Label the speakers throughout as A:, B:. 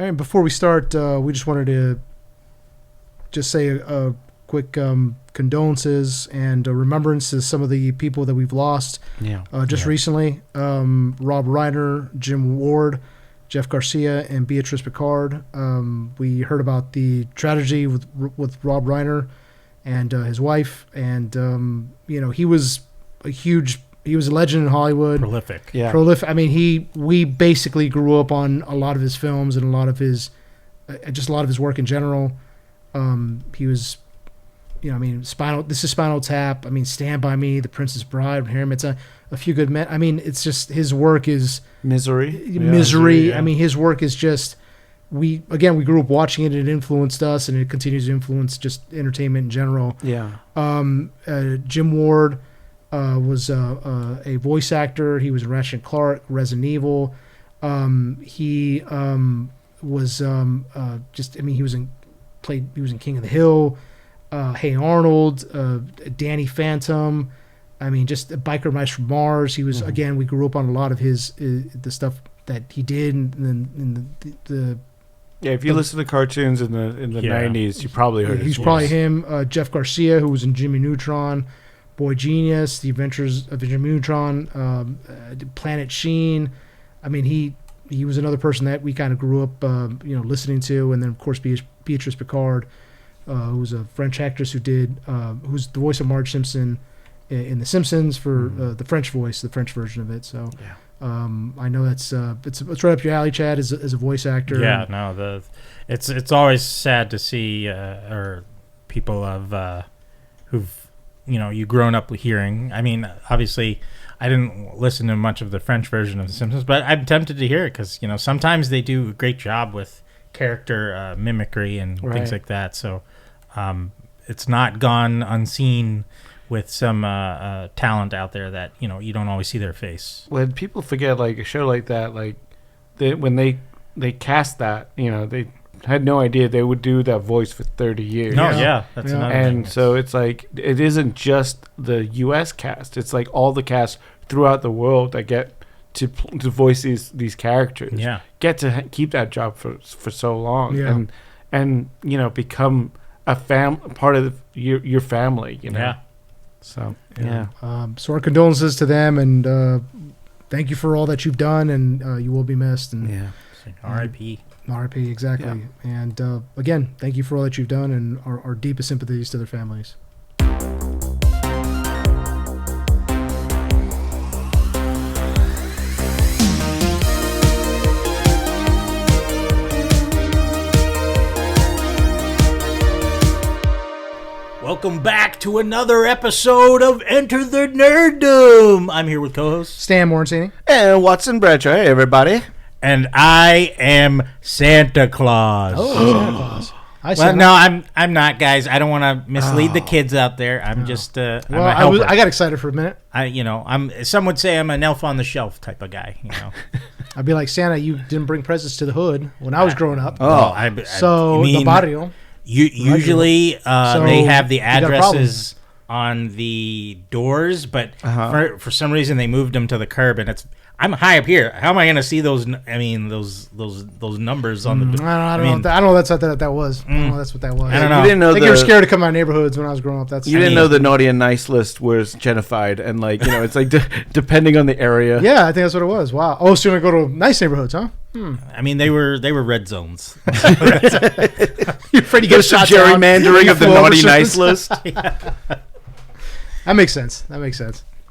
A: And before we start, we just wanted to just say a quick condolences and remembrance to some of the people that we've lost recently. Rob Reiner, Jim Ward, Jeff Garcia, and Beatrice Picard. We heard about the tragedy with Rob Reiner and his wife, and he was he was a legend in Hollywood.
B: Prolific.
A: I mean, we basically grew up on a lot of his films and a lot of his work in general. He was, this is Spinal Tap. I mean, Stand By Me, The Princess Bride, Hamnet, a Few Good Men. I mean, it's just his work is
C: Misery.
A: Yeah. I mean, his work is just we grew up watching it. It influenced us, and it continues to influence just entertainment in general.
C: Yeah.
A: Jim Ward was a voice actor. He was in Ratchet and Clark, Resident Evil. He was he was in King of the Hill, Hey Arnold, Danny Phantom. I mean, just Biker Mice from Mars. He was we grew up on a lot of his the stuff that he did, and the
C: if you listen to cartoons in the 90s, you probably heard.
A: He's probably him. Jeff Garcia, who was in Jimmy Neutron, Boy Genius, The Adventures of Jimmy Neutron, Planet Sheen. I mean, he was another person that we kind of grew up, listening to, and then of course Beatrice Picard, who was a French actress who's the voice of Marge Simpson in The Simpsons for the French version of it. So I know it's right up your alley, Chad, as a voice actor.
B: Yeah, no, it's always sad to see or people of who've you've grown up hearing. I mean, obviously, I didn't listen to much of the French version of The Simpsons, but I'm tempted to hear it because sometimes they do a great job with character mimicry and things like that. So it's not gone unseen with some talent out there that you don't always see their face.
C: When people forget, like a show like that, like when they cast that, they had no idea they would do that voice for 30 years.
B: No, that's another thing.
C: And so it's like it isn't just the U.S. cast; it's like all the cast throughout the world that get to voice these characters.
B: Yeah,
C: get to keep that job for so long.
A: Yeah.
C: and become a part of your family.
B: Yeah.
C: So
A: so our condolences to them, and thank you for all that you've done, and you will be missed. And
B: R.I.P.
A: R.I.P. Exactly. Yeah. And again, thank you for all that you've done, and our deepest sympathies to their families.
B: Welcome back to another episode of Enter the Nerdom. I'm here with co-host
A: Stan Morrissey
C: and Watson Bradshaw. Hey, everybody.
B: And I am Santa Claus.
A: Oh, Santa Claus.
B: Well, no, I'm not, guys. I don't want to mislead the kids out there. I'm just I'm a helper.
A: I got excited for a minute.
B: Some would say I'm an elf on the shelf type of guy.
A: I'd be like, Santa, you didn't bring presents to the hood when I was growing up.
B: The
A: barrio.
B: Usually they have the addresses on the doors, but for some reason they moved them to the curb, and I'm high up here. How am I going to see those? I mean, those numbers on the door.
A: I don't know. That's what that was. I don't know. That's what that was.
B: I don't know.
C: You didn't know
A: they were scared to come out of neighborhoods when I was growing up.
C: You didn't know the naughty and nice list was Genified, and it's like depending on the area.
A: Yeah, I think that's what it was. Wow. Oh, so you're gonna go to nice neighborhoods, huh?
B: I mean, they were red zones.
A: You're afraid to get shot down.
C: Gerrymandering of the naughty nice list.
A: That makes sense.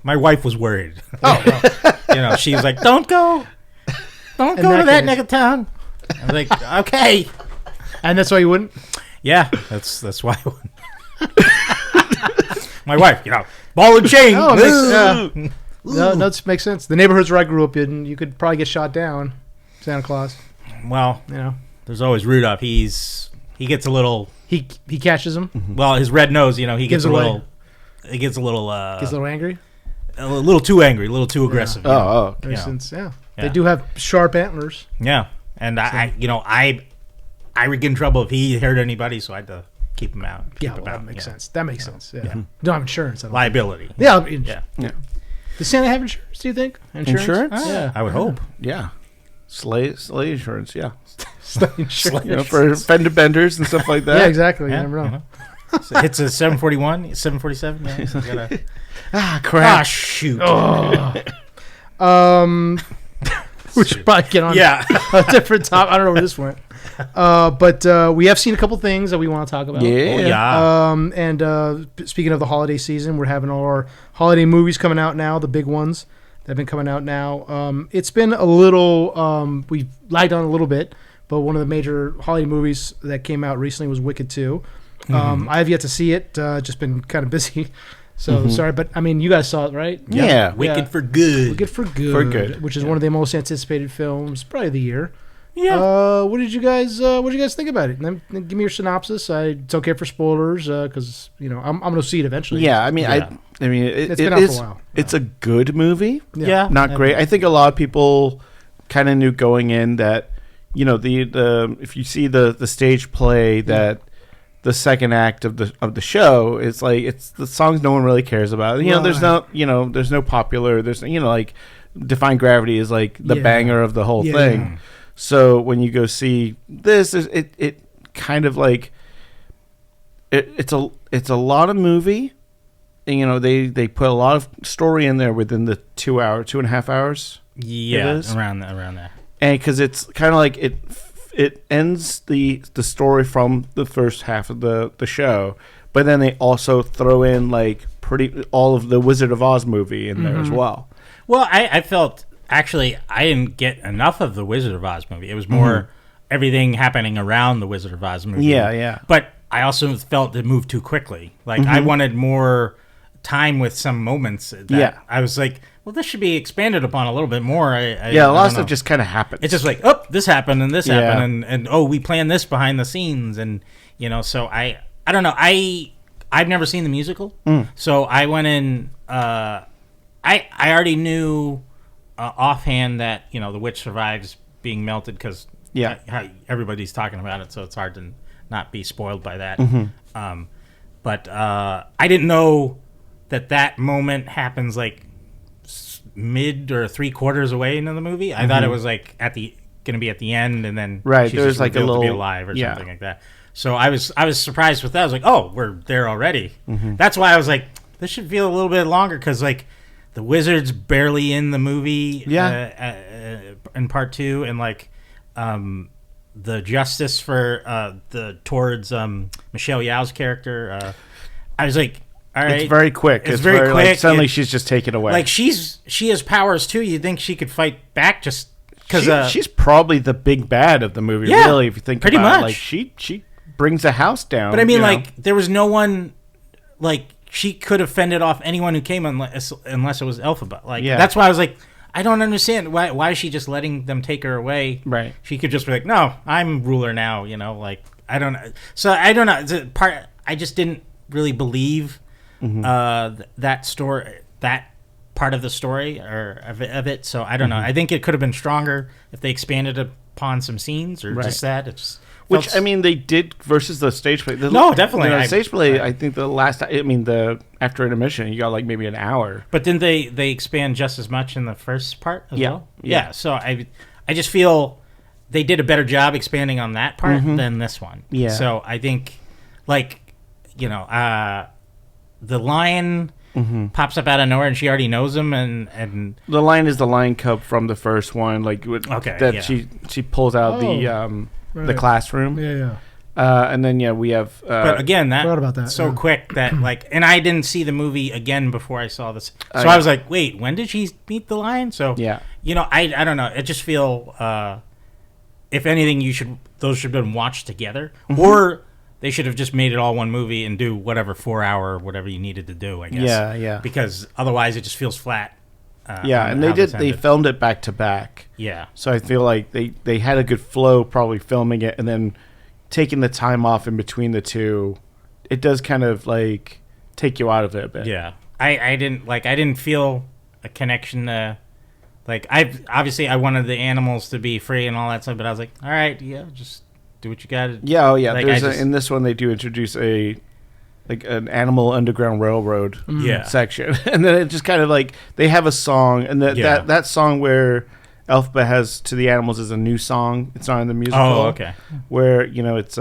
B: My wife was worried.
A: Oh,
B: she was like, "Don't go to that neck of town." I was like, "Okay,"
A: and that's why you wouldn't.
B: Yeah, that's why I wouldn't. My wife, ball and chain.
A: No, it makes sense. The neighborhoods where I grew up in, you could probably get shot down. Santa Claus.
B: Well, there's always Rudolph. He gets a little.
A: He catches him.
B: Well, his red nose. He gets a little. He gets a little.
A: Gets a little angry.
B: A little too angry, a little too aggressive.
A: Oh, makes sense. Yeah, they do have sharp antlers.
B: Yeah, and I would get in trouble if he hurt anybody, so I had to keep him out.
A: That makes sense. That makes sense. Yeah. You don't have insurance.
B: Liability.
A: Yeah. Does Santa have insurance? Do you think
C: insurance?
B: Yeah, I would hope.
C: Yeah, sleigh insurance. Yeah. for fender benders and stuff like that.
A: Yeah, exactly.
B: Yeah,
A: You never know.
B: So it's a 741, 747. Yeah, so gotta,
C: Crap.
B: shoot.
A: We should probably get on a different top. I don't know where this went. But we have seen a couple things that we want to talk about.
C: Yeah.
A: And speaking of the holiday season, we're having all our holiday movies coming out now, the big ones that have been coming out now. It's been a little, we've lagged on a little bit, but one of the major holiday movies that came out recently was Wicked 2. I have yet to see it, just been kind of busy. So sorry, but I mean, you guys saw it, right?
C: Yeah.
B: Wicked for good.
A: Wicked for good.
C: For good.
A: Which is one of the most anticipated films, probably of the year.
B: Yeah.
A: What did you guys think about it? Then give me your synopsis. It's okay for spoilers, because I'm gonna see it eventually.
C: Yeah, I mean,
A: It's been out for a while.
C: It's a good movie.
B: Yeah.
C: Not great. I think a lot of people kind of knew going in that, the if you see the stage play that the second act of the show is like it's the songs no one really cares about. There's no popular. There's like Defying Gravity is like the banger of the whole thing.
A: Yeah.
C: So when you go see this, it kind of like it's a lot of movie. And, they put a lot of story in there within the 2.5 hours.
B: Yeah, around there.
C: And because it's kind of like it ends the story from the first half of the show, but then they also throw in like all of the Wizard of Oz movie in there as well.
B: Well, I felt actually I didn't get enough of the Wizard of Oz movie. It was more everything happening around the Wizard of Oz movie.
C: Yeah.
B: But I also felt it moved too quickly. Like I wanted more time with some moments. I was like, well, this should be expanded upon a little bit more.
C: A lot of stuff just kind of happened.
B: It's just like, oh, this happened and this happened, and oh, we planned this behind the scenes, and so I don't know. I've never seen the musical, so I went in. I already knew offhand that the witch survives being melted because everybody's talking about it, so it's hard to not be spoiled by that. But I didn't know that moment happens like mid or 3/4 away into the movie. I thought it was like going to be at the end, and then she's
C: there's
B: just
C: like a
B: revealed
C: little
B: to be alive or something like that. So I was surprised with that. I was like, oh, we're there already. That's why I was like, this should feel a little bit longer because like the wizard's barely in the movie. In part 2, and like the justice for towards Michelle Yeoh's character. I was like, all right,
C: it's very quick.
B: It's very quick.
C: Like, suddenly she's just taken away.
B: Like she has powers too. You'd think she could fight back just because
C: she's probably the big bad of the movie.
B: Yeah,
C: really, if you think
B: pretty
C: about
B: much.
C: it. Like she brings a house down.
B: But I mean, like there was no one like she could have fended off anyone who came unless it was Elphaba. Like that's why I was like, I don't understand why is she just letting them take her away? Right. She could just be like, no, I'm ruler now. Like I don't know. So I don't know. The part I just didn't really believe that story, that part of the story or of it. So I don't know. I think it could have been stronger if they expanded upon some scenes or just that. It's
C: which I mean they did versus the stage play.
B: No, definitely.
C: Stage play. I think the after intermission you got like maybe an hour.
B: But didn't they expand just as much in the first part as well? Yeah. So I just feel they did a better job expanding on that part than this one. Yeah. So I think like the lion pops up out of nowhere and she already knows him, and
C: the lion is the lion cub from the first one. Like she pulls out the classroom.
A: Yeah.
C: And then we have.
B: But again, that
A: forgot about that.
B: So quick that like, and I didn't see the movie again before I saw this. So I was like, wait, when did she meet the lion? So I don't know. It just feel if anything, those should have been watched together, or they should have just made it all one movie and do whatever 4-hour whatever you needed to do. I guess.
C: Yeah.
B: Because otherwise, it just feels flat.
C: And they filmed it back to back.
B: Yeah.
C: So I feel like they had a good flow probably filming it and then taking the time off in between the two. It does kind of like take you out of it a bit.
B: Yeah. I didn't feel a connection to like I wanted the animals to be free and all that stuff, but I was like, all right, just do what you got to.
C: Yeah, Like, in this one they do introduce an animal underground railroad section, and then it just kind of like they have a song, and that song where Elphaba has to the animals is a new song. It's not in the musical.
B: Oh, okay.
C: Where it's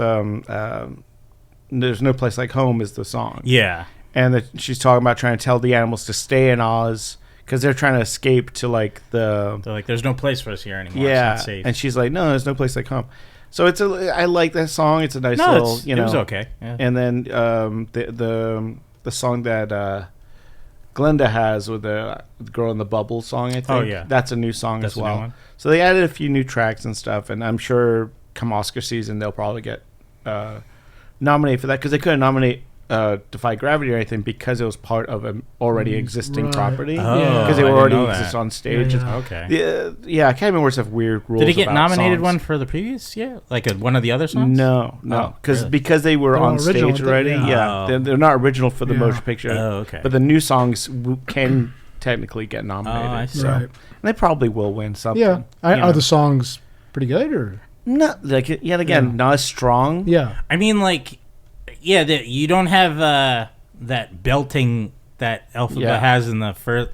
C: there's no place like home is the song.
B: Yeah.
C: And she's talking about trying to tell the animals to stay in Oz because they're trying to escape to like the.
B: They're like, there's no place for us here anymore.
C: Yeah,
B: it's not safe.
C: and she's like, no, there's no place like home. So I like that song. It's a nice little,
B: it was okay. Yeah.
C: And then the song that Glenda has with the Girl in the Bubble song, I think.
B: Oh, yeah.
C: That's a new song
B: That's
C: as
B: a new
C: well.
B: one.
C: So they added a few new tracks and stuff, and I'm sure come Oscar season they'll probably get nominated for that because they couldn't nominate Defy Gravity or anything because it was part of an already existing property because they were already exist on stage.
A: Yeah.
B: Okay.
C: Yeah, Academy Awards have weird rules.
B: Did it get
C: about
B: nominated
C: songs.
B: one for the previous year? Like one of the other songs?
C: No,
B: Oh, really?
C: because they were
A: They're
C: on
A: original,
C: stage already.
A: yeah.
C: Yeah,
B: Oh.
C: they're not original for the
A: Yeah.
C: motion picture.
B: Oh, okay.
C: But the new songs can technically get nominated.
B: I see.
C: So.
A: Right.
C: And they probably will win something.
A: Yeah.
C: you know.
A: Are the songs pretty good or?
C: Not like yet again,
A: Yeah.
C: not as strong.
A: Yeah.
B: I mean, like, yeah, you don't have that belting that Elphaba
C: Yeah.
B: has in the first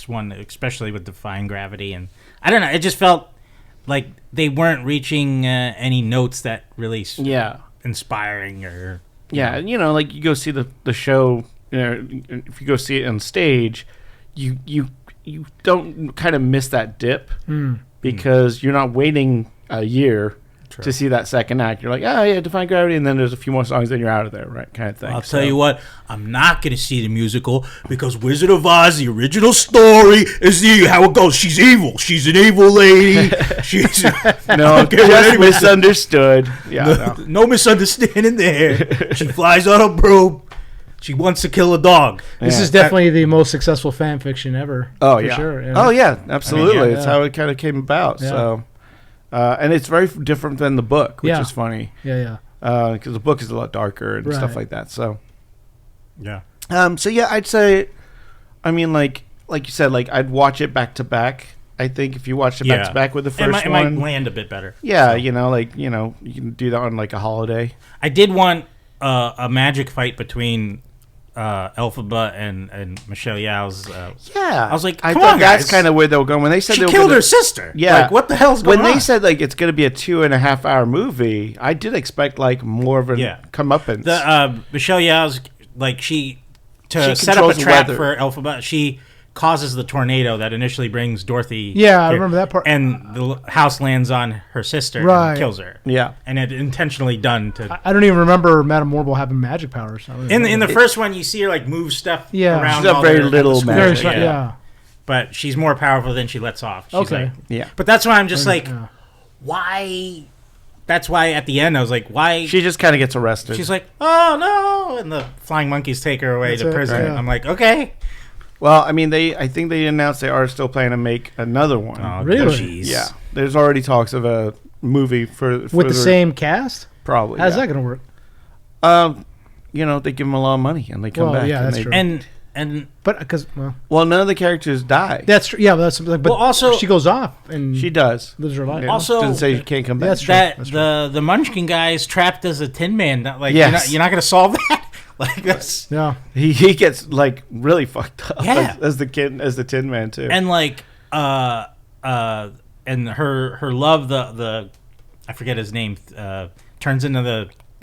B: one, especially with Defying Gravity. And I don't know, it just felt like they weren't reaching any notes that really
C: Yeah.
B: inspiring or...
C: Yeah, and like you go see the show. If you go see it on stage, you don't kind of miss that dip because you're not waiting a year to see that second act. You're like, oh yeah, Defying Gravity, and then there's a few more songs, then you're out of there, right? Kind of thing.
B: I'll tell you what, I'm not going to see the musical because Wizard of Oz, the original story, is how it goes. She's evil. She's an evil lady. She's
C: No, just misunderstood. Yeah,
B: no misunderstanding there. She flies on a broom. She wants to kill a dog.
A: This
C: Yeah.
A: is definitely the most successful fan fiction ever.
C: Oh
A: for
C: yeah.
A: Sure. Yeah.
C: Oh yeah, absolutely.
A: yeah.
C: It's how it kind of came about.
A: Yeah.
C: So, and it's very different than the book, which
A: Yeah.
C: is funny
A: Yeah.
C: because the book is a lot darker and stuff
A: Right.
C: like that. So,
B: Yeah.
C: so yeah, I'd say, I mean, like you said, like I'd watch it back to back. I think if you watched it back to back with the first
B: it might
C: one,
B: land a bit better.
C: yeah, you can do that on like a holiday.
B: I did want a magic fight between Elphaba and Michelle Yeoh's.
C: Yeah,
B: I was like,
C: I
B: come
C: thought
B: on,
C: that's
B: guys.
C: kind of where they were going when they said
B: She
C: they were
B: killed
C: gonna,
B: her sister.
C: Yeah.
B: Like, what the hell's going
C: When
B: on?
C: they said like it's going to be a 2.5 hour movie, I did expect like more of a comeuppance.
B: The Michelle Yeoh's she
C: She
B: set up a
C: controls
B: trap
C: weather.
B: for Elphaba. She causes the tornado that initially brings Dorothy.
A: Yeah, I
B: here.
A: remember that part.
B: And the house lands on her sister
A: Right.
B: and kills her.
C: Yeah.
B: And it intentionally done to.
A: I don't even remember Madame Morble having magic powers.
B: In the first one, you see her move stuff
A: Yeah.
B: around.
C: She's got
B: all
C: very
B: at the
C: little
B: school.
C: magic.
A: yeah.
B: But she's more powerful than she lets off. She's
A: Okay.
B: like-
C: Yeah.
B: But that's why I'm just like,
A: Yeah.
B: why? That's why at the end I was like, why?
C: She just kind of gets arrested.
B: She's like, oh no, and the flying monkeys take her away
A: That's
B: to
A: it,
B: prison.
A: yeah.
B: I'm like, okay.
C: Well, I mean, I think they announced they are still planning to make another one.
B: Oh,
A: Really?
B: jeez.
C: Yeah, there's already talks of a movie for
A: With the
C: their-
A: same cast?
C: probably.
A: How's
C: yeah.
A: that going to work?
C: They give them a lot of money and they come
A: Well,
C: back.
A: yeah,
C: and
A: that's
C: they-
A: true.
B: And
A: But because
C: Well, none of the characters die.
A: that's true. Yeah, but that's but
B: Well, also-
A: she goes off and
C: She does.
A: lives her life.
C: Yeah.
B: Also-
C: doesn't say she can't come back.
A: That's true.
B: that
A: That's
B: the Munchkin guy is trapped as a Tin Man. Like
C: Yes.
B: you're not going to solve that. Like that's
A: Yeah.
C: He gets like really fucked up
B: Yeah.
C: as the Tin Man too.
B: and and her love the I forget his name turns into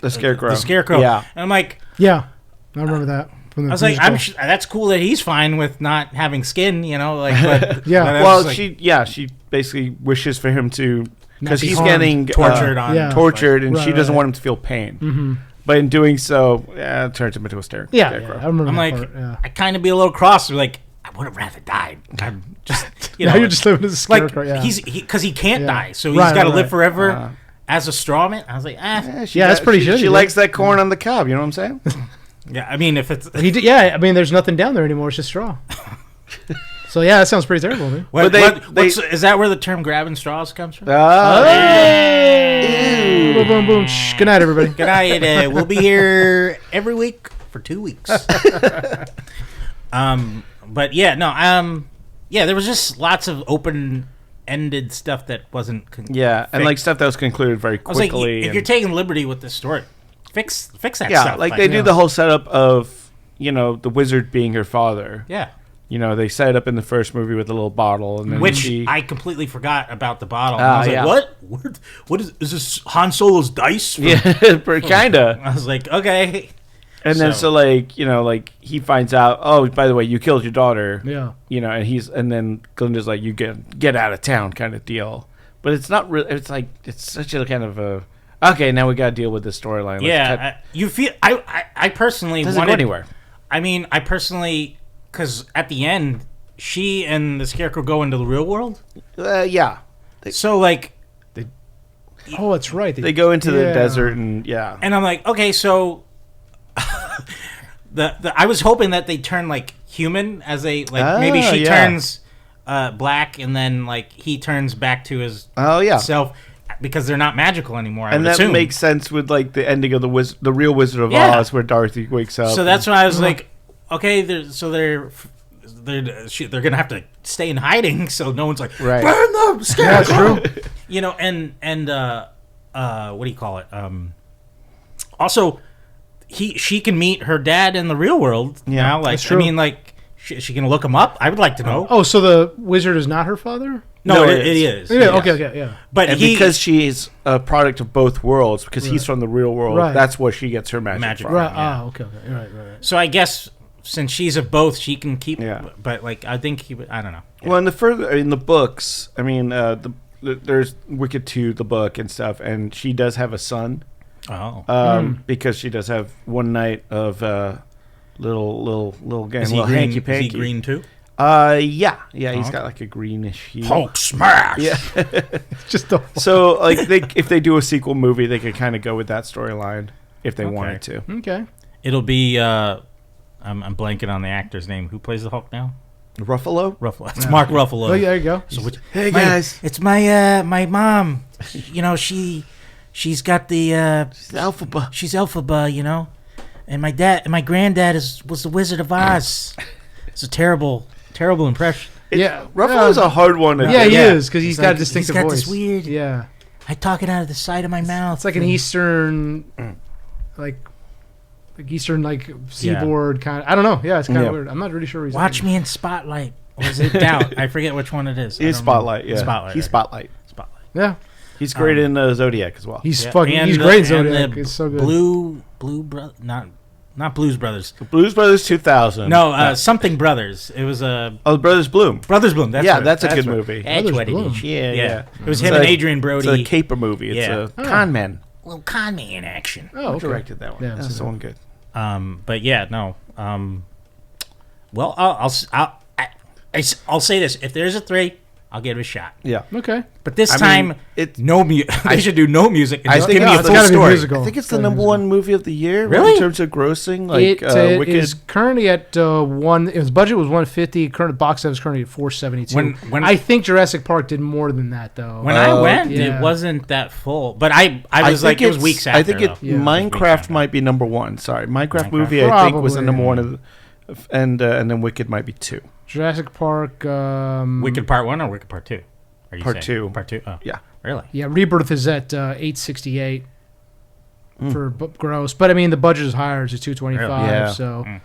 C: the Scarecrow.
B: The Scarecrow.
C: Yeah.
B: And I'm like.
A: Yeah. I remember that. From the
B: I was like,
A: musical.
B: that's cool that he's fine with not having skin, But,
A: Yeah.
B: but I
C: Well,
B: was like,
C: she basically wishes for him to because
A: be
C: he's
A: harmed.
C: getting
B: tortured on
A: Yeah.
C: tortured, and
A: Right,
C: she doesn't
A: right.
C: want him to feel pain.
A: Mm-hmm.
C: But in doing so, it turns him into a scarecrow.
A: Yeah, I remember
B: I'm
A: that
B: like,
A: part. Yeah.
B: I kind of be a little cross. Like, I would have rather died. I'm just,
A: Now you're just living as a
B: like
A: scarecrow. Yeah.
B: because he can't
A: Yeah.
B: die, so he's
A: Right,
B: got to
A: right.
B: live forever as a strawman. I was like,
C: Yeah,
A: Yeah, that's pretty
C: She
A: shitty,
C: likes that corn on the cob. You know what I'm saying?
B: yeah. I mean, if it's
A: He did, yeah, I mean, there's nothing down there anymore. It's just straw. So yeah, that sounds pretty terrible, man.
B: what,
C: they-
B: is that where the term grabbing straws comes from?
A: Boom, boom, boom. Shh. Good night, everybody.
B: Good night. We'll be here every week for 2 weeks. But yeah, no, yeah, there was just lots of open-ended stuff that wasn't.
C: Yeah, and like stuff that was concluded very
B: I was like,
C: quickly.
B: if
C: and-
B: you're taking liberty with this story, fix that
C: yeah,
B: stuff.
C: like they do
A: yeah.
C: the whole setup of the wizard being her father.
B: Yeah.
C: they set it up in the first movie with a little bottle, and then
B: Which I completely forgot about the bottle. And I was like, what is this Han Solo's dice?
C: Yeah, kinda.
B: I was like, okay.
C: And then he finds out, oh, by the way, you killed your daughter.
A: Yeah.
C: And then Glinda's like, you get out of town kind of deal. But it's not really. It's like it's such a kind of a. Okay, now we got to deal with this storyline.
B: Yeah, you feel. I personally
C: doesn't go anywhere.
B: I mean, because at the end, she and the Scarecrow go into the real world.
C: Yeah.
B: So like.
A: Oh, that's right.
C: They go into the desert and
B: And I'm like, okay, so. I was hoping that they turn like human as maybe she turns black and then like he turns back to his self because they're not magical anymore.
C: And that makes sense with like the ending of the real Wizard of Oz where Dorothy wakes up.
B: So that's why I was like, okay, they're gonna have to stay in hiding so no one's like burn them.
A: Yeah, that's true.
B: And what do you call it? Also. She can meet her dad in the real world now. Like,
A: that's true.
B: I mean, like, she can look him up. I would like to know.
A: Oh, so the wizard is not her father?
B: No, it is.
A: Yeah, okay, yeah.
B: But
C: because she's a product of both worlds, because he's from the real world, that's where she gets her magic from.
A: Right. Yeah. Okay. Right.
B: So I guess since she's of both, she can keep. Yeah. But like, I think I don't know.
C: Yeah. Well, in the books, I mean, there's Wicked 2, the book and stuff, and she does have a son.
B: Oh.
C: Because she does have one night of little
B: Is
C: hanky panky.
B: he green too?
C: Yeah, he's got like a greenish hue.
B: Hulk smash.
C: Yeah.
A: Just
C: so like if they do a sequel movie, they could kind of go with that storyline if they wanted to.
A: Okay.
B: It'll be I'm blanking on the actor's name. Who plays the Hulk now?
C: Ruffalo.
B: It's Mark Ruffalo.
A: Oh, yeah, there you go.
B: So
C: hey guys,
B: it's my mom. She's got the
C: she's Elphaba.
B: She's Elphaba, and my granddad was the Wizard of Oz. It's a terrible impression.
C: Ruffalo's a hard one to do.
A: Yeah, he is because he's got a distinctive voice.
B: This weird.
A: Yeah,
B: I talk it out of the side of my mouth.
A: It's like an Eastern, like Eastern seaboard kind of. I don't know. Yeah, it's kind of weird. I'm not really sure.
B: Watch me in Spotlight. Or is it Doubt? I forget which one it is.
C: He's Spotlight. Yeah,
B: Spotlight.
C: He's Spotlight.
A: Yeah.
C: He's great in Zodiac as well.
A: He's he's great in Zodiac. It's so good.
B: Blue Brothers, not Blues Brothers.
C: Blues Brothers 2000.
B: No, something Brothers. It was
C: Brothers Bloom.
B: Brothers Bloom.
C: That's a good movie.
B: That's what it is.
C: Yeah.
B: It was him and Adrian Brody.
C: It's a caper movie. It's a con man.
B: A little con man action.
A: Oh,
C: Who directed that one?
A: Yeah,
C: that's the one good.
B: But yeah, no. Well, I'll say this: if there's a 3, I'll give it a shot.
C: Yeah.
A: Okay.
B: But this time,
C: it's
B: no music. They should do no music. And just
C: think
B: give me a
C: it's
B: full
A: gotta be
B: story.
A: musical.
C: I think it's the number one movie of the year.
B: Really?
C: In terms of grossing,
A: It
C: Wicked
A: is currently at one. Its budget was 150. Current box office currently at 472.
B: When
A: I think Jurassic Park did more than that though.
B: When I went, it wasn't that full. But I was like, it was weeks after.
C: I think Minecraft might be number 1. Sorry, Minecraft movie. I think was the number 1 and then Wicked might be 2.
A: Jurassic Park.
B: Wicked Part 1 or Wicked Part 2?
C: Part 2.
B: Part 2. Oh,
C: yeah.
B: Really?
A: Yeah, Rebirth is at 868 for gross, but I mean the budget is higher. It's 225.
C: Yeah.
A: So but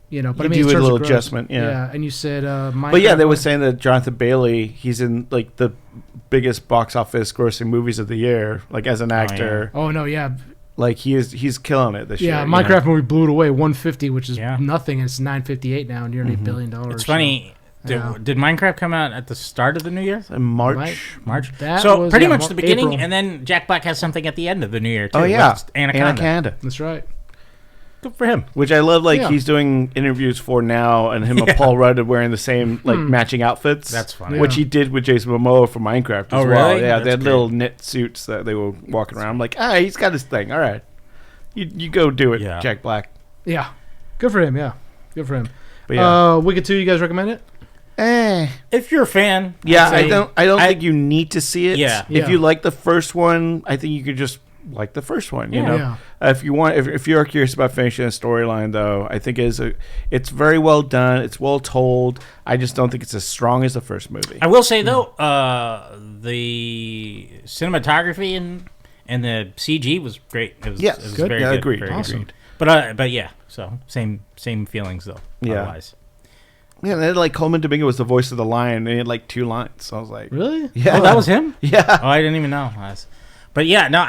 C: you
A: I mean
C: do
A: in
C: a
A: terms
C: little
A: of gross,
C: adjustment.
A: Yeah, and you said Minecraft.
C: But yeah, they were saying that Jonathan Bailey, he's in like the biggest box office grossing movies of the year, like as an actor.
A: Oh no, yeah.
C: Like he's killing it this year.
A: Yeah, Minecraft movie blew it away, 150, which is nothing. It's 958 now, nearly $1 billion.
B: It's funny. Did Minecraft come out at the start of the new year?
C: In March.
B: So pretty much the beginning,
A: April.
B: And then Jack Black has something at the end of the new year too.
C: Oh yeah,
B: Anaconda.
A: That's right.
B: Good for him.
C: Which I love. He's doing interviews for now, and him and Paul Rudd are wearing the same matching outfits.
B: That's funny.
C: Which he did with Jason Momoa for Minecraft as well.
B: Really?
C: Yeah,
B: That's
C: they had
B: great.
C: little knit suits that they were walking around. I'm like, he's got his thing. All right, you go do it, Jack Black.
A: Yeah, good for him. Yeah, good for him.
C: But
A: Wicked 2, you guys recommend it?
B: If you're a fan,
C: I don't think you need to see it.
B: Yeah.
C: If you like the first one, I think you could just like the first one. You know,
A: Yeah.
C: if you want, if you're curious about finishing a storyline, though, I think it's very well done. It's well told. I just don't think it's as strong as the first movie.
B: I will say though, the cinematography and the CG was great. It was,
C: yes,
B: it was
C: good.
B: very
C: Yeah,
B: good.
C: agreed.
B: Very
C: Awesome.
B: Good. But yeah, so same feelings though.
C: Yeah.
B: Otherwise.
C: Yeah, and then like Coleman Domingo was the voice of the lion, and he had like 2 lines. So I was like,
A: Really?
C: Yeah,
B: Oh, that was him?
C: Yeah.
B: Oh, I didn't even know. But yeah, no,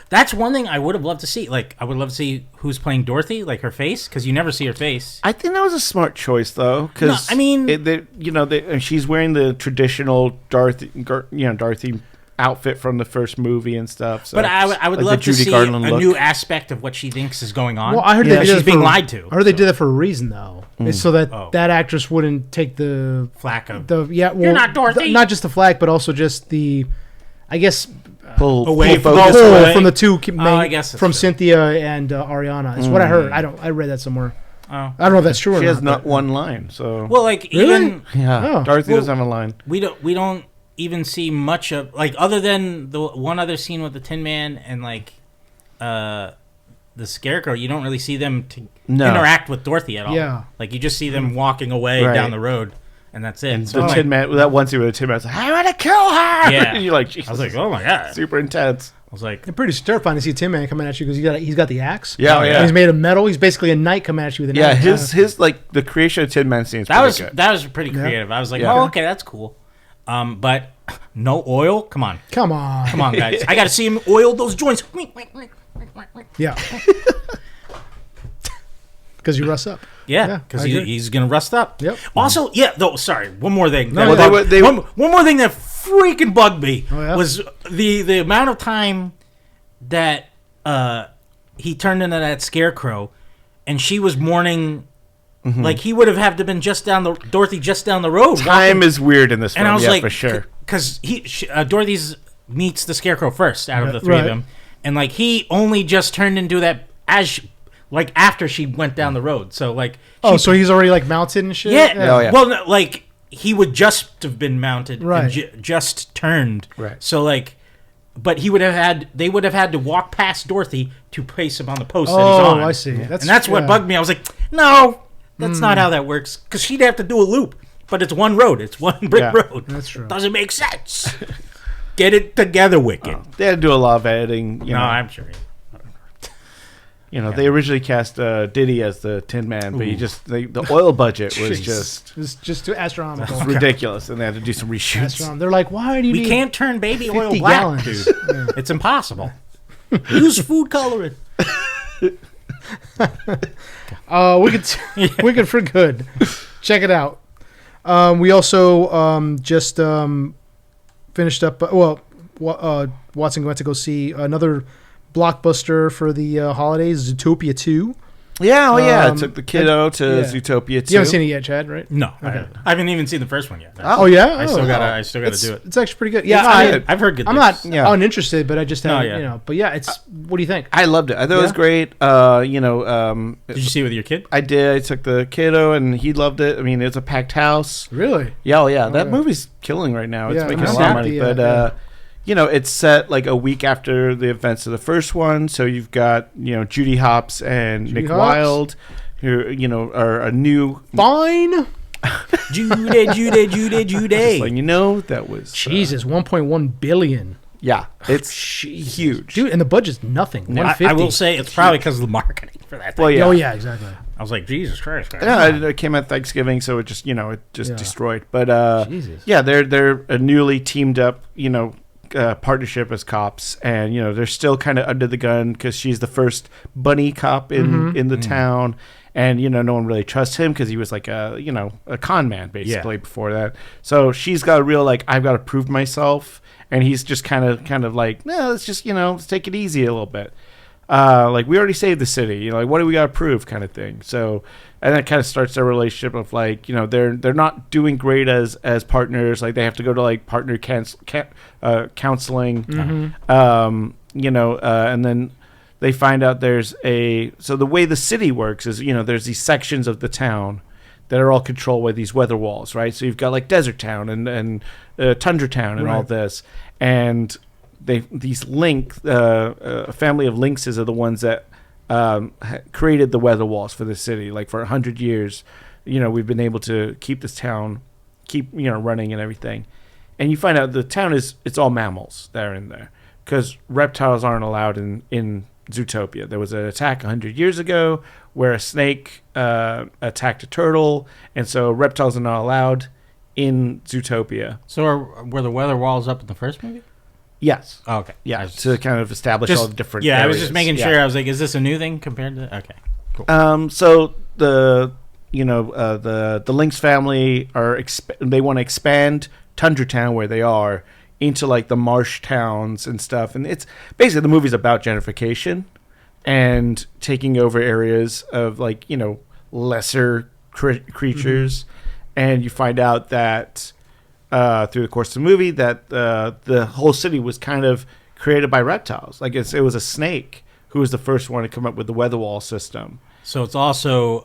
B: that's one thing I would have loved to see. Like, I would love to see who's playing Dorothy, like her face, because you never see her face.
C: I think that was a smart choice, though, because
B: No, I mean,
C: she's wearing the traditional Dorothy outfit from the first movie and stuff. So
B: but I would
C: like
B: love
C: the
B: to
C: Judy
B: see
C: Garland
B: a
C: look.
B: new aspect of what she thinks is going on.
A: Well, I heard
C: Yeah.
A: they did
B: she's
A: that
B: being
A: for,
B: lied to.
A: I heard they did that for a reason, though. It's so that that actress wouldn't take the
B: Flack of
A: you're
B: not Dorothy.
A: not just the flag, but also just the, I guess,
C: pull
B: away
C: pull
B: from
C: focus
A: pull
B: away.
A: from the two
B: I guess that's
A: from
B: true.
A: Cynthia and Ariana. Is what I heard. I read that somewhere.
B: Oh.
A: I don't know if that's true or
C: She
A: not.
C: has not
A: but-
C: one line, so
B: Well, like
A: Really?
B: even
C: yeah,
A: Oh.
C: Dorothy doesn't have a line.
B: we don't even see much of, like, other than the one other scene with the Tin Man and like the Scarecrow. You don't really see them interact with Dorothy at all.
A: Yeah.
B: Like, you just see them walking away
C: Right.
B: down the road, and that's it.
C: And
B: So
C: the
B: I'm
C: Tin Man, that one scene where the Tin Man's like, I want to kill her.
B: Yeah.
C: And you're like, Jesus,
B: I was like, oh my god.
C: super intense.
B: I was like,
A: It's pretty terrifying to see Tin Man coming at you because he's got the axe.
C: Yeah,
B: Oh,
C: yeah.
A: And he's made of metal. He's basically a knight coming at you with an
C: Yeah,
A: axe.
C: his like the creation of Tin Man scene is
B: that
C: pretty good.
B: was pretty creative. I was like,
C: Yeah.
B: oh, okay, that's cool. But no oil. Come on,
A: Come on.
B: guys. I got to see him oil those joints.
A: Yeah. Because you rust up.
B: Yeah,
A: Yeah,
B: because
A: I agree.
B: he's gonna rust up.
A: Yep.
B: Also, yeah. Though, sorry, one more thing.
A: No,
B: That
A: yeah.
B: bugged- one more thing that freaking bugged me
A: Oh, yeah?
B: was the amount of time that he turned into that Scarecrow, and she was mourning. Like, he would have had to been Dorothy just down the road.
C: Time
B: walking,
C: is weird in this film,
B: and I was
C: yeah,
B: like,
C: for sure.
B: because Dorothy's meets the Scarecrow first out of the three
A: Right.
B: of them, and like he only just turned into that after she went down the road. So like,
A: So he's already like mounted and shit?
B: yeah.
C: Oh, yeah.
B: Well, no, like, he would just have been mounted
A: Right.
B: and just turned.
C: Right.
B: So like, but they would have had to walk past Dorothy to place him on the post that he's
A: Oh,
B: on.
A: I see.
B: And that's what bugged me. I was like, no, that's not how that works. Because she'd have to do a loop. But it's one road. It's one brick
C: Yeah.
B: road.
A: That's true.
B: Doesn't make sense. Get it together, Wicked.
C: They had to do a lot of editing.
B: No, I'm sure.
C: They originally cast Diddy as the Tin Man, but the oil budget was
A: Jeez. It's just too astronomical.
C: ridiculous, and they had to do some reshoots.
A: Astronomical. They're like, why do you
B: We
A: need
B: can't turn baby oil
A: 50
B: black,
A: gallons?
B: dude. It's impossible. Use food coloring.
A: Wicked for Good. Check it out. We also just finished up. Watson went to go see another blockbuster for the holidays, Zootopia 2.
C: Yeah, I
A: Um,
C: took the kiddo to
A: yeah.
C: Zootopia 2.
A: You haven't seen it yet, Chad, right?
B: No,
A: Okay.
B: I haven't even seen the first one yet.
A: Oh yeah.
B: I still gotta do it.
A: It's actually pretty good. Yeah,
C: It's good.
B: I've heard good
A: I'm
B: things.
A: not
C: Yeah.
A: uninterested, but I just
B: No,
A: haven't,
B: yeah.
A: But yeah, it's. What do you think?
C: I loved it. I thought it was
A: Yeah?
C: great.
B: Did you see it with your kid?
C: I did. I took the kiddo, and he loved it. I mean, it's a packed house.
A: Really?
C: Yeah, that
A: yeah.
C: movie's killing right now. It's
A: Yeah,
C: making a
A: I'm
C: lot of
A: happy,
C: money. But, it's set like a week after the events of the first one. So you've got, Judy Hopps and
A: Judy
C: Nick
A: Hopps.
C: Wilde, who, are a new.
A: Fine.
B: Judy.
C: Like, that was.
A: Jesus, 1.1 billion.
C: Yeah, it's huge.
A: Dude, and the budget's nothing. 150.
B: I will say it's probably because of the marketing for that thing.
C: Well, yeah.
A: Oh yeah, exactly.
B: I was like, Jesus Christ. Man.
C: Yeah, it came at Thanksgiving, so it just
A: Yeah.
C: destroyed. But
A: Jesus.
C: yeah, they're a newly teamed up, partnership as cops, and they're still kind of under the gun because she's the first bunny cop in the town, and no one really trusts him because he was like a con man basically before that. So she's got a real I've got to prove myself, and he's just kind of like, no, let's just let's take it easy a little bit. We already saved the city, what do we got to prove, kind of thing. So, and that kind of starts their relationship of they're not doing great as partners. Like they have to go to partner counseling, and then they find out so the way the city works is, there's these sections of the town that are all controlled by these weather walls, right? So you've got Desert Town and Tundra Town and all
A: Right.
C: this, and these a family of lynxes are the ones that created the weather walls for the city. For 100 years, we've been able to keep this town running and everything. And you find out the town it's all mammals that are in there because reptiles aren't allowed in Zootopia. There was an attack 100 years ago where a snake attacked a turtle, and so reptiles are not allowed in Zootopia.
B: So were the weather walls up in the first movie?
C: Yes.
B: Oh, okay.
C: Yeah, to kind of establish all the different
B: Yeah,
C: areas.
B: I was just making sure. I was like, is this a new thing compared to... Okay, cool.
C: So the Lynx family they want to expand Tundra Town where they are into like the marsh towns and stuff, and it's basically the movie's about gentrification and taking over areas of like lesser creatures, and you find out that through the course of the movie that the whole city was kind of created by reptiles. Like it was a snake who was the first one to come up with the weather wall system.
B: So it's also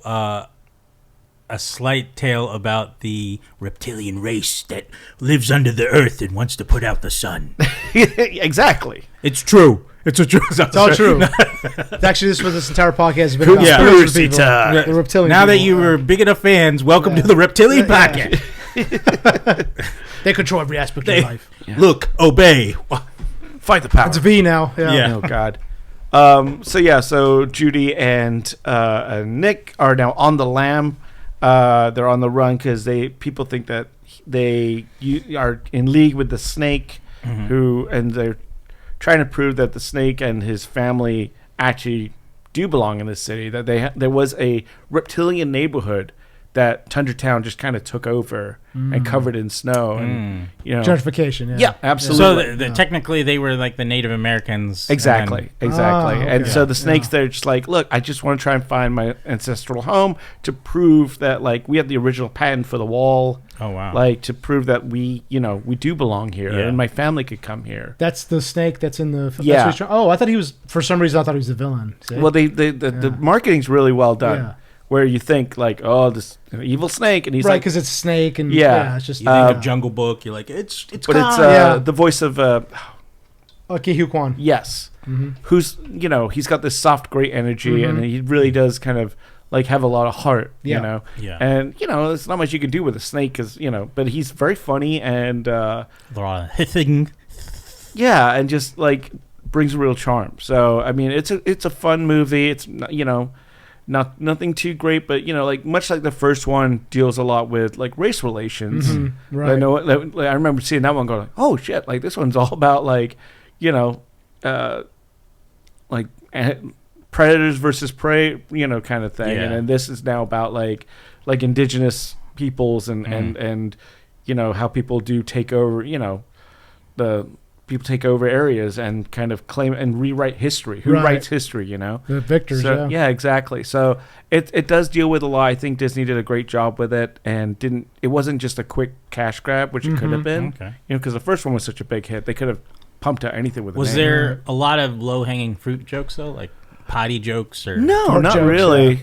B: a slight tale about the reptilian race that lives under the earth and wants to put out the sun.
C: Exactly.
B: It's true. It's a true.
A: It's all true. It's actually, this is what this entire podcast has been about.
B: Yeah.
A: Conspiracy people, the reptilian
B: Now that
A: people.
B: you were big enough fans, welcome to the Reptilian Podcast.
A: They control every aspect of life.
B: Look, obey.
C: Fight the power.
A: It's a V now.
B: Yeah.
C: Oh God. So Judy and Nick are now on the lam. They're on the run because people think that they are in league with the snake, and they're trying to prove that the snake and his family actually do belong in this city. That there was a reptilian neighborhood that Tundra Town just kind of took over and covered in snow, and
A: Gentrification.
C: Yeah, absolutely.
B: So technically, they were like the Native Americans.
C: Exactly.
A: Okay.
C: And so the snakes, they're just like, look, I just want to try and find my ancestral home to prove that, like, we have the original patent for the wall.
B: Oh wow!
C: Like to prove that we do belong here, and my family could come here.
A: That's the snake that's in the.
C: Yeah.
A: I thought he was. For some reason, I thought he was the villain. See?
C: Well, the marketing's really well done.
A: Yeah.
C: Where you think like, oh, this evil snake, and he's
A: right,
C: like,
A: because it's snake and
C: Yeah.
A: it's just.
B: You think of Jungle Book, you're like, it's.
C: but
B: Khan.
C: it's the voice of
A: Ki-Hu Kwan.
C: yes, who's he's got this soft, great energy, and he really does kind of like have a lot of heart,
A: Yeah.
B: Yeah.
C: and there's not much you can do with a snake, because but he's very funny and
B: A lot of hissing.
C: yeah, and just like brings a real charm. So I mean, it's a fun movie. It's not nothing too great, but like much like the first one deals a lot with like race relations.
A: Right.
C: I know. I remember seeing that one going, oh shit! Like this one's all about like like predators versus prey, kind of thing.
B: Yeah.
C: And then this is now about like indigenous peoples and how people do take over. The people take over areas and kind of claim and rewrite history. Who
A: Right.
C: writes history?
A: The victors.
C: So, yeah, exactly. So it does deal with a lot. I think Disney did a great job with it, and it wasn't just a quick cash grab, which it could have been.
B: Okay.
C: Because the first one was such a big hit, they could have pumped out anything with it.
B: Was there a lot of low-hanging fruit jokes though, like potty jokes or
C: No,
A: Fart
C: not
A: jokes,
C: really.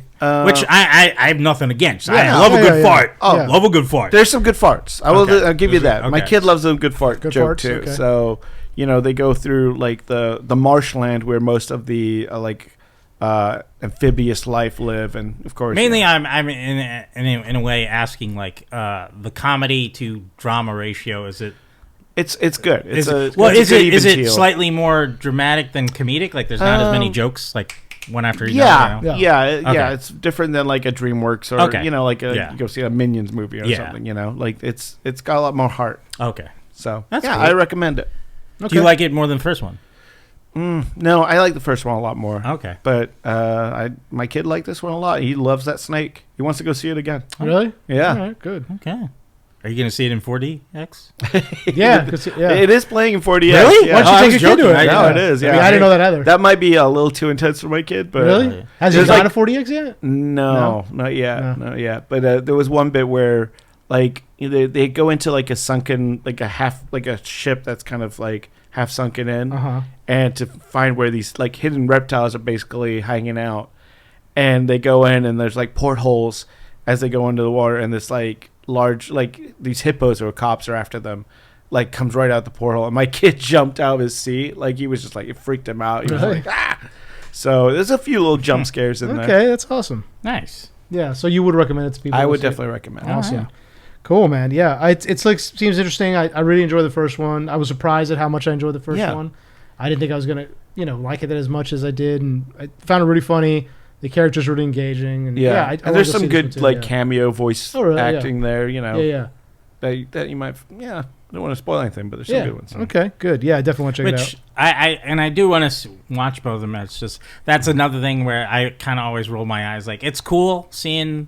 B: which I have nothing against. I
A: Yeah.
B: love a
A: Yeah,
B: good
A: yeah,
B: fart.
A: yeah. Yeah.
B: Love a good fart.
C: There's some good farts. I'll give you that. My
B: Okay.
C: kid loves a good fart
A: Good
C: joke
A: farts,
C: too.
A: okay.
C: So they go through like the marshland where most of the amphibious life live, and of course
B: Mainly, I'm in a way asking like the comedy to drama ratio. Is it?
C: it's good. It's
B: Is
C: a
B: it, well,
C: it's a
B: is
C: good
B: it is
C: even
B: it
C: keel.
B: slightly more dramatic than comedic? Like, there's not as many jokes, like one after another.
C: Yeah,
B: you know?
A: Yeah.
C: yeah. It's different than like a DreamWorks or
B: Okay.
C: you go see a Minions movie or
B: Yeah.
C: something. Like it's got a lot more heart.
B: Okay.
C: So
B: That's
C: yeah,
B: cool.
C: I recommend it.
B: Do you like it more than the first one?
C: No, I like the first one a lot more.
B: Okay.
C: But my kid liked this one a lot. He loves that snake. He wants to go see it again.
A: Really?
C: Yeah.
A: All right. Good.
B: Okay. Are you going to see it in 4DX?
A: Yeah. 'Cause, yeah.
C: It is playing in 40X.
B: Really?
C: Yeah.
A: Why don't you
B: I
A: take
B: was
A: your kid to
B: joking.
A: it?
C: No, it is.
A: I,
C: Yeah.
A: mean, I didn't know that either.
C: That might be a little too intense for my kid, but
A: Really? Has he
C: there's
A: gone
C: like-
A: to 40X yet?
C: No, not yet. Not yet. But there was one bit where like they go into like a sunken, like a ship that's kind of like half sunken in, and to find where these like hidden reptiles are basically hanging out, and they go in and there's like portholes as they go into the water, and this like large like these hippos or cops are after them, like comes right out the porthole, and my kid jumped out of his seat, like he was just like it freaked him out. He was
A: Really?
C: like ah. So there's a few little jump scares in there.
A: Okay, that's awesome.
B: Nice.
A: Yeah, so you would recommend it to people?
C: I
A: to
C: would
A: see it?
C: definitely recommend. it.
A: Awesome.
B: yeah.
A: Cool, man. Yeah, it's like seems interesting. I really enjoyed the first one. I was surprised at how much I enjoyed the first
C: Yeah.
A: one. I didn't think I was gonna like it as much as I did, and I found it really funny. The characters were really engaging, and I
C: and there's
A: wanted to see
C: some
A: this
C: good
A: one too,
C: like
A: yeah.
C: cameo voice
A: Oh, really? Yeah.
C: acting there.
A: Yeah.
C: That you might. Yeah, I don't want to spoil anything, but there's some
A: Yeah.
C: good ones.
A: Okay. Good. Yeah, I definitely want to check
B: Which
A: it out.
B: I do want to watch both of them. It's just that's another thing where I kind of always roll my eyes. Like it's cool seeing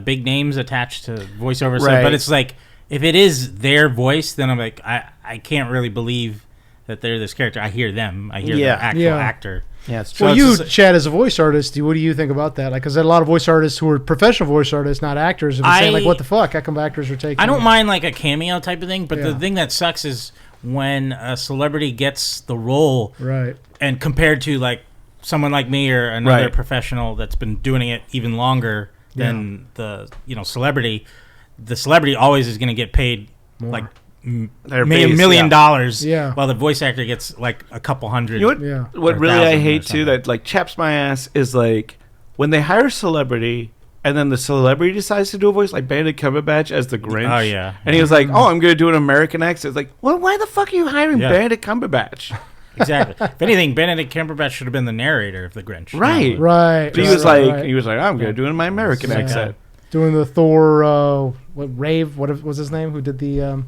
B: big names attached to voiceover stuff,
C: Right.
B: but it's like if it is their voice, then I'm like I can't really believe that they're this character. I hear them. I hear the actual actor.
C: Yeah, it's
B: So
A: Well,
B: it's
A: you,
B: just-
A: Chad, as a voice artist, what do you think about that? Like, because a lot of voice artists who are professional voice artists, not actors, have been saying, like, what the fuck? How come actors are taking...
B: I don't mind like a cameo type of thing, but
A: Yeah.
B: the thing that sucks is when a celebrity gets the role
A: Right.
B: and compared to like someone like me or another
C: Right.
B: professional that's been doing it even longer than the celebrity, the celebrity always is going to get paid
A: More.
B: like
C: Their
B: $1
C: base,
B: million dollars,
A: Yeah.
B: while the voice actor gets like a couple hundred.
C: You know what?
A: Yeah.
C: What
B: Or
C: really I
B: 1,000 or
C: hate too
B: something.
C: that like chaps my ass is like when they hire a celebrity and then the celebrity decides to do a voice like Benedict Cumberbatch as the Grinch.
B: Oh, yeah.
C: And he was like, "Oh, I'm going to do an American accent." It's like, well, why the fuck are you hiring
B: Yeah.
C: Benedict Cumberbatch?
B: Exactly. If anything, Benedict Cumberbatch should have been the narrator of the Grinch.
C: Right.
A: Right.
C: But he
A: right,
C: was
A: right,
C: like,
A: right.
C: I'm going to do it in my American
A: Yeah.
C: accent.
A: Doing the Thor, Rave, what was his name? Who did the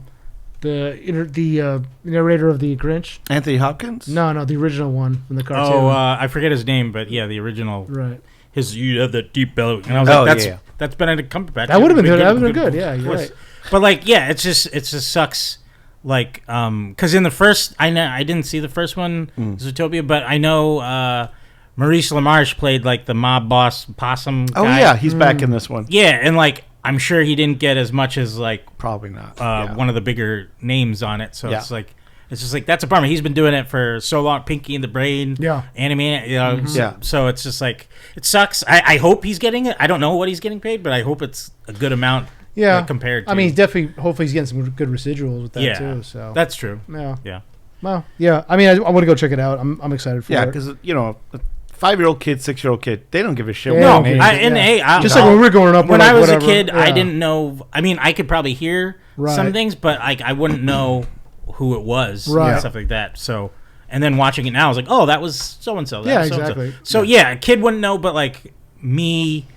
A: narrator of the Grinch?
C: Anthony Hopkins?
A: No, the original one from the cartoon.
B: Oh, I forget his name, but yeah, the original.
A: right.
B: You have that deep belly, and I was
C: Oh,
B: like,
C: yeah.
B: that's Benedict Cumberbatch.
A: That would have been good. That would have
B: Good
A: been good. Yeah, you're
B: voice.
A: right.
B: But like, yeah, it just sucks. Like, because in the first, I didn't see the first one, Zootopia, but I know Maurice LaMarche played like the mob boss possum.
C: Oh,
B: guy.
C: yeah. He's back in this one.
B: Yeah, and like I'm sure he didn't get as much as like
C: Probably not.
B: one of the bigger names on it. So
C: Yeah.
B: it's just like that's a bummer. He's been doing it for so long. Pinky and the Brain,
A: Yeah.
B: Animaniac,
C: Yeah.
B: So it's just like it sucks. I hope he's getting it. I don't know what he's getting paid, but I hope it's a good amount.
A: Yeah.
B: like, compared to.
A: I mean, definitely, hopefully he's getting some good residuals with that,
B: yeah,
A: too. So
B: that's true.
A: yeah.
B: Yeah.
A: Well, yeah. I mean, I want to go check it out. I'm excited for
C: Yeah,
A: it.
C: because, a 5-year-old kid, 6-year-old kid, they don't give a shit.
A: Yeah,
C: what
A: no,
C: they
A: I-
C: need.
A: Just like when we were growing up.
B: When
A: we're
B: I
A: like,
B: was
A: whatever.
B: a kid, I
A: Yeah.
B: didn't know. I mean, I could probably hear
A: Right.
B: some things, but like I wouldn't know who it was
A: Right.
B: and stuff like that. So, and then watching it now, I was like, oh, that was so and so.
A: Yeah, exactly.
B: So yeah, a kid wouldn't know, but like me,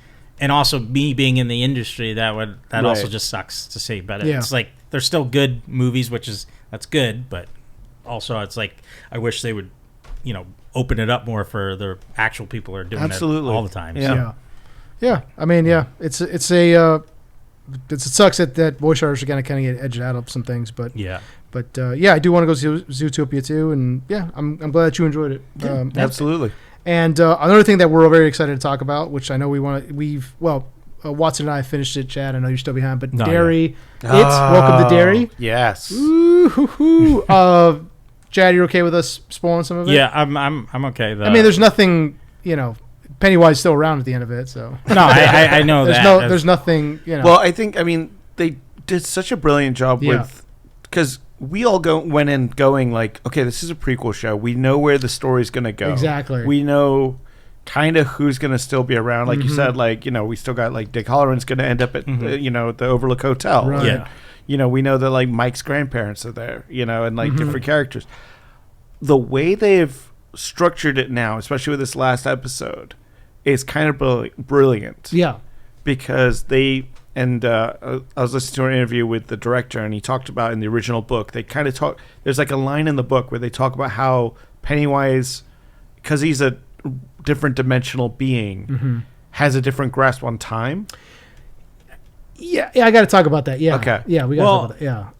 B: and also me being in the industry, that also
C: Right.
B: just sucks to see. But
A: Yeah.
B: it's like they're still good movies, that's good. But also, it's like I wish they would, open it up more for the actual people who are doing
C: Absolutely.
B: it all the time.
C: Yeah.
A: Yeah. Yeah. I mean, yeah. It sucks that voice artists are kind of get edged out of some things, but
B: Yeah.
A: yeah, I do want to go see Zootopia too, and yeah, I'm glad that you enjoyed it.
C: Absolutely.
A: And another thing that we're very excited to talk about, which I know Watson and I finished it, Chad. I know you're still behind, but
B: No,
A: Derry, Welcome to Derry.
C: Yes.
A: Ooh, Chad, you're okay with us spoiling some of it?
B: Yeah, I'm okay.
A: I mean, there's nothing, Pennywise is still around at the end of it, so
B: no, I know
A: there's
B: that.
A: there's nothing,
C: Well, I think, they did such a brilliant job
A: Yeah.
C: with, because we all went in going like, okay, this is a prequel show. We know where the story's going to go.
A: Exactly.
C: We know kind of who's going to still be around. Like you
A: Mhm.
C: said, like, we still got like Dick Halloran's going to end up at, the Overlook Hotel.
A: Right.
B: Yeah.
C: We know that like Mike's grandparents are there, and like different characters. The way they've structured it now, especially with this last episode, is kind of brilliant.
A: yeah,
C: Because I was listening to an interview with the director, and he talked about in the original book, they kind of there's like a line in the book where they talk about how Pennywise, because he's a different dimensional being, has a different grasp on time.
A: yeah. I got to talk about that. Yeah,
C: Okay.
A: yeah, we got to talk about that. Yeah,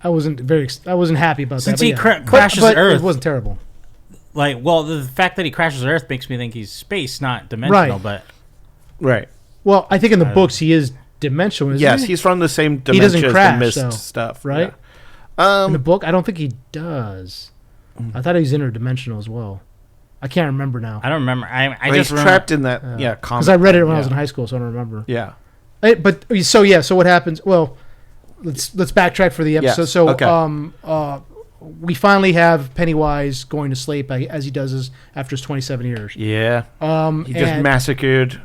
A: I wasn't happy about
B: Since
A: that.
B: he
A: but yeah.
B: crashes
A: but
B: Earth.
A: it wasn't terrible.
B: The fact that he crashes Earth makes me think he's space, not dimensional.
A: Right.
B: But
C: Right.
A: Well, I think in the books he is dimensional. Isn't
C: Yes,
A: he?
C: he's from the same
A: He
C: dimension
A: doesn't
C: as
A: crash,
C: the mist
A: though,
C: stuff.
A: right?
C: Yeah.
A: In the book, I don't think he does. I thought he was interdimensional as well. I can't remember now
B: I don't remember. I
C: Well,
B: just
C: he's
B: remember.
C: trapped in that. Yeah,
A: because I read it when I was
C: yeah.
A: in high school, so I don't remember.
C: Yeah.
A: So what happens? Well, let's backtrack for the episode.
C: Yes,
A: So
C: okay.
A: we finally have Pennywise going to sleep as he does after his 27 years.
C: Yeah. He just
A: and-
C: massacred,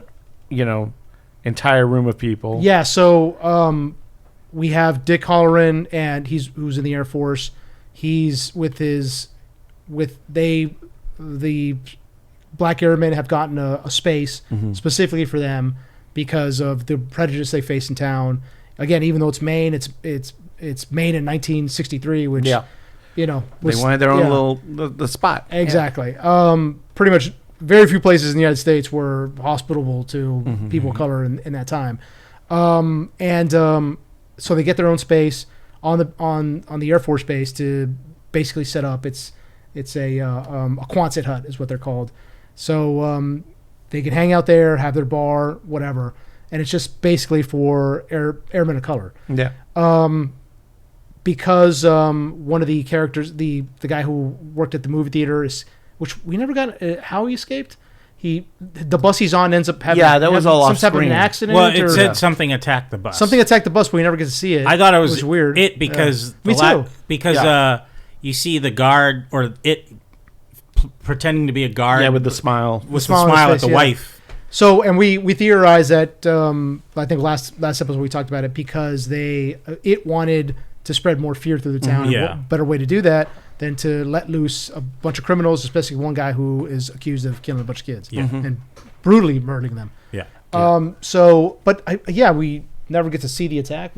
C: entire room of people.
A: Yeah, so we have Dick Halloran, and who's in the Air Force. He's with his the Black Airmen have gotten a space specifically for them because of the prejudice they face in town. Again, even though it's Maine, it's Maine in 1963, which you know
C: they wanted their own little the spot.
A: Exactly. Pretty much, very few places in the United States were hospitable to people of color in that time, so they get their own space on the Air Force Base to basically set up. It's a Quonset hut is what they're called. So they can hang out there, have their bar, whatever, and it's just basically for airmen of color.
C: Yeah.
A: Because one of the characters, the guy who worked at the movie theater, which we never got how he escaped. The bus he's on ends up having
C: that was all off
A: some type of an
C: screen.
A: accident.
B: Well, it said something attacked the bus.
A: Something attacked the bus, but we never get to see it.
B: I thought it was
A: weird.
B: It because
A: Me too.
B: Because you see the guard or it pretending to be a guard.
C: Yeah, with the smile.
B: With the
A: smile on
B: smile
A: his
B: at
A: face,
B: the wife.
A: So, and we theorized that I think last episode we talked about it because it wanted to spread more fear through the town.
B: Yeah.
A: And what better way to do that than to let loose a bunch of criminals, especially one guy who is accused of killing a bunch of kids and brutally murdering them.
B: Yeah.
A: We never get to see the attack,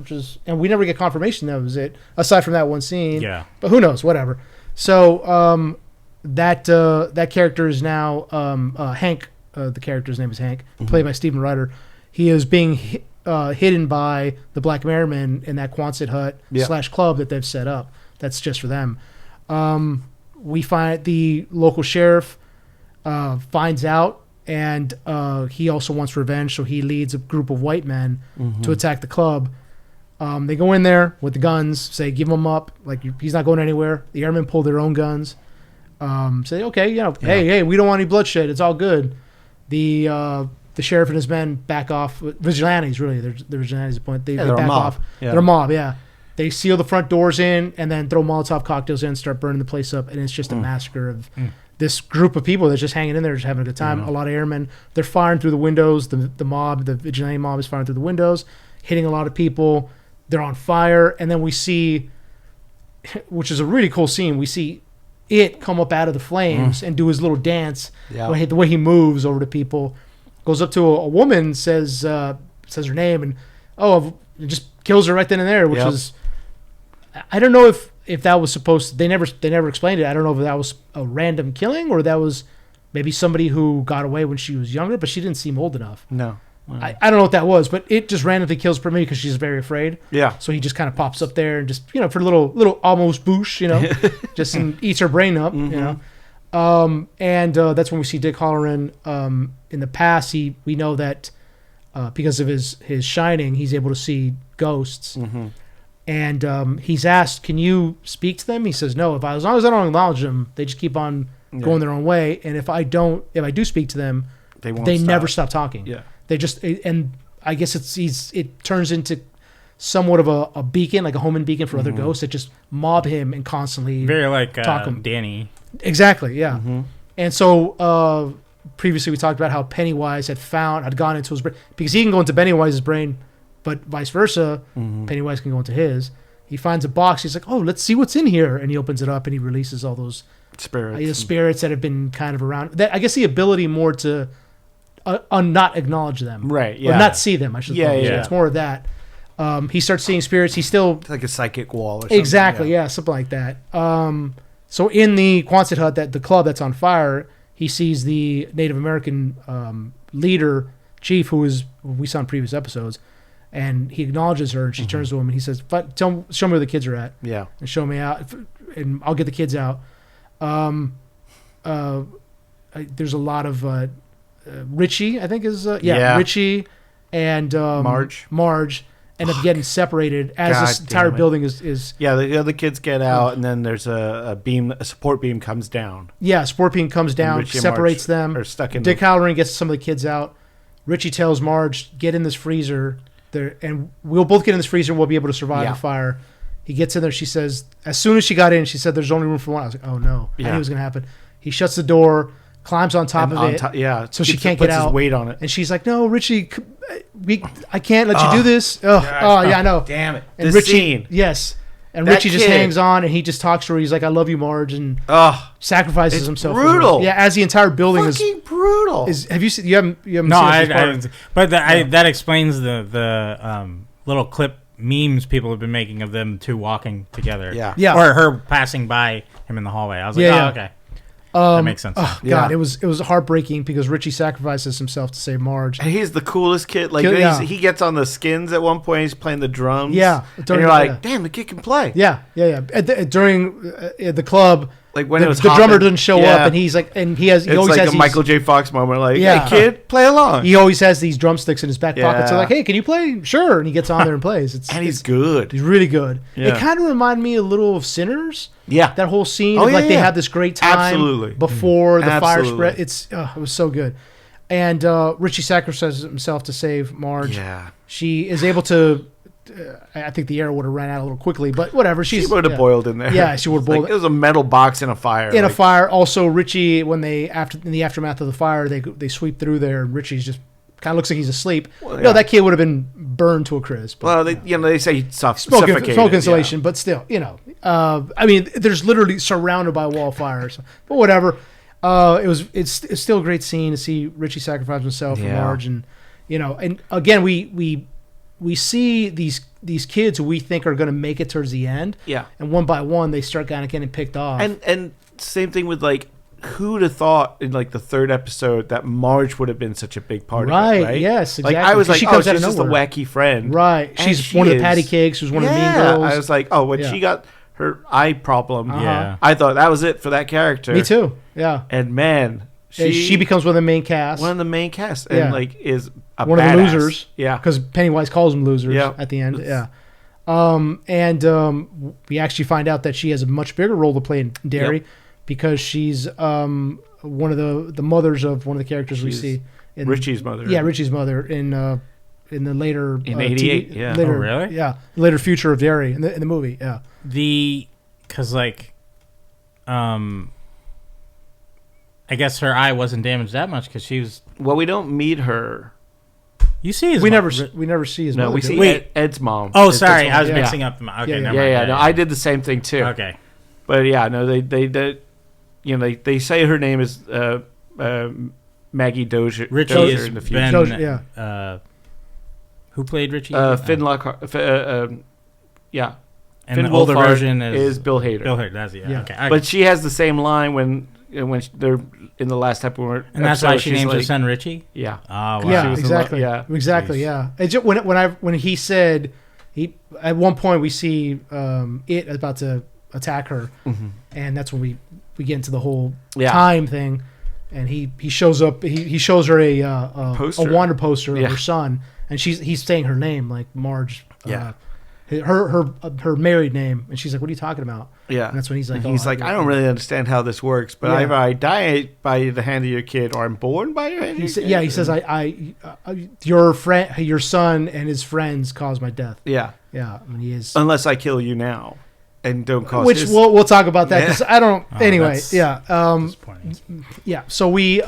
A: and we never get confirmation that was it, aside from that one scene.
B: Yeah.
A: But who knows? Whatever. So that character is now Hank. The character's name is Hank, played by Stephen Ryder. He is being hidden by the Black Airmen in that Quonset hut / club that they've set up. That's just for them. We find the local sheriff finds out, and he also wants revenge, so he leads a group of white men to attack the club. They go in there with the guns, say, give him up, like he's not going anywhere. The airmen pull their own guns. Say, okay, hey, we don't want any bloodshed. It's all good. The sheriff and his men back off. Vigilantes, really. They're vigilantes at the point. They
C: they're
A: back
C: a mob.
A: off.
C: Yeah.
A: They're a mob, yeah. They seal the front doors in and then throw Molotov cocktails in, start burning the place up, and it's just a massacre of this group of people that's just hanging in there, just having a good time. A lot of airmen. They're firing through the windows. The mob, the vigilante mob is firing through the windows, hitting a lot of people. They're on fire. And then we see, which is a really cool scene, we see it come up out of the flames and do his little dance.
C: Yeah.
A: The way he moves over to people, goes up to a woman, says her name, and it just kills her right then and there, which is, I don't know if that was supposed to, they never explained it. I don't know if that was a random killing or that was maybe somebody who got away when she was younger, but she didn't seem old enough.
C: No.
A: I don't know what that was, but it just randomly kills her maybe because she's very afraid.
C: Yeah.
A: So he just kind of pops up there and just, for a little almost boosh, just eats her brain up, and that's when we see Dick Halloran. In the past, we know that because of his shining, he's able to see ghosts. And he's asked, "Can you speak to them?" He says, "No. As long as I don't acknowledge them, they just keep on going their own way. And if I do speak to them, they never stop talking.
C: Yeah.
A: They just, and I guess it turns into somewhat of a beacon, like a homing beacon for other ghosts that just mob him and constantly
B: Very like
A: talk him.
B: Danny.
A: Exactly, yeah. And so previously we talked about how Pennywise had gone into his brain, because he can go into Pennywise's brain, but vice versa, Pennywise can go into his. He finds a box. He's like, "Oh, let's see what's in here," and he opens it up and he releases all those spirits that have been kind of around. That, I guess the ability more to not acknowledge them,
C: right? Yeah,
A: or not see them. I should.
C: Yeah.
A: It's more of that. He starts seeing spirits. He's still
C: like a psychic wall, or something.
A: Exactly. Yeah, something like that. So in the Quonset hut, the club that's on fire, he sees the Native American leader, chief, who we saw in previous episodes, and he acknowledges her, and she turns to him and he says, show me where the kids are at.
C: Yeah.
A: And show me out, and I'll get the kids out. There's a lot of Richie, I think is Richie and Marge end up getting separated as this entire building is
C: the other kids get out, and then there's a support beam comes down.
A: Yeah, support beam comes down, separates them.
C: Are stuck in.
A: Dick Halloran gets some of the kids out. Richie tells Marge, "Get in this freezer there, and we'll both get in this freezer, and we'll be able to survive the fire." He gets in there. She says, as soon as she got in, she said, "There's only room for one." I was like, "Oh no!" I knew it was gonna happen. He shuts the door, climbs on top of it, so she can't get out.
C: His weight on it,
A: and she's like, "No, Richie, I can't let you do this." Oh, yeah, I know.
C: Damn it!
A: And
C: This
A: Richie,
C: scene.
A: yes, And
C: That
A: Richie just
C: kid-
A: hangs on, and he just talks to her. He's like, "I love you, Marge," and
C: Oh,
A: sacrifices
C: it's
A: himself. for
C: brutal.
A: her. Yeah, as the entire building
C: fucking brutal.
A: is. Have you seen? You haven't
B: No,
A: seen
B: I
A: this part?
B: haven't. But that explains the little clip memes people have been making of them two walking together.
C: Yeah.
A: Yeah.
B: Or her passing by him in the hallway. I was like,
A: Yeah, yeah.
B: okay. That makes sense.
A: Oh,
C: Yeah.
A: God, it was heartbreaking because Richie sacrifices himself to save Marge.
C: And he's the coolest kid. Like
A: Yeah.
C: he gets on the skins at one point. He's playing the drums.
A: Yeah.
C: And you're like, damn, the kid can play.
A: Yeah. During the club,
C: Like when it was
A: the drummer
C: hopping.
A: doesn't show
C: Yeah.
A: up, and he's like, and he
C: It's
A: always
C: like
A: has
C: a
A: these,
C: Michael J. Fox moment. Like,
A: Yeah.
C: hey, kid, play along.
A: he always has these drumsticks in his back pocket. So
C: Yeah.
A: like, hey, can you play? Sure, and he gets on there and plays.
C: And he's good.
A: He's really good.
C: Yeah.
A: It kind of reminded me a little of Sinners.
C: Yeah.
A: That whole scene
C: Oh,
A: of like
C: yeah,
A: they
C: yeah.
A: had this great time
C: Absolutely.
A: before the fire
C: Absolutely.
A: spread. It was so good. And Richie sacrifices himself to save Marge.
C: Yeah.
A: She is able to. I think the arrow would have ran out a little quickly, but whatever.
C: She
A: She's
C: would have boiled in there.
A: Yeah, she would have boiled.
C: Like, it was a metal box in a fire.
A: In a
C: like,
A: fire. Also, Richie, when in the aftermath of the fire, they sweep through there, and Richie's just kind of looks like he's asleep.
C: Well,
A: No,
C: yeah.
A: that kid would have been burned to a crisp.
C: Well, they say
A: smoke
C: suffocated.
A: insulation, but still, I mean, there's literally surrounded by wall fires. But whatever. It's still a great scene to see Richie sacrifice himself for
C: Yeah.
A: Marge, and and again we see these kids who we think are going to make it towards the end,
C: Yeah.
A: and one by one they start kind of getting picked off.
C: And same thing with like, who'd have thought in like the third episode that Marge would have been such a big part of it, right?
A: Yes,
C: Like
A: exactly.
C: I was
A: 'Cause
C: like,
A: she
C: oh,
A: comes
C: she's
A: out of
C: just a
A: nowhere.
C: wacky friend,
A: Right.
C: And
A: She's
C: she
A: one of the
C: is.
A: patty cakes. Who's one of the mean
C: Yeah.
A: girls.
C: I was like, oh, when
A: Yeah.
C: she got her eye problem,
B: Yeah.
C: I thought that was it for that character.
A: Me too. Yeah.
C: And man,
A: She becomes one of the main cast.
C: one of the main cast,
A: Yeah.
C: and like is a
A: One of the
C: badass.
A: losers.
C: Yeah.
A: Because Pennywise calls them losers
C: Yeah.
A: at the end. Yeah. We actually find out that she has a much bigger role to play in Derry
C: Yep.
A: because she's one of the mothers of one of the characters we
C: She's
A: see in
C: Richie's mother.
A: Yeah, Richie's mother in the later
C: In 88, yeah.
A: later,
B: Oh, really?
A: Yeah, later future of Derry in the movie. Yeah.
B: Because like, I guess her eye wasn't damaged that much because she was.
C: Well, we don't meet her.
B: You see his.
C: Oh,
A: We
B: mom.
A: never see his
C: No,
A: mother.
C: we
A: do
C: see
B: Wait.
C: Ed's mom.
B: Oh,
C: It's
B: sorry,
C: Ed's
B: I was
C: mom.
B: mixing up the. Okay,
A: Yeah,
B: never
C: Yeah,
B: mind.
C: no, I did the same thing too.
B: Okay.
C: But yeah, no, they say her name is Maggie Dozier.
B: Richie
C: Dozier
B: is
C: in the future.
B: Ben.
A: Dozier,
B: Who played Richie?
C: Finn Lockhart. Yeah,
B: and
C: Finn
B: the older
C: Wolfhard
B: version
C: is Bill Hader.
B: Bill Hader. That's
A: Yeah.
B: Okay.
C: But she has the same line when they're in the last episode.
B: and that's why she
C: she's
B: names her
C: like,
B: son Richie.
C: Yeah.
B: Oh, wow.
C: She
A: Yeah,
C: was in
A: exactly.
C: love, yeah.
A: Exactly.
B: Jeez.
A: Yeah. It's just when he said at one point we see it about to attack her, and that's when we get into the whole
C: Yeah.
A: time thing, and he shows up. He shows her a
C: Poster.
A: wanted poster of
C: Yeah.
A: her son, and he's saying her name like Marge.
C: Yeah.
A: Her married name, and she's like, "What are you talking about?"
C: Yeah.
A: And that's when he's like,
C: And he's
A: "Oh,
C: like, I don't really understand how this works, but
A: Yeah.
C: either I die by the hand of your kid, or I'm born by your hand.
A: He
C: of
A: said,
C: your
A: yeah,
C: kid.
A: he says, your friend, your son, and his friends caused my death.
C: Yeah.
A: Yeah, I mean, he is.
C: Unless I kill you now, and don't cause.
A: Which
C: his-
A: we'll talk about that because I don't.
B: Oh,
A: anyway,
B: that's
A: yeah,
B: disappointing.
A: yeah. So we,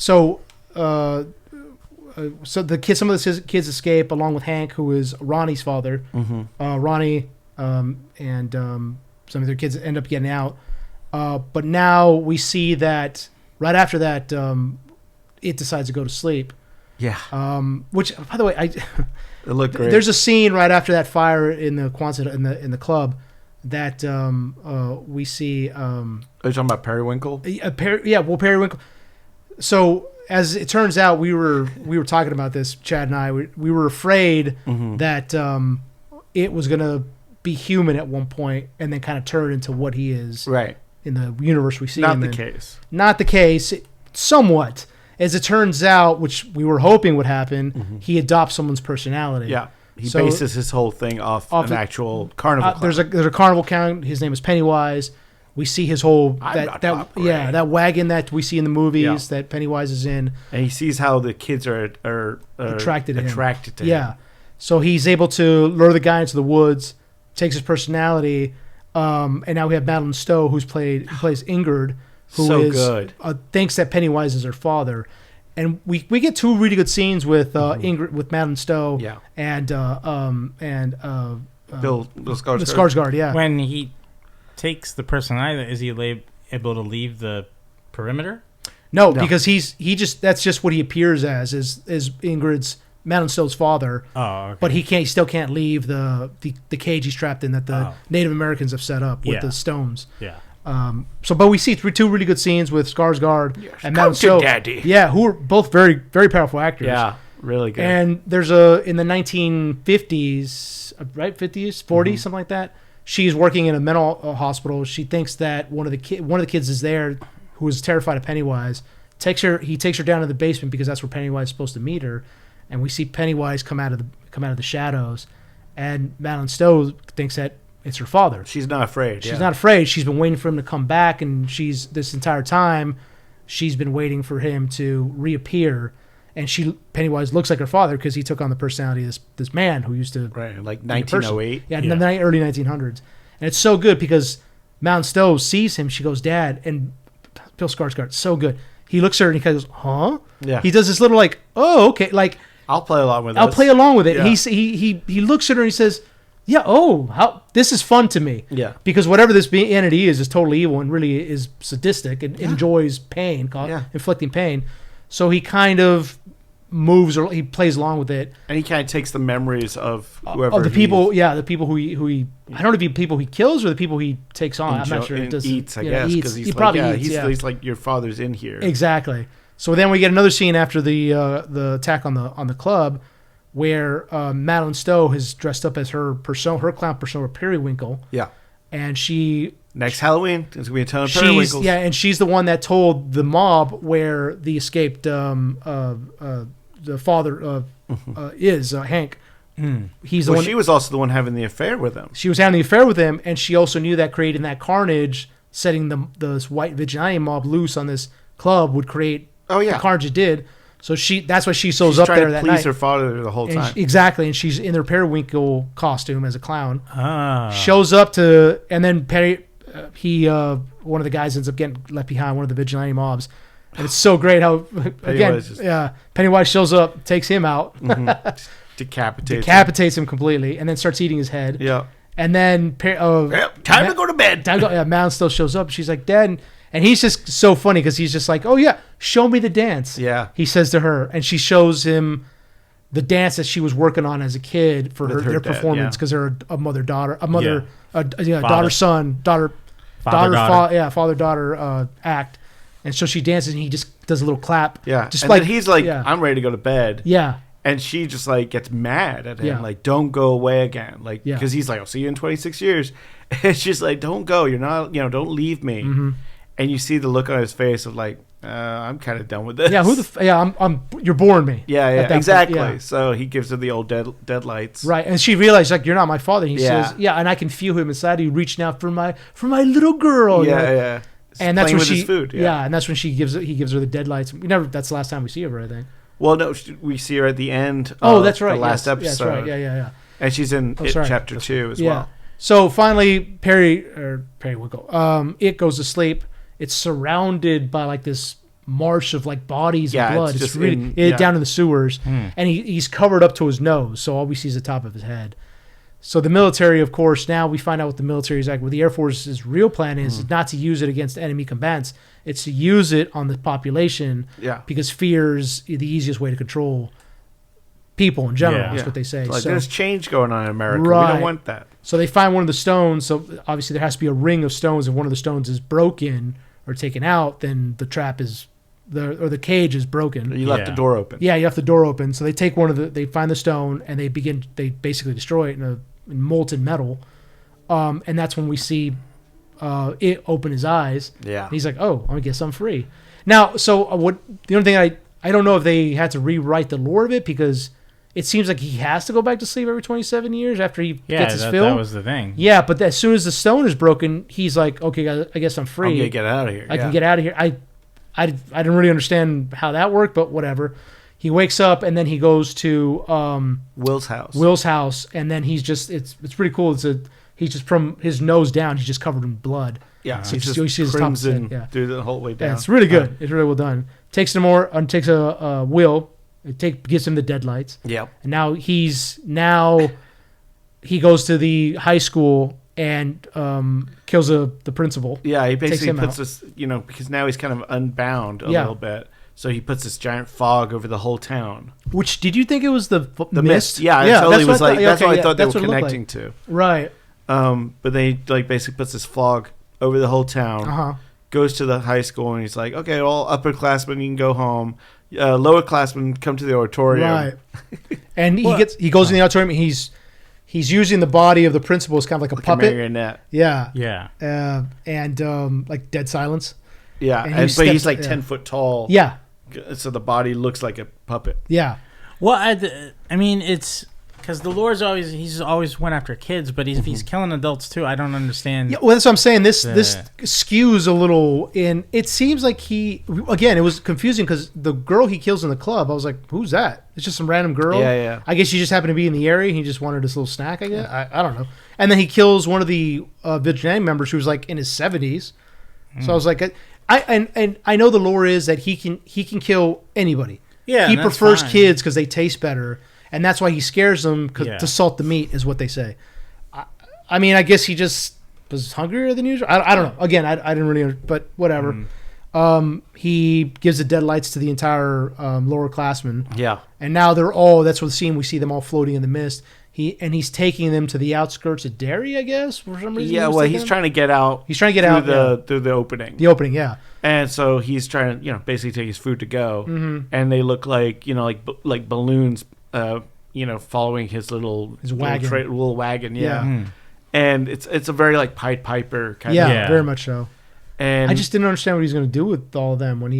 A: so the kids, some of the kids escape along with Hank, who is Ronnie's father. Ronnie and some of their kids end up getting out. But now we see that right after that, it decides to go to sleep.
C: Yeah.
A: Which, by the way,
C: It looked great.
A: there's a scene right after that fire in the Quonset in the club that we see.
C: Are you talking about Periwinkle?
A: Periwinkle. So as it turns out, we were talking about this, Chad and I. We were afraid that it was gonna be human at one point, and then kind of turn into what he is
C: Right.
A: in the universe we see
C: Not
A: him
C: the
A: in.
C: case.
A: Not the case. Somewhat, as it turns out, which we were hoping would happen, he adopts someone's personality.
C: Yeah. He
A: So-
C: bases his whole thing off an
A: the-
C: actual carnival.
A: There's a carnival clown. His name is Pennywise. We see his whole
C: I'm not
A: that
C: operating.
A: that wagon that we see in the movies
C: Yeah.
A: that Pennywise is in.
C: and he sees how the kids are
A: Attracted to him.
C: attracted to
A: Yeah,
C: him.
A: so he's able to lure the guy into the woods, takes his personality, and now we have Madeline Stowe who plays Ingrid, who
C: So
A: is
C: good.
A: Thinks that Pennywise is her father. And we get two really good scenes with Ingrid with Madeline Stowe
C: Yeah.
A: and
C: Bill Skarsgård.
A: Skarsgård, yeah.
B: When he takes the personality, is he able to leave the perimeter?
A: No, because that's just what he appears as is Ingrid's Madeline Stowe's father.
B: Oh, okay.
A: But he still can't leave the cage he's trapped in that the Native Americans have set up with the stones.
B: Yeah.
A: But we see two really good scenes with Skarsgård and Madeline
C: Stowe.
A: Daddy. Yeah, who are both very, very powerful actors.
C: Yeah, really good.
A: And there's in the 1950s, right, 50s, 40s, something like that. She's working in a mental hospital. She thinks that one of the kids is there, who is terrified of Pennywise. He takes her down to the basement because that's where Pennywise is supposed to meet her. And we see Pennywise come out of the shadows, and Madeline Stowe thinks that it's her father.
C: She's not afraid.
A: She's not afraid. She's been waiting for him to come back, and this entire time she's been waiting for him to reappear. And Pennywise looks like her father because he took on the personality of this man who used to
C: like 1908.
A: Yeah, in the early 1900s. And it's so good because Madeline Stowe sees him. She goes, "Dad," and Bill Skarsgård, so good. He looks at her and he kind of goes, "Huh?"
C: Yeah.
A: He does this little like, "Oh, okay," like.
C: I'll play along with it.
A: I'll play along with it.
C: Yeah.
A: He looks at her and he says, "Yeah, how this is fun to me."
C: Yeah.
A: Because whatever this entity is totally evil and really is sadistic and enjoys pain, inflicting pain. So he kind of moves or he plays along with it.
C: And he kind of takes the memories of whoever
A: of the people, the people who he I don't know if the people he kills or the people he takes on. I'm not sure.
C: It eats, I guess, because
A: he probably eats.
C: He's like, your father's in here.
A: Exactly. So then we get another scene after the attack on the club, where Madeline Stowe has dressed up as her clown persona Periwinkle.
C: Yeah.
A: And she
C: next Halloween there's gonna be a ton of Periwinkles.
A: Yeah, and she's the one that told the mob where the escaped the father is Hank. He's the one.
C: She was also the one having the affair with him.
A: She was having the affair with him, and she also knew that creating that carnage, setting this white vigilante mob loose on this club would create. The carnage it did. So that's why she shows up there that night.
C: Please her father the whole time.
A: Exactly, and she's in her Periwinkle costume as a clown. Shows up and then one of the guys ends up getting left behind, one of the vigilante mobs. And it's so great how Pennywise shows up, takes him out, decapitates him completely, and then starts eating his head.
C: Yeah.
A: And then
C: time to go to bed.
A: Madeline still shows up. She's like, "Dad." And he's just so funny because he's just like, "Oh yeah, show me the dance."
C: Yeah.
A: He says to her, and she shows him the dance that she was working on as a kid for their performance because they're a mother-daughter, father-daughter act. And so she dances, and he just does a little clap.
C: Yeah.
A: Just
C: and then he's like, "I'm ready to go to bed."
A: Yeah.
C: And she just like gets mad at him, like, "Don't go away again," like because he's like, "I'll see you in 26 years," and she's like, "Don't go. You're not, don't leave me." Mm-hmm. And you see the look on his face of like, I'm kind of done with this.
A: Yeah, you're boring me.
C: Yeah, exactly. Yeah. So he gives her the old deadlights.
A: Right, and she realized like, "You're not my father." And he says, "Yeah," and I can feel him inside. He reaching out for my little girl.
C: Yeah.
A: And that's when
C: his food.
A: Yeah, and that's when he gives her the deadlights. That's the last time we see her, I think.
C: Well, no, we see her at the end.
A: That's right.
C: The last episode.
A: That's right. Yeah.
C: And she's in chapter 2 as well.
A: So finally, Periwinkle, it goes to sleep. It's surrounded by like this marsh of like bodies and blood. It's really down in the sewers, and he's covered up to his nose, so all we see is the top of his head. So the military, of course, now we find out what the military is like. What the Air Force's real plan is not to use it against enemy combatants. It's to use it on the population because fear is the easiest way to control people in general. That's what they say.
C: So there's change going on in America. Right. We don't want that.
A: So they find one of the stones. So obviously there has to be a ring of stones. If one of the stones is broken or taken out, then the trap is the cage is broken.
C: You left the door open.
A: Yeah, you left the door open. So they take they find the stone and they basically destroy it in molten metal. And that's when we see it open his eyes.
C: Yeah.
A: And he's like, "Oh, I guess I'm free." Now, so the only thing I don't know if they had to rewrite the lore of it because it seems like he has to go back to sleep every 27 years after he gets his fill.
B: Yeah, that was the thing.
A: Yeah, but as soon as the stone is broken, he's like, "Okay, I guess I'm free.
C: I'm gonna get out of here.
A: I can get out of here." I didn't really understand how that worked, but whatever. He wakes up and then he goes to
C: Will's house,
A: and then he's just it's pretty cool. He's just from his nose down, he's just covered in blood.
C: Yeah,
A: so
C: he's
A: just
C: just crimson through the whole way down.
A: Yeah, it's really good. It's really well done. Takes a Will. Gives him the deadlights.
C: Yep.
A: And now he's he goes to the high school and kills the principal.
C: Yeah, he
A: Takes
C: basically
A: him
C: puts
A: out.
C: this, because now he's kind of unbound a
A: Yeah.
C: little bit. So he puts this giant fog over the whole town.
A: Which, did you think it was the
C: Mist. Yeah, I totally was like, that's what I thought they were
A: what it looked
C: connecting
A: like.
C: to.
A: Right.
C: But they like basically puts this fog over the whole town.
A: Uh-huh.
C: Goes to the high school and he's like, okay, all upperclassmen, you can go home. Lowerclassmen come to the auditorium.
A: Right. And he goes in the auditorium. He's using the body of the principal as kind of like a
C: Like
A: puppet.
C: a marionette.
A: Yeah.
B: Yeah.
A: And like dead silence.
C: Yeah,
A: And
C: but
A: he
C: he's
A: steps-
C: like
A: yeah.
C: 10 foot tall.
A: Yeah.
C: So the body looks like a puppet.
A: Yeah.
B: Well, I mean, it's because the Lord's he's always went after kids, but if he's killing adults too, I don't understand.
A: Yeah, well, that's what I'm saying. This skews a little in. It seems like it was confusing because the girl he kills in the club, I was like, who's that? It's just some random girl.
C: Yeah.
A: I guess she just happened to be in the area. He just wanted this little snack, I guess. I don't know. And then he kills one of the vigilante members who was like in his 70s. So I was like, I know the lore is that he can kill anybody.
B: Yeah,
A: he
B: and that's
A: prefers
B: fine.
A: kids because they taste better, and that's why he scares them to salt the meat, is what they say. I mean, I guess he just was hungrier than usual. I don't know. Again, I didn't really, but whatever. He gives the deadlights to the entire lower classmen.
C: Yeah.
A: And now that's what the scene we see them all floating in the mist. He's taking them to the outskirts of Derry, I guess, for some reason.
C: Yeah, well, he's trying to get out.
A: He's trying to get out
C: through the opening.
A: The opening, yeah.
C: And so he's trying to, basically take his food to go. Mm-hmm. And they look like, like balloons, following his
A: wagon.
C: Little wagon, yeah.
A: Yeah.
B: Mm.
C: And it's a very like Pied Piper kind
A: Yeah,
C: of.
B: Yeah.
A: very much so.
C: And
A: I just didn't understand what he's going to do with all of them when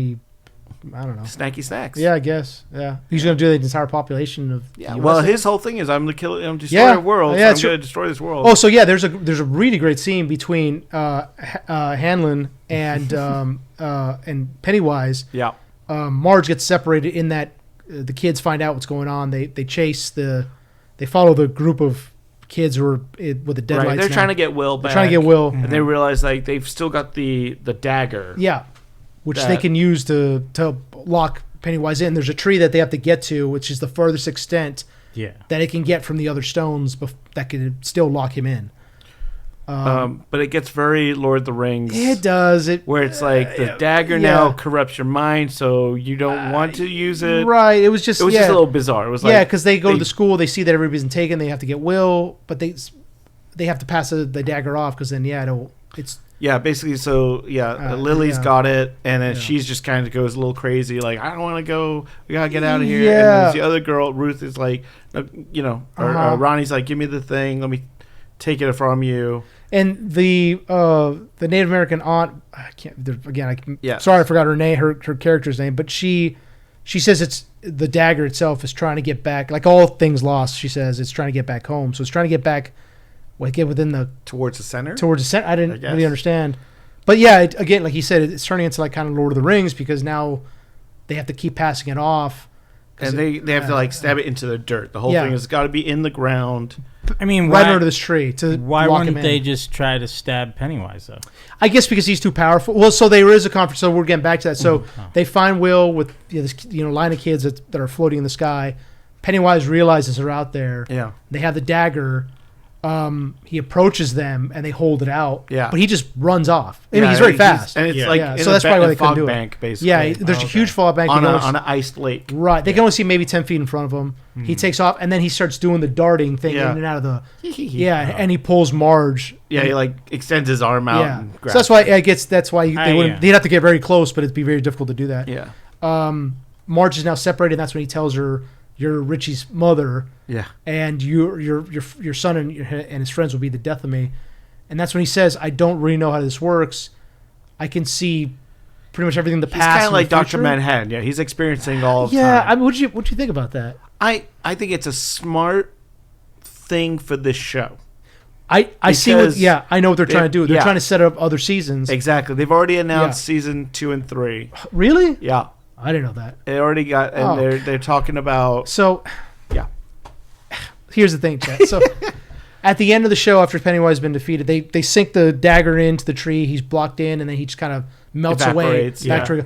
A: I don't know.
C: snacky snacks.
A: Yeah, I guess. Yeah, he's going to do the entire population of.
C: Yeah.
A: the
C: Well,
A: US.
C: his whole thing is I'm destroy
A: Yeah.
C: the world.
A: Yeah,
C: So
A: it's
C: I'm going to destroy this world.
A: Oh, so yeah, there's a really great scene between Hanlon and Pennywise.
C: Yeah.
A: Marge gets separated in that the kids find out what's going on. They follow the group of kids who are with the deadlights.
C: Right. They're
A: now.
C: trying to get Will back.
A: They're trying to get Will.
C: And they realize like they've still got the dagger.
A: Yeah, which they
C: That-
A: can use to lock Pennywise in. There's a tree that they have to get to, which is the furthest extent
B: Yeah.
A: that it can get from the other stones that could still lock him in.
C: But it gets very Lord of the Rings.
A: It does.
C: Where it's like the dagger now corrupts your mind, so you don't want to use it.
A: Right. It was just
C: It was just a little bizarre. It was like
A: because they go to the school, they see that everybody's been taken, they have to get Will, but they have to pass the dagger off because then it's
C: basically. So Lily's
A: yeah.
C: got it, and then
A: Yeah.
C: she's just kind of goes a little crazy, like I don't want to go. We gotta get out of here.
A: Yeah.
C: And there's the other girl, Ruth, is like,
A: Uh-huh.
C: Ronnie's like, give me the thing. Let me take it from you.
A: and the Native American aunt. I can't again.
C: Yeah.
A: Sorry, I forgot her name, her character's name, but she says it's the dagger itself is trying to get back. Like all things lost, she says it's trying to get back home. So it's trying to get back. Get within
C: Towards the center.
A: towards the center. I didn't
C: guess.
A: really understand, but yeah, again, like he said, it's turning into like kind of Lord of the Rings because now they have to keep passing it off.
C: And they have to like stab it into the dirt. The whole
A: Yeah.
C: thing has got to be in the ground.
B: I mean,
A: Right
B: why,
A: under this tree to
B: why
A: lock
B: wouldn't
A: him
B: they
A: in.
B: just try to stab Pennywise though?
A: I guess because he's too powerful. Well, so there is a conference. So we're getting back to that. So they find Will with this line of kids that are floating in the sky. Pennywise realizes they're out there.
C: Yeah.
A: They have the dagger. He approaches them and they hold it out.
C: Yeah.
A: But he just runs off. I mean, he's very fast.
C: And it's
B: Yeah.
C: like
A: Yeah,
C: in
A: so
C: a
A: that's probably why they couldn't
C: fog
A: do it.
C: bank, basically.
A: Yeah, there's a huge fall bank.
C: on
A: You
C: a,
A: can only-
C: on an iced lake.
A: Right. They can only see maybe 10 feet in front of him. He takes off and then he starts doing the darting thing
C: Yeah.
A: in and out of the. Yeah. And he pulls Marge.
C: Yeah, he like extends his arm out.
A: Yeah.
C: And
A: So
C: grabs
A: that's why
C: it.
A: I guess that's why they wouldn't.
B: yeah.
A: They'd have to get very close, but it'd be very difficult to do that.
C: Yeah.
A: Marge is now separated. And that's when he tells her, "You're Richie's mother,
C: Yeah.
A: and your son and his friends will be the death of me." And that's when he says, "I don't really know how this works. I can see pretty much everything in the
C: He's
A: past."
C: kind of
A: and
C: like
A: the
C: Dr.
A: future."
C: Manhattan. Yeah, he's experiencing all of
A: Yeah.
C: time.
A: I mean, what do you think about that?
C: I think it's a smart thing for this show.
A: I see what.
C: Because
A: Yeah, I know what they're trying to do. They're
C: yeah.
A: trying to set up other seasons.
C: Exactly. They've already announced
A: Yeah.
C: season 2 and 3.
A: Really?
C: Yeah.
A: I didn't know that.
C: They already got, and
A: Oh.
C: they're talking about.
A: So,
C: Yeah.
A: here's the thing, Chet. So, at the end of the show, after Pennywise has been defeated, they sink the dagger into the tree. He's blocked in, and then he just kind of melts
C: Evaporates,
A: away.
C: yeah.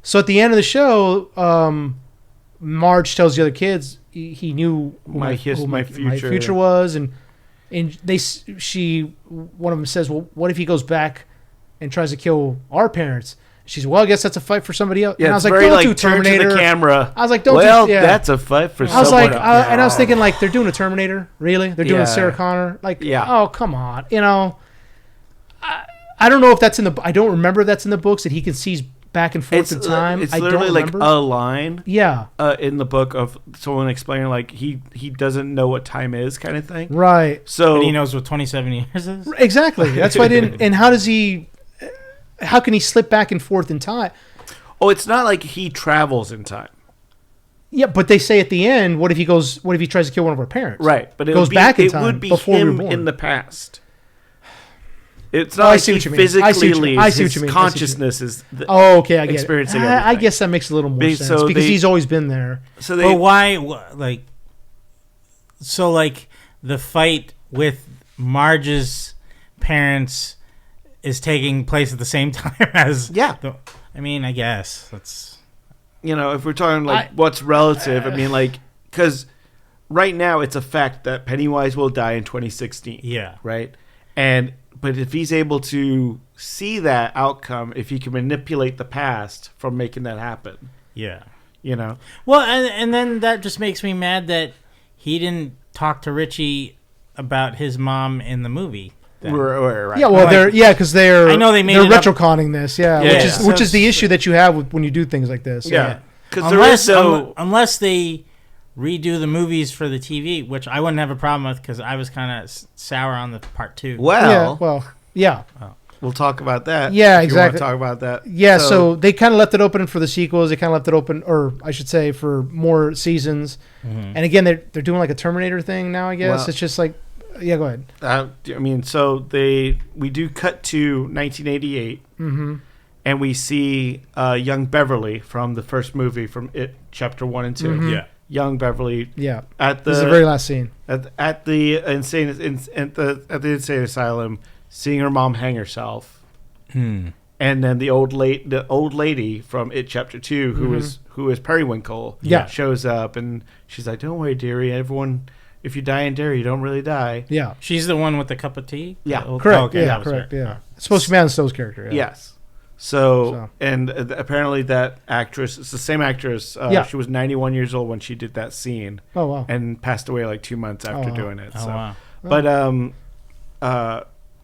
A: So at the end of the show, Marge tells the other kids he knew who
C: My
A: who
C: future.
A: was, and And one of them says, well, what if he goes back and tries to kill our parents? She's, well, I guess that's a fight for somebody else.
C: Yeah,
A: and I was like,
C: very,
A: don't do
C: turn to
A: Terminator.
C: the camera.
A: I was like, don't
C: well,
A: do, yeah.
C: that's a fight for
A: I was
C: someone
A: like,
C: else.
A: and I was thinking, like, they're doing a Terminator? Really? They're doing
C: Yeah.
A: a Sarah Connor? Like,
C: Yeah.
A: oh, come on. You know, I don't know if that's in the, I don't remember if that's in the books, that he can see back and forth in time.
C: It's
A: I don't
C: literally like
A: remember.
C: a line
A: Yeah.
C: in the book of someone explaining, like, he doesn't know what time is, kind of thing.
A: Right.
C: So
B: But he knows what 27 years is.
A: Exactly. That's why I didn't, and how can he slip back and forth in time?
C: Oh, it's not like he travels in time.
A: Yeah, but they say at the end, what if he tries to kill one of our parents?
C: Right, but it
A: Goes
C: would be,
A: back in
C: it
A: time
C: would be
A: before we were
C: him
A: born.
C: in the past. It's
A: Oh,
C: not
A: I
C: like
A: see
C: he
A: what you mean. I see
C: physically
A: what you mean.
C: leaves.
A: I see what
C: His
A: you mean.
C: consciousness is the,
A: Oh, okay, I get
C: experiencing
A: it. I
C: everything.
A: guess that makes a little more sense
C: So
A: because
C: they-
A: he's always been there.
C: so they
B: But why, like, so, like, the fight with Marge's parents is taking place at the same time as...
C: Yeah.
B: I mean, I guess. That's...
C: you know, if we're talking like what's relative, I mean, like, because right now it's a fact that Pennywise will die in 2016.
B: Yeah.
C: Right. But if he's able to see that outcome, if he can manipulate the past from making that happen,
B: Yeah.
C: you know.
B: Well, and then that just makes me mad that he didn't talk to Richie about his mom in the movie. then.
C: Right.
A: Yeah, well,
B: Like,
A: because they're
B: I know they made
A: they're
B: it up-
A: retroconning this,
B: Yeah,
A: which
B: yeah.
A: is the issue that you have when you do things like this.
C: Yeah. Because there is
B: Unless they redo the movies for the TV, which I wouldn't have a problem with because I was kind of sour on the part 2.
A: Yeah.
C: We'll talk about that.
A: Yeah,
C: if
A: exactly.
C: You want to talk about that?
A: Yeah, so they kind of left it open for the sequels. They kind of left it open, or I should say, for more seasons.
B: Mm-hmm.
A: And again, they're doing like a Terminator thing now. I guess
C: Well-
A: it's just like, yeah, go ahead.
C: I mean, so we do cut to 1988, and we see young Beverly from the first movie, from It Chapter 1 and 2.
B: Yeah.
C: Young Beverly
A: Yeah,
C: at
A: this is the very last scene.
C: at the insane at the insane asylum, seeing her mom hang herself, and then the old lady from It Chapter 2, who is Periwinkle,
A: Yeah.
C: shows up, and she's like, "Don't worry, dearie. Everyone, if you die in Derry, you don't really die."
A: Yeah,
B: She's the one with the cup of tea?
C: Yeah.
A: correct.
B: okay,
A: yeah,
B: that was
A: correct.
B: her.
A: Yeah, it's supposed to be Madeleine Stowe's character. Yeah.
C: Yes. So
A: So.
C: and apparently that actress, it's the same actress.
A: Yeah.
C: She was 91 years old when she did that scene,
A: Oh wow.
C: and passed away like 2 months after
A: wow.
C: doing it.
B: Oh,
C: so.
B: wow.
C: But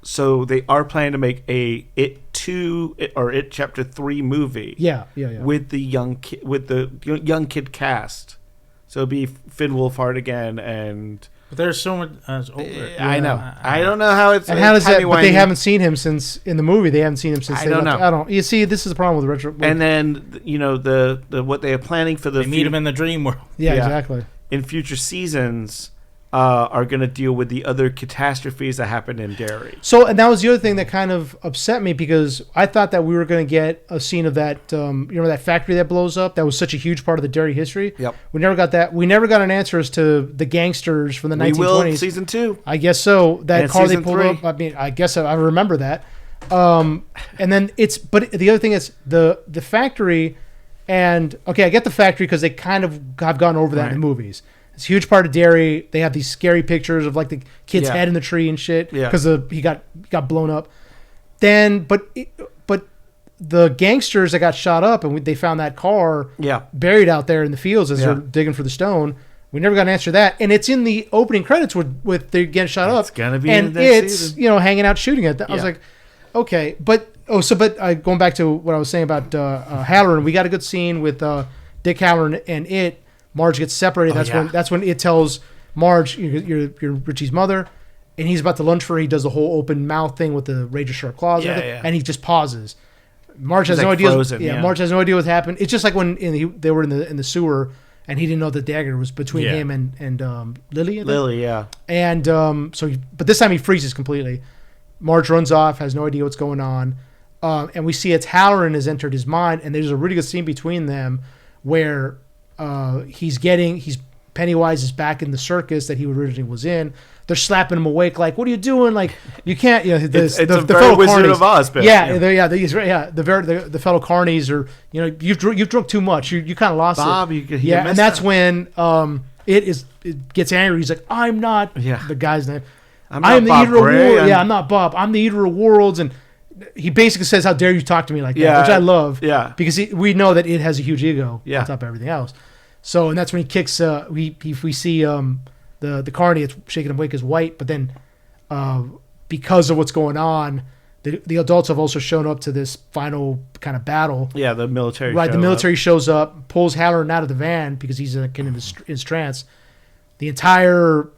C: so they are planning to make a It Chapter 3 movie.
A: Yeah.
C: With the young kid cast. So it'll be Finn Wolfhard again, and
B: But there's so much older.
C: I know. I don't know how it's.
A: And how does that? But they
C: timey-wimey.
A: haven't seen him since in the movie. They haven't seen him since.
C: I
A: they
C: don't
A: left.
C: know.
A: I don't. You see, this is the problem with retro.
C: And then the what they are planning for the
B: They meet him in the dream world.
A: yeah,
C: yeah.
A: exactly.
C: in future seasons are going to deal with the other catastrophes that happened in Derry.
A: So, and that was the other thing that kind of upset me because I thought that we were going to get a scene of that, that factory that blows up. That was such a huge part of the Derry history.
C: Yep.
A: We never got that. We never got an answer as to the gangsters from the
C: We
A: 1920s.
C: will in season 2.
A: I guess so. That
C: And
A: car they
C: season
A: pulled
C: 3.
A: up. I mean, I guess I remember that. And then but the other thing is the factory, and okay, I get the factory because they kind of have gone over that in the movies. It's a huge part of Derry. They have these scary pictures of like the kid's head in the tree and shit because he got blown up. Then, but the gangsters that got shot up and they found that car buried out there in the fields as they're digging for the stone. We never got an answer to that, and it's in the opening credits with they getting shot up.
C: It's gonna be
A: and
C: in that
A: it's
C: season.
A: hanging out shooting at. I was like, okay, but going back to what I was saying about Halloran, we got a good scene with Dick Halloran and it. Marge gets separated. That's when it tells Marge, you're Richie's mother, and he's about to lunge for her. He does the whole open mouth thing with the razor sharp claws, and he just pauses. Marge has no idea.
C: Frozen,
A: Marge has no idea what happened. It's just like when they were in the sewer, and he didn't know the dagger was between him and Lily. I think.
C: Lily, yeah.
A: And but this time he freezes completely. Marge runs off, has no idea what's going on, and we see it's Halloran has entered his mind, and there's a really good scene between them where Pennywise is back in the circus that he originally was in. They're slapping him awake, like, "What are you doing? Like, you can't."
C: It's a
A: the
C: very
A: fellow
C: Wizard
A: carnies.
C: of Oz bit.
A: The fellow carnies are, you've drunk too much. You kind of lost
C: Bob,
A: it.
C: you
A: And that's when it gets angry. He's like, "I'm not."
C: Yeah.
A: The guy's name. I am the
C: Bob
A: eater of
C: Gray,
A: worlds. Yeah, I'm not Bob. I'm the eater of worlds. And he basically says, how dare you talk to me like that,
C: Yeah,
A: which I love.
C: yeah.
A: Because we know that it has a huge ego
C: Yeah.
A: on top of everything else. So, and that's when he kicks, we see the carny that's shaking him awake is white, but then because of what's going on, the adults have also shown up to this final kind of battle.
C: Yeah, the military.
A: Right, the military shows up, pulls Halloran out of the van because he's in his trance. The entire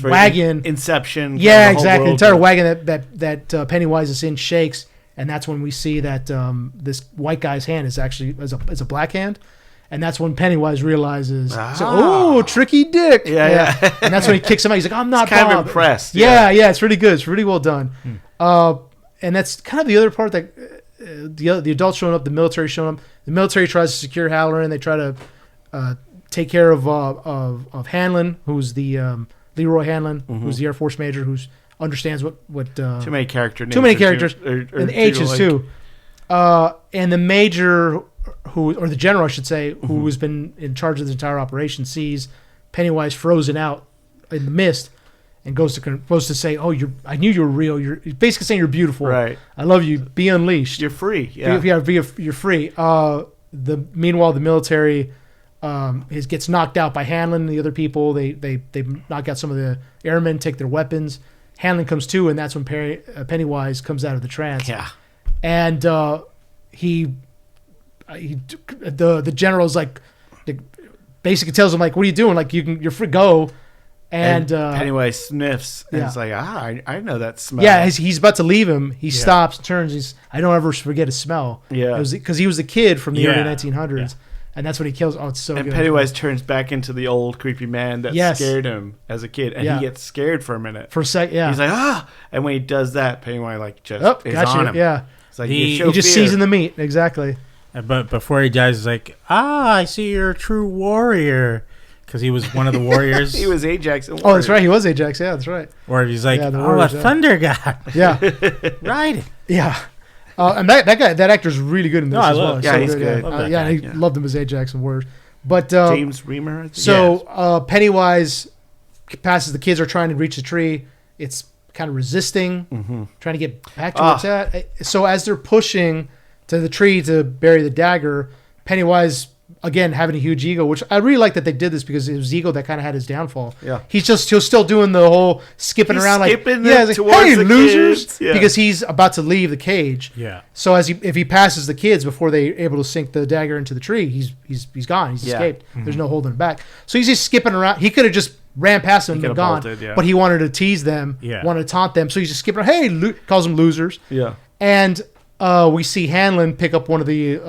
A: wagon,
C: Inception.
A: yeah,
C: kind of the whole
A: exactly. The
C: world.
A: entire wagon that Pennywise is in shakes, and that's when we see that this white guy's hand is actually is a black hand. And that's when Pennywise realizes, tricky dick.
C: Yeah.
A: And that's when he kicks him out. He's like, I'm not
C: Kind
A: Bob.
C: of impressed.
A: Yeah, it's really good. It's really well done. And that's kind of the other part that the adults showing up, the military showing up. The military tries to secure Halloran. They try to take care of Hanlon, who's the Leroy Hanlon, who's the Air Force major, who understands what
C: Too many character names.
A: too many characters,
C: or
A: and the H's
C: like,
A: too. And the major, or the general, I should say, who has been in charge of the entire operation, sees Pennywise frozen out in the mist, and goes to say, "Oh, I knew you were real. You're basically saying you're beautiful.
C: Right.
A: I love you. Be unleashed.
C: You're free. Yeah.
A: You're free." Meanwhile, the military gets knocked out by Hanlon and the other people. They knock out some of the airmen, take their weapons. Hanlon comes to, and that's when Pennywise comes out of the trance.
C: Yeah.
A: And the general's like, basically tells him, like, what are you doing? Like, you're free, go. And
C: Pennywise sniffs and
A: yeah.
C: it's like, I know that smell.
A: yeah, he's about to leave him. He stops, turns. I don't ever forget his smell.
C: Yeah.
A: Because he was a kid from the early 1900s.
B: Yeah.
A: And that's when he kills. Oh, it's so
C: And
A: good.
C: Pennywise turns back into the old creepy man that scared him as a kid, and he gets scared for a minute.
A: For a sec, yeah.
C: He's like, and when he does that, Pennywise just is
A: gotcha.
C: on him.
A: Yeah.
C: It's like
B: He
C: you show
A: He just
C: fear.
A: seasoned the meat. Exactly.
B: But before he dies, he's like, I see you're a true warrior. Because he was one of the warriors.
C: He was Ajax.
A: Oh, that's right. He was Ajax. Yeah, that's right.
B: Or he's like,
A: the
B: a
A: warriors, yeah.
B: thunder god.
A: Yeah.
B: Right.
A: Yeah. And that actor's really good in this as well.
C: Yeah, he's good.
B: Love that
A: Yeah,
B: guy.
A: he loved him as Ajax in Warriors. But
C: James Reamer. I think.
A: so Pennywise passes. The kids are trying to reach the tree. It's kind of resisting, trying to get back to where it's at. So as they're pushing to the tree to bury the dagger, Pennywise, again, having a huge ego, which I really like that they did this because it was ego that kind of had his downfall.
C: Yeah.
A: He's still doing the whole skipping
C: He's
A: around
C: skipping
A: like,
C: them towards
A: hey,
C: the
A: losers,
C: kids. Yeah.
A: because he's about to leave the cage.
B: Yeah.
A: So if he passes the kids before they're able to sink the dagger into the tree, he's gone. He's escaped. There's no holding him back. So he's just skipping around. He could have just ran past them and been gone,
C: bolted,
A: but he wanted to tease them, wanted to taunt them. So he's just skipping around. Hey, calls them losers.
C: Yeah.
A: And we see Hanlon pick up one of the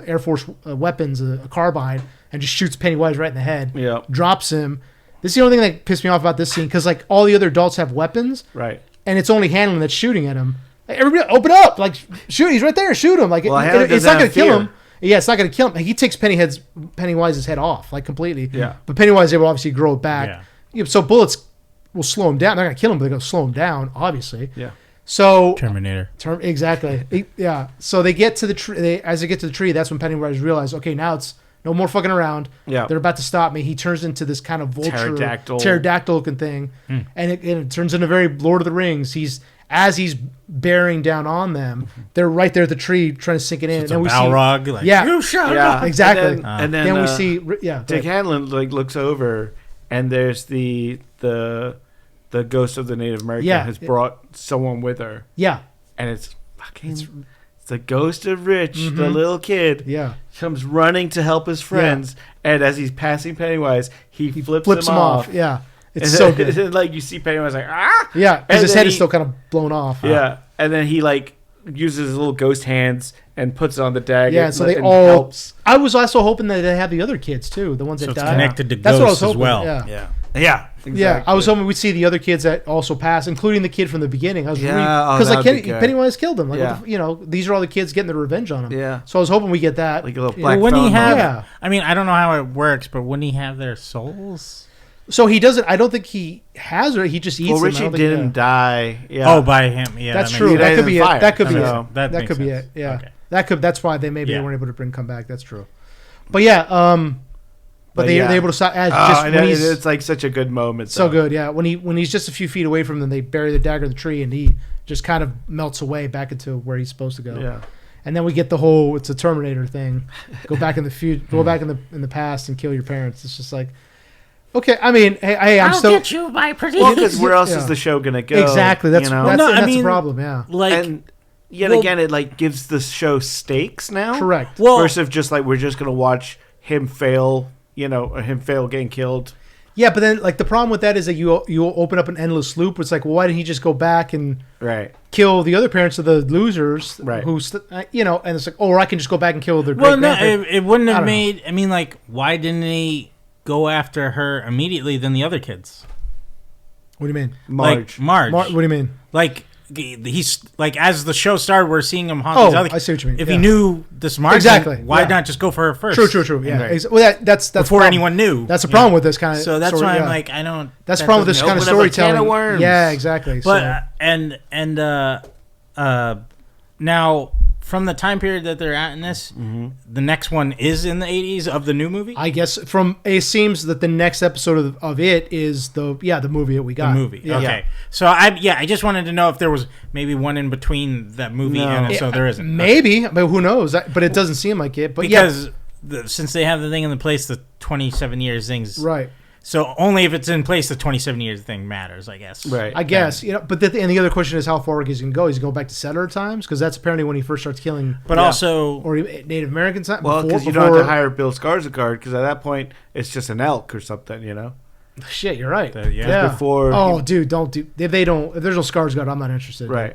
A: Air Force weapons, a carbine, and just shoots Pennywise right in the head.
C: Yeah.
A: Drops him. This is the only thing that pissed me off about this scene, because like all the other adults have weapons,
C: Right.
A: and it's only Hanlon that's shooting at him. Like, everybody, open up! Like, shoot! He's right there. Shoot him! Like, it's not going to kill him. Yeah, it's not going to kill him. Like, he takes Pennywise's head off, like, completely.
C: Yeah.
A: But Pennywise is able to obviously grow it back.
B: Yeah.
A: Yeah, so bullets will slow him down. They're not going to kill him, but they're going to slow him down, obviously.
C: Yeah.
A: So
B: Terminator.
A: Exactly. Yeah. So they get to the tree. As they get to the tree, that's when Pennywise realizes, okay, now it's no more fucking around.
C: Yeah.
A: They're about to stop me. He turns into this kind of vulture,
C: Pterodactyl
A: looking thing, and it turns into very Lord of the Rings. As he's bearing down on them, they're right there at the tree trying to sink it in.
B: It's a Balrog. Like, you shut up.
A: Exactly.
C: And then
A: we see,
C: Dick Hanlon looks over, and there's the ghost of the Native American has brought someone with her.
A: Yeah.
C: And it's the ghost of Rich, the little kid.
A: Yeah.
C: Comes running to help his friends, and as he's passing Pennywise, he flips him off.
A: Yeah. It's
C: and
A: so
C: then,
A: good.
C: And like you see Pennywise like, ah!
A: Yeah, because his
C: then
A: head is still kind of blown off.
C: Yeah. And then he like uses his little ghost hands and puts it on the dagger.
A: Yeah, so they
C: and
A: all
C: helps.
A: I was also hoping that they had the other kids too, the ones that
B: it's
A: died.
B: connected to
A: That's what I was
B: ghosts as
A: hoping.
B: well.
A: Yeah.
C: Exactly.
A: Yeah, I was hoping we'd see the other kids that also pass, including the kid from the beginning. I was because
C: that'd be good.
A: Pennywise killed him. Like,
C: Yeah.
A: These are all the kids getting their revenge on him.
C: Yeah.
A: So I was hoping we get that.
C: Like a little black
B: Wouldn't he
C: phone
B: have?
C: moment.
B: I mean, I don't know how it works, but wouldn't he have their souls?
A: So he doesn't. I don't think he has her. He just eats
C: Well,
A: them.
C: Richie didn't die. Yeah.
B: Oh, by him. Yeah,
A: That's
B: that
A: true.
B: makes
A: That
B: sense.
A: could be it.
C: fire.
A: That could be
C: So,
A: it.
B: that
A: That
B: makes
A: could be it.
B: sense.
A: Yeah.
B: Okay.
A: That's why they maybe
B: Yeah.
A: weren't able to come back. That's true. But yeah, But they're able to
C: it's like such a good moment.
A: So good, yeah. When he's just a few feet away from them, they bury the dagger in the tree, and he just kind of melts away back into where he's supposed to go.
C: Yeah.
A: And then we get the whole it's a Terminator thing. Go back in the future, go back in the past and kill your parents. It's just like, okay. I mean, hey,
D: I'll get you by prediction.
C: Well, because where else is the show gonna go?
A: Exactly. That's the problem. Yeah.
C: And yet again, it like gives the show stakes now.
A: Correct.
B: Well,
C: versus just like we're just gonna watch him fail. Or him fail getting killed.
A: Yeah, but then like the problem with that is that you open up an endless loop. It's like, well, why didn't he just go back and kill the other parents of the losers?
C: Right.
A: Who and it's like, or I can just go back and kill their.
B: Well, no, it wouldn't have made. I mean, like, why didn't he go after her immediately than the other kids?
A: What do you mean,
B: Marge?
A: What do you mean?
B: Like he's like as the show started, we're seeing him haunt these other.
A: I see what you mean.
B: If he knew this Marge,
A: exactly,
B: why not just go for her first?
A: True. Yeah. Right. Well, that's
B: before anyone knew.
A: That's the problem with this kind of.
B: So that's why I'm like, I don't.
A: That's the problem with this kind of storytelling. Yeah, exactly.
B: But now from the time period that they're at in this, the next one is in the 80s of the new movie.
A: I guess it seems that the next episode of it is the movie that we got.
B: The movie. Yeah. Okay. So I just wanted to know if there was maybe one in between that movie and so there isn't.
A: Maybe, but who knows? But it doesn't seem like it. But
B: because since they have the thing in the place, the 27 years things.
A: Right.
B: So only if it's in place, the 27 years thing matters, I guess.
A: Right. I guess. But and the other question is how far he's going to go. He's going to go back to settler times because that's apparently when he first starts killing.
B: But also,
A: or Native American time.
C: Well, because you don't have to hire Bill Skarsgård because at that point it's just an elk or something,
A: Shit, you're right.
C: Before.
A: Oh, dude, don't do. If there's no Skarsgård, I'm not interested.
C: Right.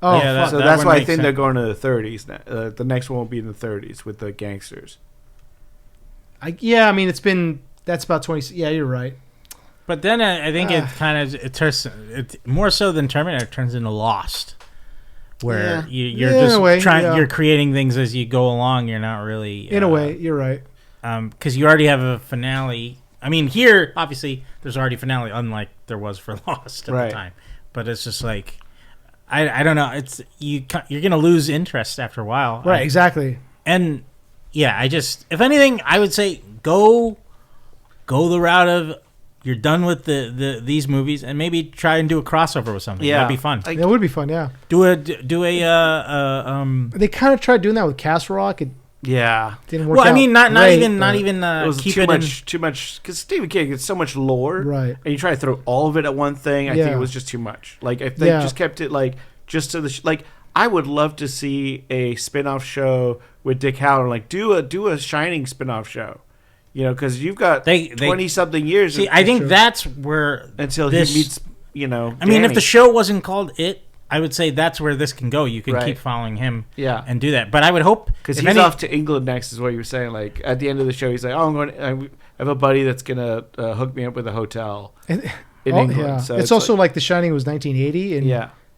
A: Oh,
C: yeah. So that's why I think they're going to the 30s. Now. The next one will be in the 30s with the gangsters.
A: I mean, it's been. That's about 20. Yeah, you're right.
B: But then I think it kind of turns more so than Terminator. It turns into Lost, where you're just trying. You're creating things as you go along. You're not really.
A: In a way, you're right.
B: Because you already have a finale. I mean, here obviously there's already a finale, unlike there was for Lost at the time. But it's just like I don't know. It's you're gonna lose interest after a while.
A: Right. Exactly.
B: And if anything, I would say go the route of you're done with these movies and maybe try and do a crossover with something. That'd be fun.
A: That would be fun. Yeah.
B: Do a
A: They kind of tried doing that with Castle Rock. It didn't work.
B: Well, I mean, not
A: great,
B: even
C: it was
B: keep
C: too much because Stephen King gets so much lore,
A: right?
C: And you try to throw all of it at one thing. I think it was just too much. Like if they just kept it like just to the like. I would love to see a spin-off show with Dick Hallorann. Like do a Shining spin-off show. Because you've got 20-something years.
B: See, I think that's where
C: until he meets,
B: I mean, if the show wasn't called It, I would say that's where this can go. You can keep following him, and do that. But I would hope
C: because he's off to England next, is what you were saying. Like at the end of the show, he's like, "Oh, I have a buddy that's gonna hook me up with a hotel in England."
A: Yeah.
C: So
A: it's also like The Shining was 1980, and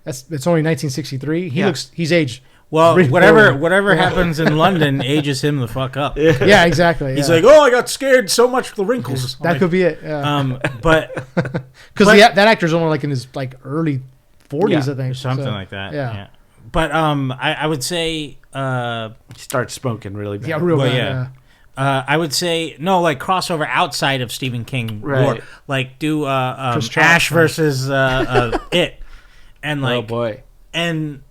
A: it's only 1963. He's aged.
B: Well, whatever happens in London ages him the fuck up.
A: Yeah, exactly.
B: He's like, I got scared so much for the wrinkles.
A: That could be it. Yeah.
B: But
A: because that actor's only like in his like early 40s, I think,
B: something like that. Yeah. But I would say
C: he starts smoking really bad.
A: Yeah, real bad. Yeah.
B: I would say no, like crossover outside of Stephen King, right? Like do Ash versus It, and like
C: oh boy,
B: and.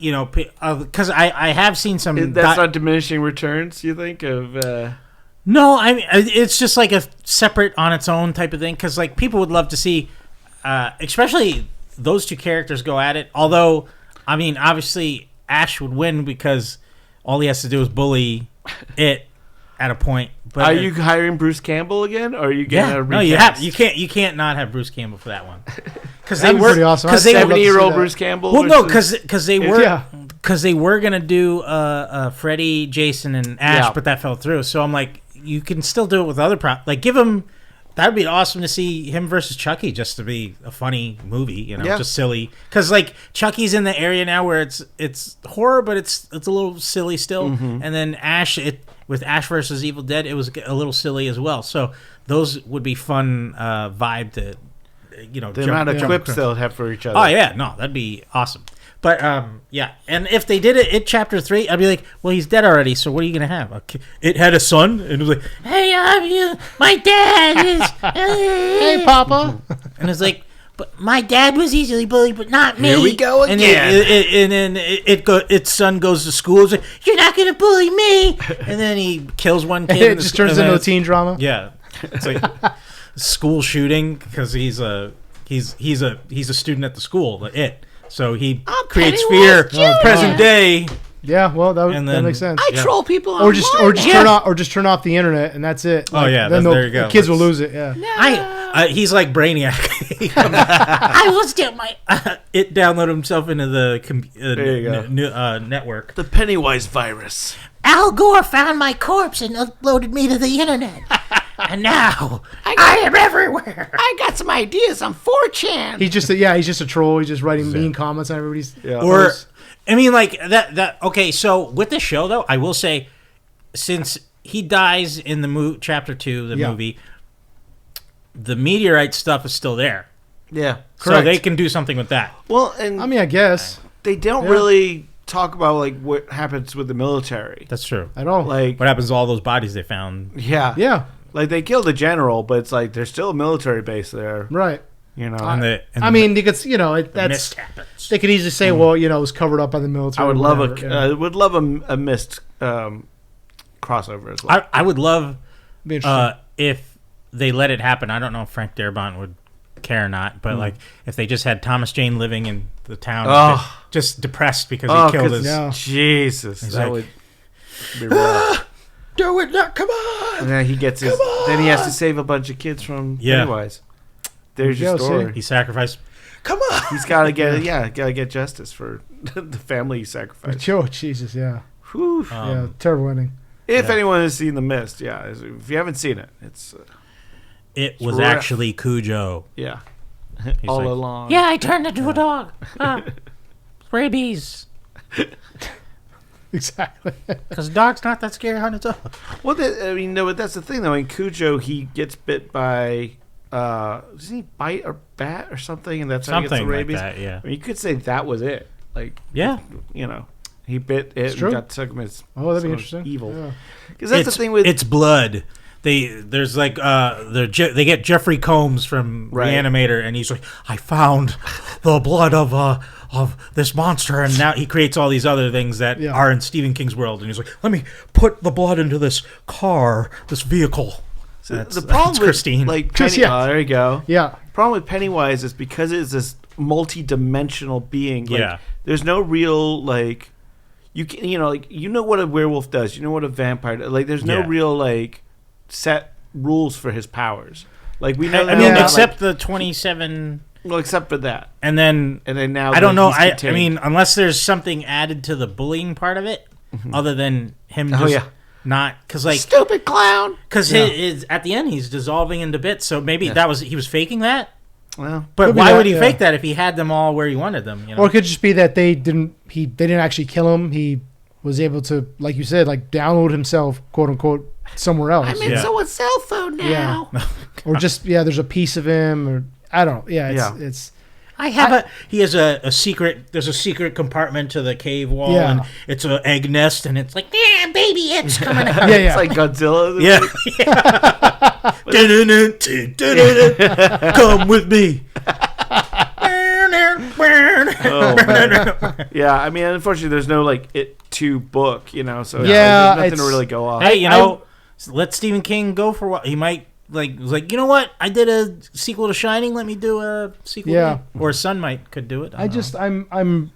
B: Because I have seen some.
C: That's not diminishing returns, you think of?
B: No, I mean it's just like a separate on its own type of thing. Because like people would love to see, especially those two characters go at it. Although, I mean, obviously Ash would win because all he has to do is bully It at a point. But
C: are you hiring Bruce Campbell again, or are you getting a
B: recast? No, you can't not have Bruce Campbell for that one because
A: they were pretty awesome.
C: Because 70-year-old Bruce Campbell.
B: Well, no, because they were gonna do Freddy, Jason, and Ash, but that fell through. So I'm like, you can still do it with other like give him. That'd be awesome to see him versus Chucky, just to be a funny movie, just silly. Because like Chucky's in the area now where it's horror, but it's a little silly still. Mm-hmm. And then Ash, with Ash versus Evil Dead, it was a little silly as well. So those would be fun vibe to,
C: the amount of clips they'll have for each other.
B: Oh yeah, no, that'd be awesome. But yeah, and if they did it chapter 3, I'd be like, well, he's dead already, so what are you gonna have? It had a son, and it was like, hey, my dad is,
A: Hey, Papa.
B: and it's like, but my dad was easily bullied, but not me.
C: Here we go
B: And
C: again.
B: then its son goes to school. It's like, you're not gonna bully me. And then he kills one kid.
A: It just turns into a teen drama.
B: Yeah, it's like school shooting because he's a student at the school. So he creates fear. Present day.
A: Yeah, well, that
B: then-
A: makes sense.
D: I troll people
A: Or just
D: online.
A: turn off the internet, and that's it.
B: Oh, yeah,
A: then
B: there you go.
A: The kids will lose it. Yeah.
B: He's like Brainiac. I will steal my. It downloaded himself into the
C: There you go.
B: network.
C: The Pennywise virus.
D: Al Gore found my corpse and uploaded me to the internet. And now I am everywhere. I got some ideas on 4chan.
A: He's just a troll. He's just writing mean comments on everybody's.
C: Yeah.
B: Or, I mean, like that. Okay, so with the show though, I will say, since he dies in the chapter 2, the movie, the meteorite stuff is still there.
C: Yeah.
B: So
A: Correct.
B: they can do something with that.
C: Well, and
A: I mean, I guess
C: they don't really talk about like what happens with the military.
B: That's true.
A: I don't.
C: Like,
B: What happens to all those bodies they found?
C: yeah,
A: Yeah.
C: like they killed the general, but it's like there's still a military base there.
A: Right.
C: You know,
B: And
A: I mean, you could,
B: the
A: that's.
B: mist happens.
A: They could easily say, well, it was covered up by the military.
C: I would
A: or
C: love
A: whatever, yeah.
C: would love a missed crossover as well.
B: I would love
A: Be interesting.
B: if they let it happen. I don't know if Frank Darabont would care or not, but like if they just had Thomas Jane living in the town, just depressed because he killed his.
A: yeah.
C: Jesus,
B: He's
C: that
B: like,
C: would be rough.
B: Do it now! Come on!
C: And then he gets his. Then he has to save a bunch of kids from Pennywise. There's
A: There you
C: your
A: go,
C: story.
B: He sacrificed. Come on!
C: He's got to get gotta get justice for the family he sacrificed.
A: Oh, Jesus, yeah.
C: Whew.
A: Yeah, terrible ending.
C: If anyone has seen The Mist, if you haven't seen it, it's
B: It was
C: rough.
B: actually Cujo.
C: all
B: like,
C: along.
D: Yeah, I turned into a dog. Rabies.
A: Exactly.
B: Because a dog's not that scary on its own.
C: Well, I mean, no, but that's the thing, though. In Cujo, he gets bit by, doesn't he bite a bat or something, and that's how he gets the
B: Something like
C: rabies?
B: that, yeah.
C: I mean, you could say that was it. Like,
B: Yeah.
C: you know, he bit it
A: true.
C: and got stuck in his
A: Oh, that'd be
C: sort of
A: interesting.
C: evil.
A: Yeah.
C: Because that's the thing with
B: it's blood. There's like they get Jeffrey Combs from
C: Right.
B: Reanimator, and he's like, I found the blood of this monster, and now he creates all these other things that are in Stephen King's world, and he's like, let me put the blood into this car, this vehicle.
C: So
B: That's-
C: the problem
B: that's
C: with
B: Christine.
C: like
A: Just-
C: Penny,
A: yeah.
C: there you go.
A: Yeah.
C: The problem with Pennywise is because it's this multi-dimensional being. Like,
B: Yeah.
C: there's no real like you know what a werewolf does. You know what a vampire does. Like there's no
B: Yeah.
C: real like set rules for his powers. Like we know.
B: I mean,
C: that,
B: except the 27,
C: well, except for that,
B: and then
C: now
B: I don't know.
C: he's
B: I
C: contained.
B: mean, unless there's something added to the bullying part of it, other than him just not because like
D: Stupid clown.
B: because his at the end he's dissolving into bits. So maybe he was faking that.
C: well,
B: But
A: Could be
B: why
A: that,
B: would he
A: yeah.
B: fake that if he had them all where he wanted them? You know?
A: Or it could just be that they didn't actually kill him. He was able to, like you said, like download himself, quote unquote, somewhere else.
D: I'm in
B: Yeah.
D: someone's cell phone now.
A: Or just there's a piece of him, or I don't know. Yeah, it's
B: I have he has a secret. There's a secret compartment to the cave wall,
A: Yeah.
B: and it's an egg nest, and it's like, yeah, baby, it's coming out.
A: yeah.
C: it's like Godzilla.
B: Come with me.
C: Oh, man. Yeah, I mean, unfortunately, there's no like It 2 book, you know, so
A: Yeah,
C: there's nothing to
A: it's-
C: really go off.
B: Hey, you know, let Stephen King go for what he might was like. You know what? I did a sequel to Shining. Let me do a sequel.
A: Yeah.
B: Or his son could do it.
A: I just I'm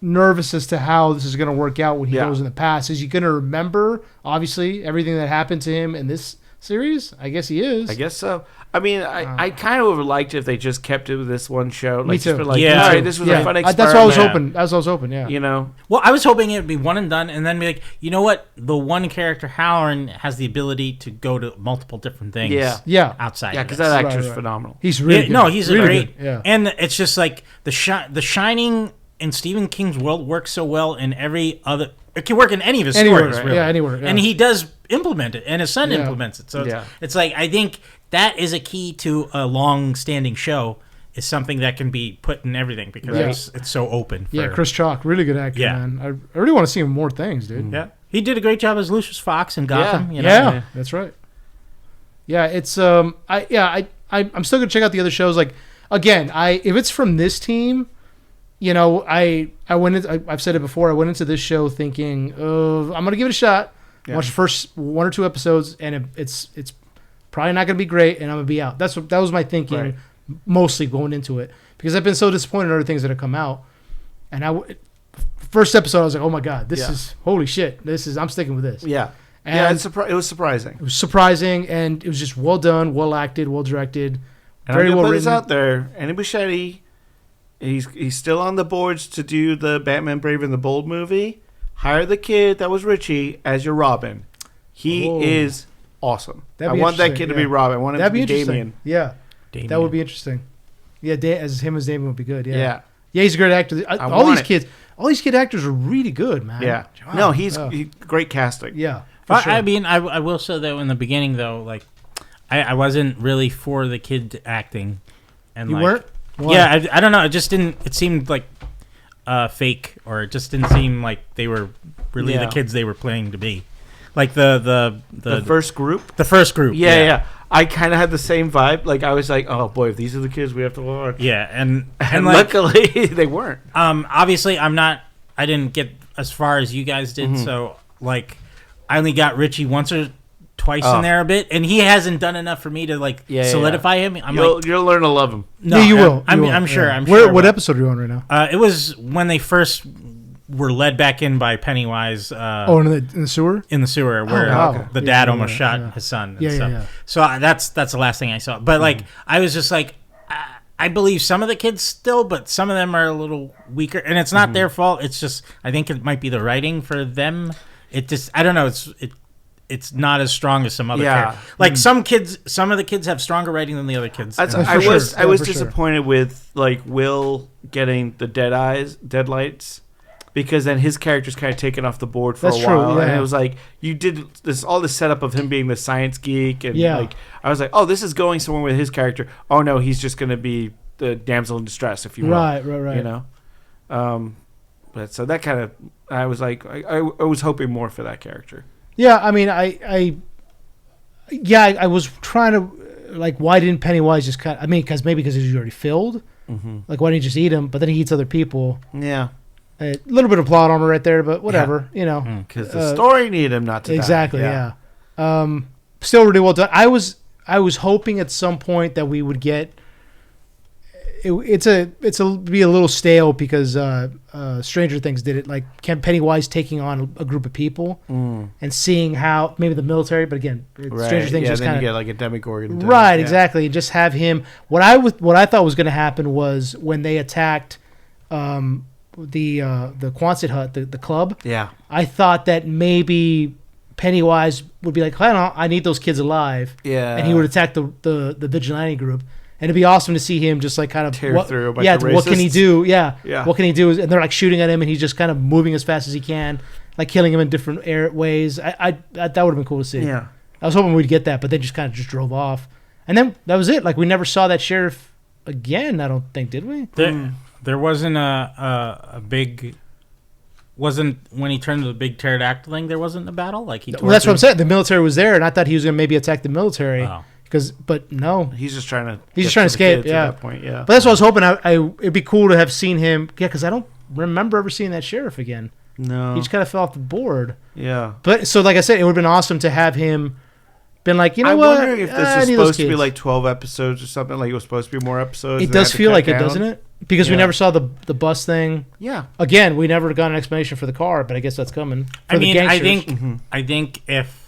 A: nervous as to how this is going to work out when he goes in the past. Is he going to remember obviously everything that happened to him in this series? I guess he is.
C: I guess so. I mean, I kind of would have liked it if they just kept it with this one show. Like,
A: Me
C: just
A: too.
C: been like,
B: Yeah.
C: all right, this was a fun experiment.
A: That's what I was hoping. That's what I was hoping. Yeah.
C: You know,
B: Well, I was hoping it'd be one and done, and then be like, you know what? The one character, Halloran, has the ability to go to multiple different things.
A: Yeah.
B: Outside.
C: yeah,
B: of
C: because
B: this.
C: that actor's
A: right.
C: phenomenal.
A: He's really
B: Yeah,
A: good.
B: no, he's
A: really
B: a great.
A: good. Yeah.
B: And it's just like the Shining in Stephen King's world works so well in every other. It can work in any of his
A: Anywhere,
B: stories,
A: right?
B: really.
A: Yeah, anywhere, yeah.
B: And he does implement it, and his son
A: Yeah.
B: implements it. So
C: Yeah.
B: it's like I think that is a key to a long-standing show is something that can be put in everything because it's so open.
A: Yeah, Chris Chalk, really good actor, man. I really want to see him in more things, dude.
B: Yeah, he did a great job as Lucius Fox in Gotham.
A: Yeah, that's right. Yeah, it's I'm still gonna check out the other shows. Like again, if it's from this team, I went in, I've said it before. I went into this show thinking, I'm gonna give it a shot. Watch the first 1 or 2 episodes, and it's probably not gonna be great, and I'm gonna be out. That was my thinking, mostly going into it, because I've been so disappointed in other things that have come out. And first episode, I was like, oh my god, this is holy shit. I'm sticking with this.
C: Yeah.
A: And
C: it was surprising.
A: It was surprising, and it was just well done, well acted, well directed,
C: and
A: very
C: I'm
A: well
C: put
A: written.
C: this out there, Andy Muschietti, he's still on the boards to do the Batman Brave and the Bold movie. Hire the kid that was Richie as your Robin. He is awesome. I want that kid to be Robin. I want him to be Damian.
A: Yeah,
B: Damian.
A: That would be interesting. Yeah, as Damian would be good. Yeah,
C: yeah,
A: he's a great actor. All these kid actors are really good, man.
C: Yeah, no, he's great casting.
A: Yeah.
B: Sure. I mean, I will say though, in the beginning though, like I wasn't really for the kid acting, and
A: you weren't. Why?
B: Yeah, I don't know. It just didn't. It seemed like fake, or it just didn't seem like they were really the kids they were playing to be. Like the
C: first group.
B: The first group.
C: Yeah. I kind of had the same vibe. Like I was like, oh boy, if these are the kids we have to watch.
B: Yeah, and
C: like, luckily they weren't.
B: Obviously I didn't get as far as you guys did, so like. I only got Richie once or twice in there a bit, and he hasn't done enough for me to solidify him.
C: You'll learn to love him.
A: No, you will.
B: I'm sure. I'm sure.
A: What episode are you on right now?
B: It was when they first were led back in by Pennywise.
A: In the sewer.
B: In the sewer, where the dad almost shot his son. And stuff.
A: Yeah.
B: So that's the last thing I saw. But like, I was just like, I believe some of the kids still, but some of them are a little weaker, and it's not their fault. It's just I think it might be the writing for them. It just I don't know. It's not as strong as some other characters. Like some of the kids have stronger writing than the other kids.
C: I was disappointed with like Will getting the dead lights, because then his character's kind of taken off the board for a while, and it was like you did all this setup of him being the science geek, and like I was like, oh, this is going somewhere with his character. Oh no, he's just going to be the damsel in distress, if you will.
A: Right.
C: You know, but so that kind of I was like I was hoping more for that character.
A: Yeah, I mean, I was trying to like, why didn't Pennywise just cut? I mean, because he's already filled. Like, why didn't he just eat him? But then he eats other people.
C: Yeah,
A: a little bit of plot armor right there, but whatever, you know.
C: Because the story needed him not to
A: exactly.
C: die.
A: Yeah. Still really well done. I was hoping at some point that we would get. It's be a little stale because Stranger Things did it, like Pennywise taking on a group of people and seeing how maybe the military, but again, Stranger Things just kind of
C: get like a Demogorgon.
A: Right, exactly. Just have him. What I thought was going to happen was when they attacked the Quonset hut, the club.
C: Yeah,
A: I thought that maybe Pennywise would be like, I need those kids alive.
C: Yeah,
A: and he would attack the vigilante group. And it'd be awesome to see him just like kind of
C: tear through a bunch of
A: what can he do? Yeah. What can he do? And they're like shooting at him, and he's just kind of moving as fast as he can, like killing him in different ways. That would have been cool to see.
C: Yeah.
A: I was hoping we'd get that, but they just kind of just drove off, and then that was it. Like we never saw that sheriff again. I don't think, did we?
B: There wasn't a big. Wasn't when he turned to the big pterodactyl thing. There wasn't a battle. Like
A: that's what I'm saying. The military was there, and I thought he was going to maybe attack the military.
B: Oh.
A: But no,
C: he's just trying to
A: escape. Yeah,
C: at that point, yeah.
A: But that's what I was hoping. It'd be cool to have seen him. Yeah, because I don't remember ever seeing that sheriff again.
C: No,
A: he just kind of fell off the board.
C: Yeah.
A: But so, like I said, it would have been awesome to have him been like, you know what?
C: I'm wondering if this was supposed to be like 12 episodes or something. Like it was supposed to be more episodes.
A: It does feel like it, doesn't it? Because we never saw the bus thing.
C: Yeah.
A: Again, we never got an explanation for the car, but I guess that's coming.
B: I think if.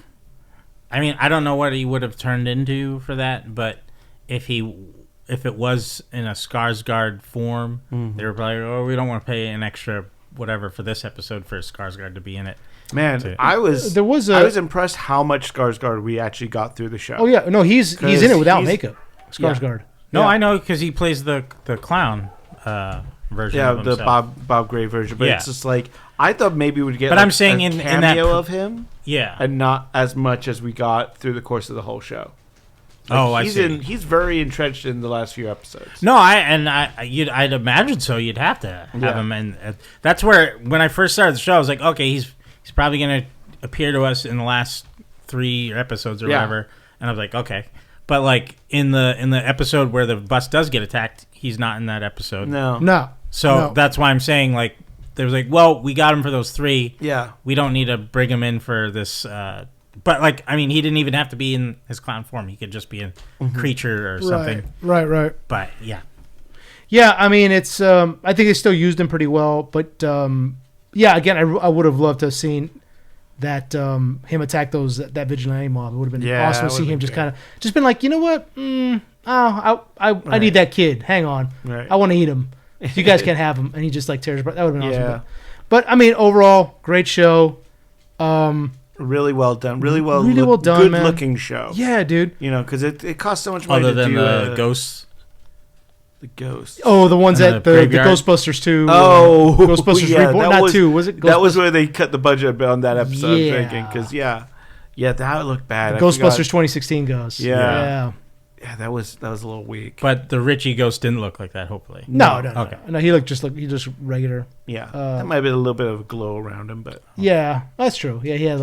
B: I mean, I don't know what he would have turned into for that, but if it was in a Skarsgård form, they were probably, we don't want to pay an extra whatever for this episode for Skarsgård to be in it.
C: Man, I was impressed how much Skarsgård we actually got through the show.
A: Oh yeah, no, he's in it without makeup. Skarsgård.
B: Yeah. No, I know because he plays the clown version.
C: Yeah,
B: of
C: the Bob Gray version, but it's just like I thought maybe we'd get.
B: But I'm saying
C: a cameo of him.
B: Yeah.
C: And not as much as we got through the course of the whole show.
B: I
C: he's
B: see.
C: He's very entrenched in the last few episodes.
B: No, I'd imagine so. You'd have to have him, and that's where when I first started the show, I was like, okay, he's probably going to appear to us in the last 3 episodes or whatever, and I was like, okay, but like in the episode where the bus does get attacked, he's not in that episode.
A: No.
B: So that's why I'm saying like there was like, well, we got him for those 3.
C: Yeah,
B: we don't need to bring him in for this. But like, I mean, he didn't even have to be in his clown form. He could just be a creature or something.
A: Right.
B: But yeah.
A: I mean, it's. I think they still used him pretty well, but again, I would have loved to have seen that him attack that vigilante mob. It would have been awesome to see him just been like, you know what? I need that kid. Hang on, I want to eat him. You guys can't have him, and he just like tears. That would have been awesome. But I mean, overall, great show.
C: Really well done. Really well done. Good looking show.
A: Yeah, dude.
C: You know, because it costs so much money
B: Other
C: to
B: than
C: do
B: the ghosts.
C: The ghosts.
A: Oh, the ones at the Ghostbusters 2. Ghostbusters Reborn. Not 2. Was it?
C: That was where they cut the budget a bit on that episode. I'm thinking because that looked bad.
A: Ghostbusters 2016 ghosts.
C: Yeah, that was a little weak.
B: But the Richie ghost didn't look like that. Hopefully,
A: no. No, he looked just regular.
C: Yeah, that might have been a little bit of a glow around him, but
A: that's true. Yeah, he had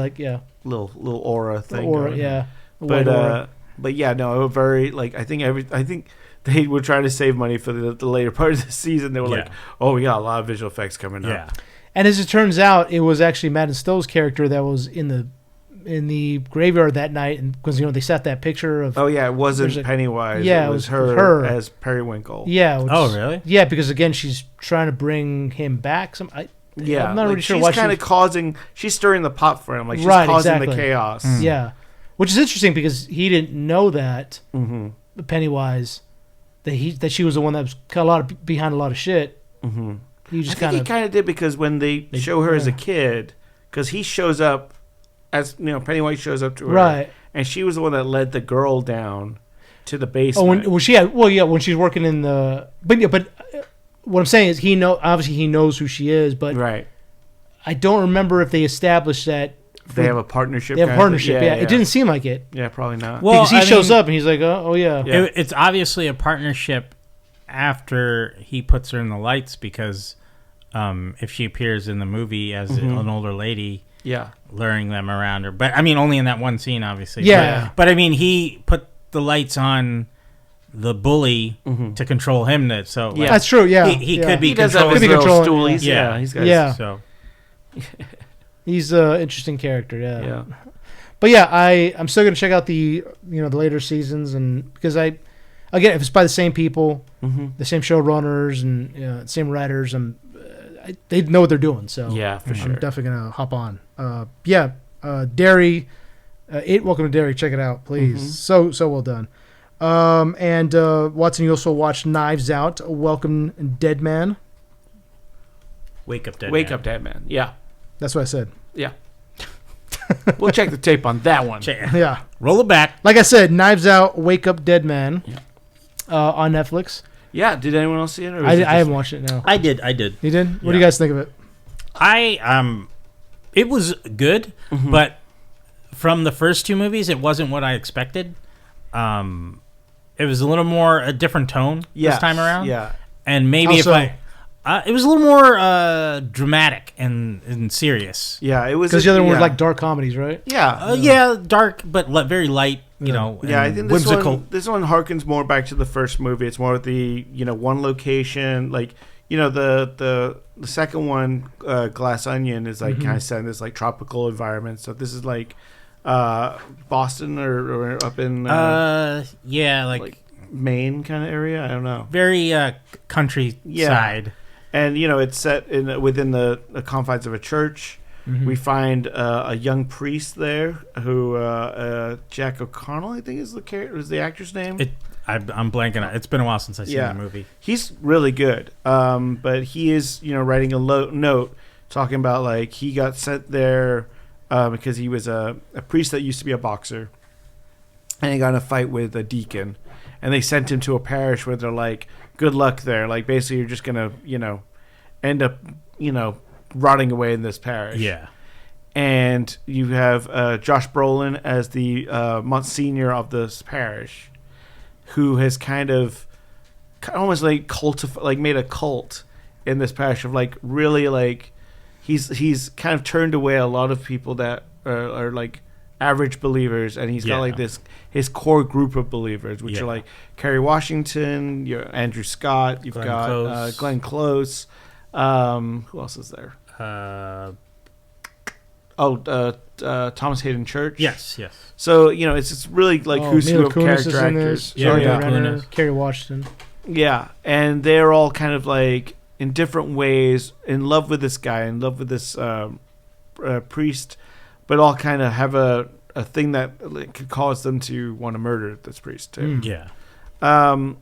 C: little aura thing. But yeah, no, very like I think they were trying to save money for the later part of the season. They were like, oh, we got a lot of visual effects coming up.
B: Yeah,
A: and as it turns out, it was actually Madden Stowe's character that was in the graveyard that night, and because they set that picture of.
C: Oh yeah, it wasn't Pennywise.
A: Yeah,
C: it was her as Periwinkle.
A: Yeah.
B: Really?
A: Yeah, because again, she's trying to bring him back. I'm not really sure why
C: she's stirring the pot for him. Like she's causing the chaos.
A: Yeah, which is interesting because he didn't know that Pennywise that she was the one that was behind a lot of shit.
C: Mm-hmm. He kind of did because when they show her as a kid, because he shows up. As you know, Pennywise shows up to her,
A: right?
C: And she was the one that led the girl down to the basement.
A: When she's working in the, but what I'm saying is obviously he knows who she is, but
C: right.
A: I don't remember if they established that
C: they have a partnership.
A: They have a partnership. Yeah, it didn't seem like it.
C: Yeah, probably not.
A: Well, because he shows up and he's like, oh yeah.
B: It's obviously a partnership after he puts her in the lights because if she appears in the movie as an older lady.
C: Yeah,
B: luring them around her, but I mean only in that one scene, obviously.
A: Yeah,
B: but I mean he put the lights on the bully to control him.
A: That's true. Yeah,
B: he could be.
C: He does have his little stoolies. Yeah, he's got.
A: Yeah,
B: so
A: he's an interesting character.
C: Yeah.
A: But yeah, I'm still gonna check out the later seasons, and because if it's by the same people, the same showrunners and same writers, they know what they're doing. So
C: yeah, for sure.
A: I'm definitely gonna hop on. Derry, welcome to Derry. Check it out, please. So well done. And Watson, you also watched Knives Out. Welcome, Dead Man.
B: Wake Up,
C: Dead Man. Yeah,
A: that's what I said.
C: Yeah. We'll check the tape on that one.
A: Yeah,
B: roll it back.
A: Like I said, Knives Out, Wake Up, Dead Man.
C: Yeah.
A: On Netflix.
C: Yeah, did anyone else see it? Or
A: I haven't watched it. No,
B: I did.
A: You did? What do you guys think of it?
B: It was good, but from the first 2 movies, it wasn't what I expected. It was a little more a different tone this time around.
C: Yeah,
B: and maybe it was a little more dramatic and serious.
C: Yeah, it was
A: because the other one was like dark comedies, right?
C: Yeah,
B: dark but very light.
C: I think
B: whimsical.
C: This one harkens more back to the first movie. It's more of the one location, like the second one, Glass Onion, is like kind of set in this like tropical environment. So this is like Boston or up in
B: like
C: Maine kind of area. I don't know.
B: Very countryside.
C: And it's set within the confines of a church. We find a young priest there who Jack O'Connell, I think is the actor's name.
B: I'm blanking out. It's been a while since I've seen the movie.
C: He's really good. But he is writing a note talking about like he got sent there because he was a priest that used to be a boxer, and he got in a fight with a deacon, and they sent him to a parish where they're like, good luck there. Like basically you're just gonna end up rotting away in this parish.
B: Yeah.
C: And you have Josh Brolin as the Monsignor of this parish. who has kind of almost like made a cult in this parish of like really like he's kind of turned away a lot of people that are like average believers, and he's got like his core group of believers, which are like Kerry Washington, Andrew Scott, you've got Glenn Close. Who else is there? Thomas Hayden Church.
B: Yes.
C: So it's really like who's who of character actors.
A: Kerry Washington.
C: Yeah, and they're all kind of like in different ways in love with this guy, in love with this priest, but all kind of have a thing that could cause them to want to murder this priest too.
B: Yeah.
C: And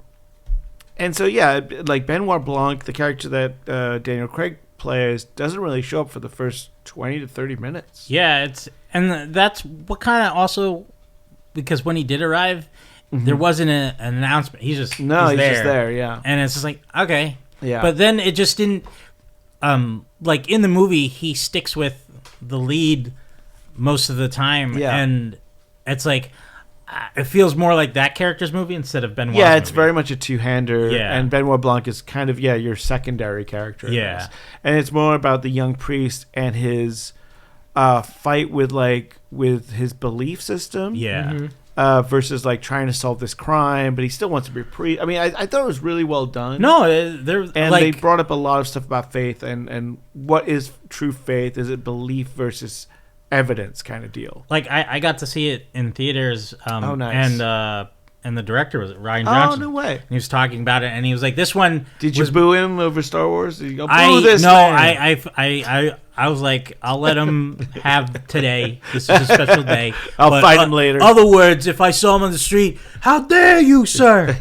C: so like Benoit Blanc, the character that Daniel Craig plays, doesn't really show up for the first 20 to 30 minutes.
B: Yeah, that's what kind of also, because when he did arrive, there wasn't an announcement. He's just
C: there, yeah.
B: And it's just like, okay.
C: Yeah.
B: But then it just didn't, like in the movie, he sticks with the lead most of the time. Yeah. And it's like, it feels more like that character's movie instead of Benoit's
C: Yeah, it's
B: movie.
C: very much a two-hander.
B: Yeah.
C: And Benoit Blanc is kind of, your secondary character. in this. And it's more about the young priest and his fight with his belief system.
B: Yeah.
C: Versus like trying to solve this crime, but he still wants to be a priest. I mean, I thought it was really well done.
B: No,
C: they brought up a lot of stuff about faith and what is true faith. Is it belief versus evidence kind of deal?
B: Like I got to see it in theaters.
C: Nice.
B: And the director was Ryan Johnson.
C: Oh, no way.
B: And he was talking about it, and he was like, "This one."
C: Did you boo him over Star Wars? Did you go boo this?
B: No,
C: man?
B: I was like, I'll let him have today. This is a special day.
C: I'll fight him later.
B: Other words, if I saw him on the street, how dare you, sir?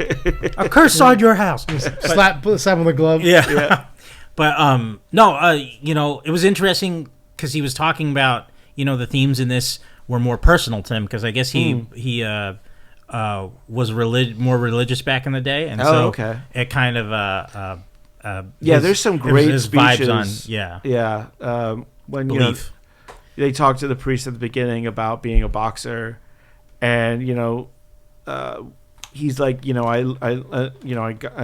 B: A curse on your house.
A: Slap on the glove.
B: Yeah. But it was interesting because he was talking about the themes in this were more personal to him, because I guess he was more religious back in the day, and it kind of
C: there's some great speeches
B: on
C: when
B: belief.
C: They talk to the priest at the beginning about being a boxer, and he's like, I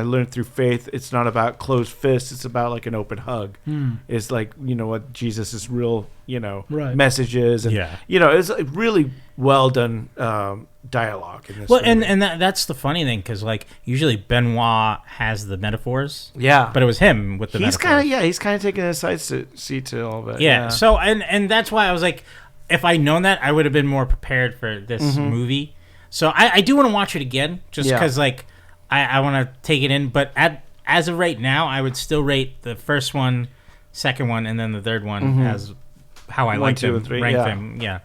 C: learned through faith, it's not about closed fists, it's about like an open hug. It's like what Jesus' real message is, and it's a really well done dialogue in this.
B: Well, and that's the funny thing, because like usually Benoit has the metaphors, but it was him with the metaphors.
C: He's kind of taking a side seat to all of it.
B: Yeah. So and that's why I was like, if I'd known that, I would have been more prepared for this movie. So I do want to watch it again, just because like I want to take it in. But as of right now, I would still rate the first one, second one, and then the third one as how I like them, rank them. Yeah.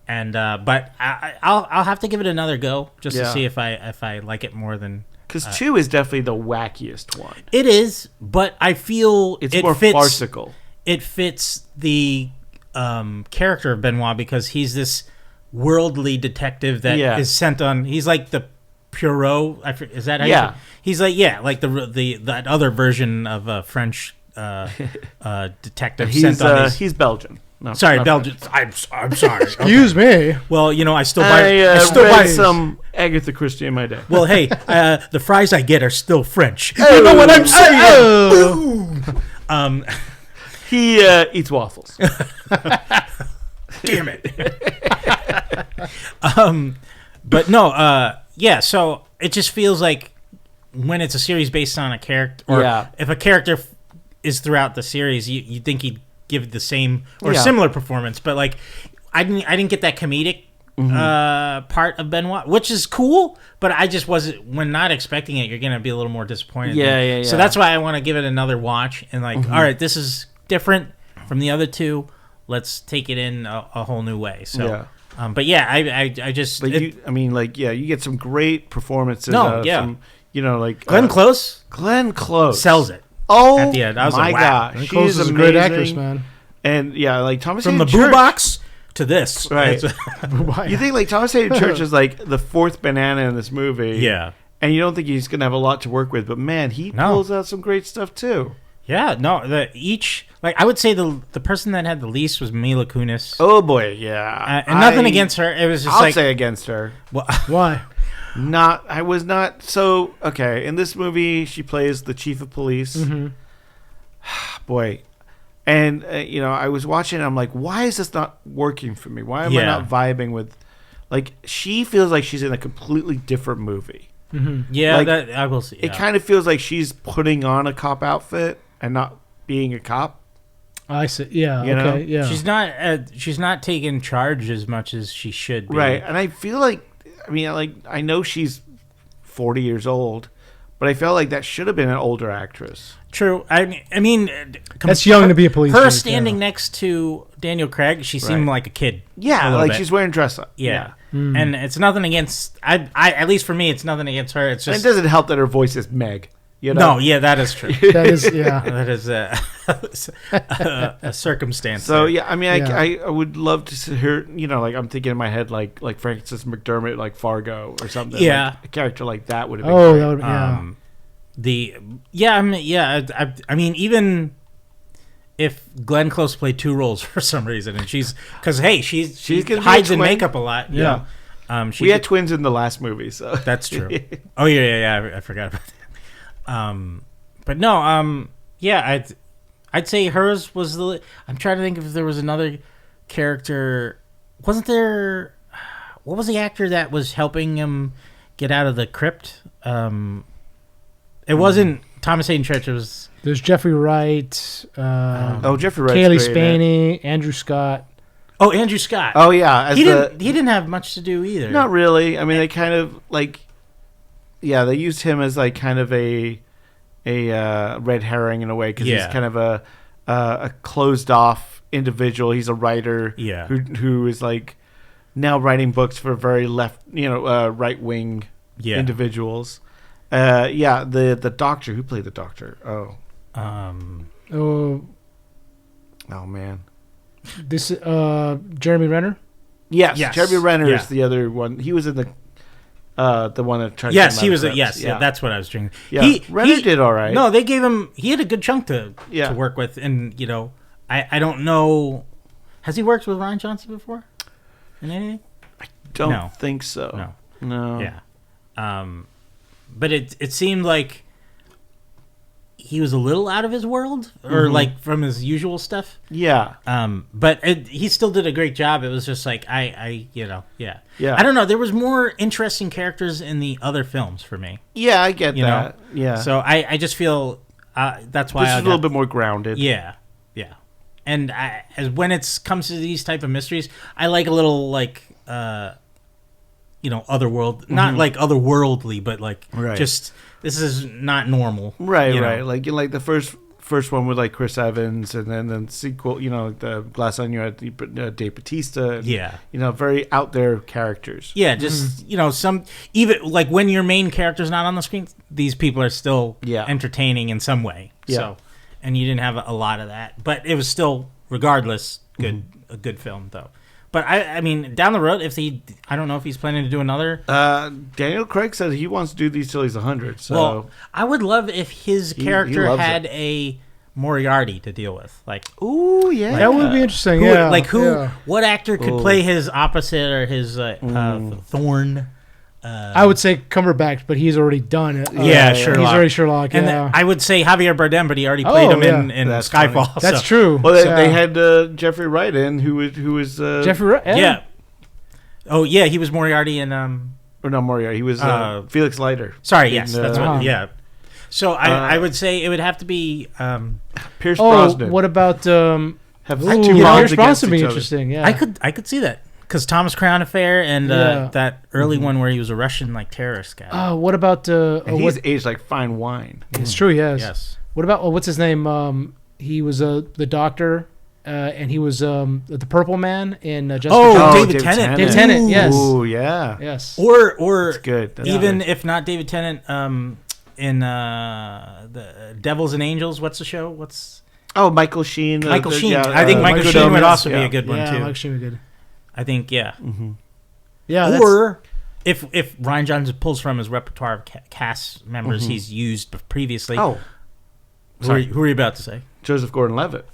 B: And but I'll have to give it another go just to see if I like it more than,
C: because 2 is definitely the wackiest one.
B: It is, but I feel
C: it more farcical.
B: It fits the character of Benoit, because he's this worldly detective that is sent on. He's like the Poirot. Is that how you say? He's like like the that other version of a French detective.
C: He's Belgian. No,
B: sorry, Belgian. I'm sorry.
A: Excuse me.
B: Well, I still buy.
C: I still buy some Agatha Christie in my day.
B: Well, hey, the fries I get are still French.
C: Oh,
B: you know what I'm saying?
C: He eats waffles.
B: Damn it. But no, so it just feels like when it's a series based on a character, or if a character is throughout the series, you think he'd give the same or similar performance, but like I didn't get that comedic part of Benoit, which is cool, but I just wasn't, when not expecting it, you're gonna be a little more disappointed. So that's why I want to give it another watch and like, all right, this is different from the other two. Let's take it in a whole new way. So, but I just.
C: But you get some great performances. From,
B: Glenn Close.
C: Glenn Close
B: sells it.
C: Oh,
B: at the end, I was like, wow.
A: Glenn Close is a great actress, man.
C: And like Thomas
B: from
C: Hayden
B: the boo box to this,
C: right? You think like Thomas Hayden Church is like the fourth banana in this movie, and you don't think he's gonna have a lot to work with, but man, he pulls out some great stuff too.
B: Yeah, no, I would say the person that had the least was Mila Kunis.
C: Oh boy, yeah.
B: And nothing against her. It was just
C: I'll say against her.
A: Why?
C: I was not. So, okay. In this movie, she plays the chief of police.
A: Mm-hmm.
C: Boy. And, I was watching, I'm like, why is this not working for me? Why am I not vibing with. Like, she feels like she's in a completely different movie.
A: Mm-hmm.
B: Yeah,
C: Like,
B: that I will see.
C: It kind of feels like she's putting on a cop outfit and not being a cop.
A: I see. Yeah.
C: You know?
A: Okay. Yeah.
B: She's not taking charge as much as she should be.
C: Right. And I feel like, I know she's 40 years old, but I felt like that should have been an older actress.
B: True. I mean,
A: That's young to be a police
B: Her
A: chief,
B: standing
A: yeah.
B: next to Daniel Craig, she seemed like a kid.
C: Yeah,
B: a little
C: like
B: bit.
C: she's wearing dress up.
B: Yeah. And it's nothing against. I at least for me, it's nothing against her. It's
C: And
B: just
C: it doesn't help that her voice is Meg. You know?
B: no. Yeah, that is true.
A: That is. Yeah.
B: That is a circumstance.
C: So
B: there.
C: yeah, I mean,
A: Yeah.
C: I would love to hear, like I'm thinking in my head, like Frances McDermott, like Fargo or something.
B: Yeah.
C: Like, a character like that would have been.
A: Oh,
C: great.
A: that would. Yeah.
B: I mean, even if Glenn Close played two roles for some reason, and she
C: gonna be a
B: hides in
C: twin.
B: makeup a lot.
A: Yeah.
C: We had twins in the last movie, so
B: That's true. Oh yeah. I forgot about that. But no. Yeah. I'd say hers was the. I'm trying to think if there was another character. Wasn't there? What was the actor that was helping him get out of the crypt? It wasn't Thomas Hayden Church. It was.
A: There's Jeffrey Wright.
C: Jeffrey Wright's
A: Kaylee
C: great in it.
A: Spaney, Andrew Scott.
B: Oh, Andrew Scott.
C: Oh yeah,
B: he didn't have much to do either.
C: Not really. I mean, they kind of like. Yeah, they used him as like kind of a red herring in a way because he's kind of a closed off individual. He's a writer.
B: Yeah.
C: Who is like now writing books for very left, right wing individuals. The doctor who played the doctor.
A: Oh,
C: Man.
A: this Jeremy Renner.
C: Yes.
B: Yes.
C: Jeremy Renner
B: Yeah.
C: is the other one. He was in the one that tried.
B: Yes,
C: to
B: he was.
C: Yes,
B: Yeah, that's what I was drinking.
C: Yeah, Renner did all right.
B: No, they gave him. He had a good chunk to
C: Yeah.
B: work with, and I don't know. Has he worked with Ryan Johnson before? In anything?
C: Don't think so. No.
B: Yeah. But it seemed like he was a little out of his world, or like from his usual stuff.
C: Yeah.
B: But he still did a great job. It was just like yeah.
C: Yeah.
B: I don't know. There was more interesting characters in the other films for me.
C: Yeah, I get
B: You know?
C: that. Yeah.
B: So I just feel that's why
C: this is a little bit more grounded.
B: Yeah. And as when it comes to these type of mysteries, I like a little like otherworld, not like otherworldly, but like just this is not normal.
C: Right.
B: you know?
C: Like the first one with like Chris Evans, and then the sequel, like the Glass Onion had Dave Bautista. And,
B: Yeah.
C: Very out there characters.
B: Yeah, just some even like when your main character's not on the screen, these people are still entertaining in some way.
C: Yeah.
B: So, and you didn't have a lot of that, but it was still, regardless, a good film though. But I mean, down the road, I don't know if he's planning to do another.
C: Daniel Craig says he wants to do these till he's 100. So
B: Well, I would love if his character
C: loves
B: had a Moriarty to deal with, like.
C: ooh, yeah,
A: That would be interesting. Yeah.
B: What actor could play his opposite or his Thorn?
A: I would say Cumberbatch, but he's already done it.
B: Yeah, Sherlock.
A: He's already Sherlock.
B: And
A: yeah.
B: I would say Javier Bardem, but he already played him in
C: That's
B: Skyfall.
C: funny.
A: That's
B: so.
A: true.
C: Well,
A: So-
C: they had Jeffrey Wright in, who was
A: Jeffrey Wright.
B: Yeah. Oh yeah, he was Moriarty in
C: or no Moriarty. He was Felix Leiter.
B: Sorry, yes,
C: in,
B: that's what. Yeah. So I would say it would have to be.
C: Pierce
A: Oh,
C: Brosnan.
A: what about
C: have
A: Ooh,
C: two moms
A: Pierce
C: against
A: Brosnan would be
C: each other.
A: interesting. Yeah.
B: I could see that because Thomas Crown Affair and
A: Yeah.
B: that early one where he was a Russian like terrorist guy.
A: What about
C: And he's aged like fine wine.
A: It's true. Yes.
B: Yes.
A: What about what's his name? He was the doctor, and he was the Purple Man in Jessica
B: Oh,
A: Jones.
B: David Tennant.
A: David Tennant, yes.
C: Ooh, yeah.
A: Yes.
B: Or
C: That's good. That's
B: even
C: good.
B: if not David Tennant, in the Devils and Angels. What's the show?
C: Michael Sheen.
B: Michael Sheen?
C: yeah,
B: I think Michael Sheen would also be
C: yeah.
B: a good one
A: Yeah,
B: too.
A: Michael Sheen would be good.
B: I think yeah.
A: Yeah. That's,
B: Or if Ryan Johnson pulls from his repertoire of cast members he's used previously.
C: Oh,
B: who are you about to say?
C: Joseph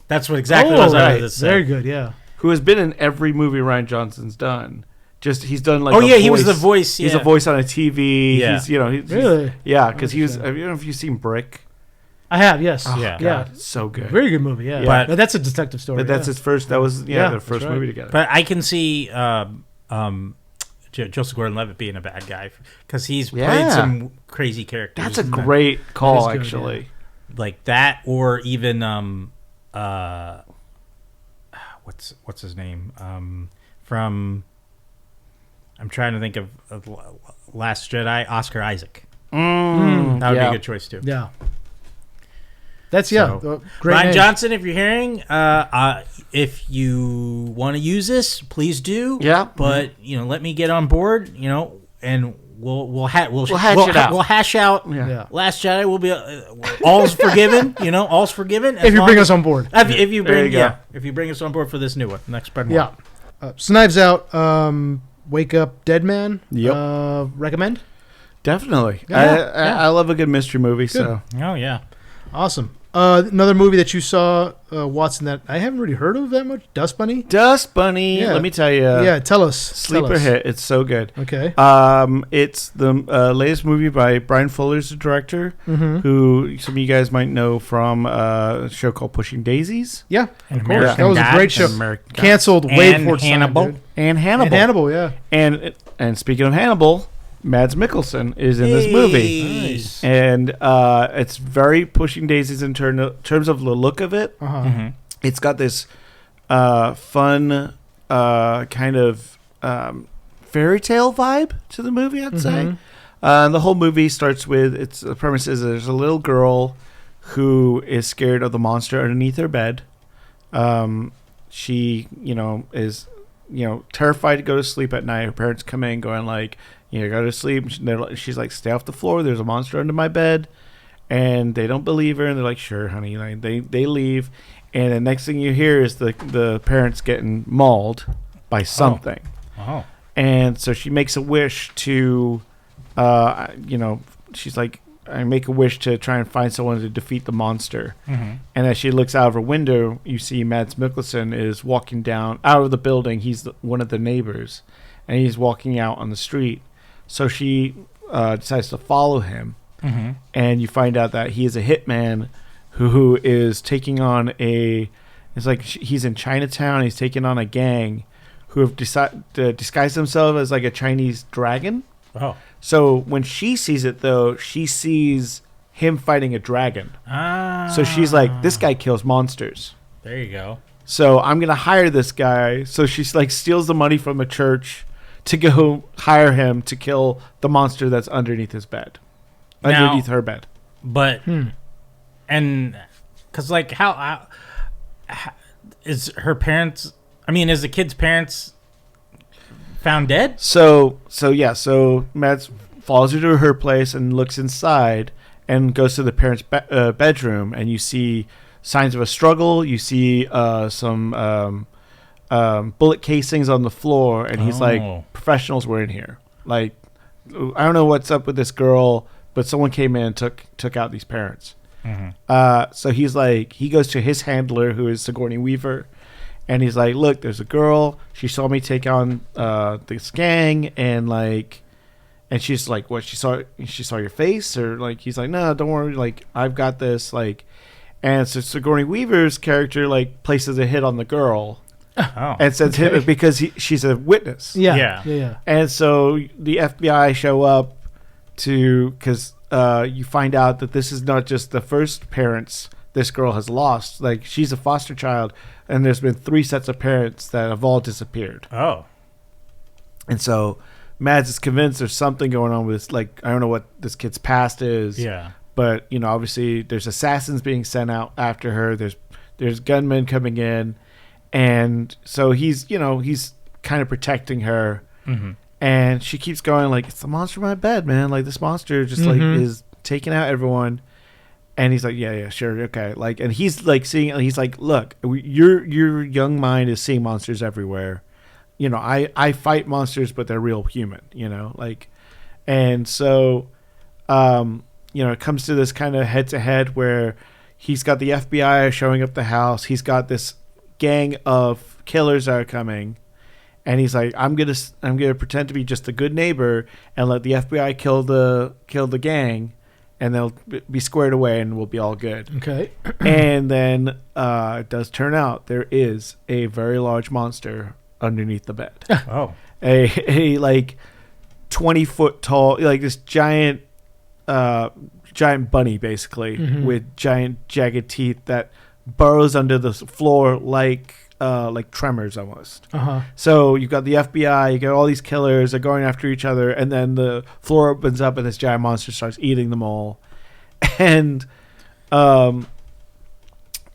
B: That's what exactly what I was
A: right.
B: about to say.
A: Very good. Yeah.
C: who has been in every movie Ryan Johnson's done. Just he's done like.
B: Oh yeah, he was the voice.
C: He's
B: yeah.
C: a voice on a TV.
B: Yeah.
C: He's he's,
A: Really?
C: yeah, because he was. I don't know if you've seen Brick.
A: I have, yes.
C: Oh,
B: Yeah.
C: God, so good.
A: Very good movie, yeah.
B: But-
A: But that's a detective story.
C: But that's his first. That was
A: Yeah,
C: their first
A: that's right.
C: movie together.
B: But I can see Joseph Gordon-Levitt being a bad guy because he's played
C: Yeah.
B: some crazy characters.
C: That's a great call,
A: good,
C: actually.
B: like that, or even what's his name from. I'm trying to think of Last Jedi, Oscar Isaac. That would be a good choice too.
A: Yeah. That's,
B: So,
A: great
B: Ryan
A: name.
B: Johnson, if you're hearing, if you want to use this, please do.
C: Yeah.
B: But let me get on board. And we'll hash
C: it out.
B: We'll hash out.
A: Yeah.
B: Last Jedi will be all's forgiven. All's forgiven
A: If you bring us on board.
B: If you
C: There
B: bring
C: you go.
B: if you bring us on board for this new one, next Spread
A: Yeah. So Knives Out, Wake Up Dead Man.
C: Yep.
A: Recommend?
C: Definitely.
A: Yeah.
C: I love a good mystery movie. So
B: Oh yeah.
A: Awesome. Another movie that you saw, Watson, that I haven't really heard of that much. Dust Bunny.
C: Dust Bunny.
A: Yeah.
C: Let me tell you.
A: Yeah. Tell us.
C: Sleeper hit. It's so good.
A: Okay.
C: It's the latest movie by Brian Fuller's the director, who some of you guys might know from a show called Pushing Daisies.
A: Yeah.
B: And
A: Of course.
B: American
A: That was a
B: Dad
A: great show.
B: and American Dad.
A: Canceled way
B: And
A: before its time,
B: Hannibal.
A: dude.
C: And Hannibal.
A: And Hannibal. Yeah.
C: And speaking of Hannibal, Mads Mikkelsen is in this movie.
B: Nice.
C: And it's very Pushing Daisies in terms of the look of it.
A: Uh-huh.
C: It's got this fun kind of fairy tale vibe to the movie, I'd say. The whole movie starts with the premise is there's a little girl who is scared of the monster underneath her bed. She, is terrified to go to sleep at night. Her parents come in going like, go to sleep. She's like, stay off the floor. There's a monster under my bed. And they don't believe her. And they're like, sure, honey. Like, they leave. And the next thing you hear is the parents getting mauled by something.
B: Oh.
C: And so she makes a wish to, she's like, I make a wish to try and find someone to defeat the monster. And as she looks out of her window, you see Mads Mikkelsen is walking down out of the building. He's one of the neighbors. And he's walking out on the street. So she decides to follow him. And you find out that he is a hitman who is taking on it's like he's in Chinatown. He's taking on a gang who have decided to disguise themselves as like a Chinese dragon.
B: Oh.
C: So when she sees it, though, she sees him fighting a dragon. So she's like, this guy kills monsters.
B: There you go.
C: So I'm going to hire this guy. So she's like steals the money from a church to go hire him to kill the monster that's underneath his bed. Underneath her bed.
B: But, and, because, like, how is her parents, is the kid's parents found dead?
C: So Mads follows her to her place and looks inside and goes to the parents' bedroom, and you see signs of a struggle. You see some bullet casings on the floor, and he's like, professionals were in here. Like, I don't know what's up with this girl, but someone came in and took out these parents. So he's like, he goes to his handler, who is Sigourney Weaver, and he's like, look, there's a girl. She saw me take on this gang, and she's like, what? She saw your face, or like? He's like, no, don't worry. Like, I've got this. Like, and so Sigourney Weaver's character like places a hit on the girl.
B: Oh.
C: And sends him because she's a witness.
A: Yeah.
C: And so the FBI show up because you find out that this is not just the first parents this girl has lost. Like, she's a foster child, and there's been 3 sets of parents that have all disappeared.
B: Oh.
C: And so Mads is convinced there's something going on with this. Like, I don't know what this kid's past is.
B: Yeah.
C: But, obviously there's assassins being sent out after her. There's gunmen coming in. And so he's kind of protecting her. And she keeps going like, it's the monster in my bed, man. Like, this monster just like is taking out everyone. And he's like, yeah, sure, okay. Like, and he's like he's like, look, your young mind is seeing monsters everywhere. I fight monsters, but they're real human. Like, and so, it comes to this kind of head to head where he's got the FBI showing up the house. He's got this gang of killers that are coming, and he's like, I'm gonna pretend to be just a good neighbor and let the FBI kill the gang, and they'll be squared away and we'll be all good.
A: Okay.
C: And then it does turn out there is a very large monster underneath the bed.
B: Oh.
C: a like 20-foot tall, like this giant bunny basically, with giant jagged teeth that burrows under the floor like tremors almost. So you've got the FBI, you got all these killers, they're going after each other, and then the floor opens up and this giant monster starts eating them all. And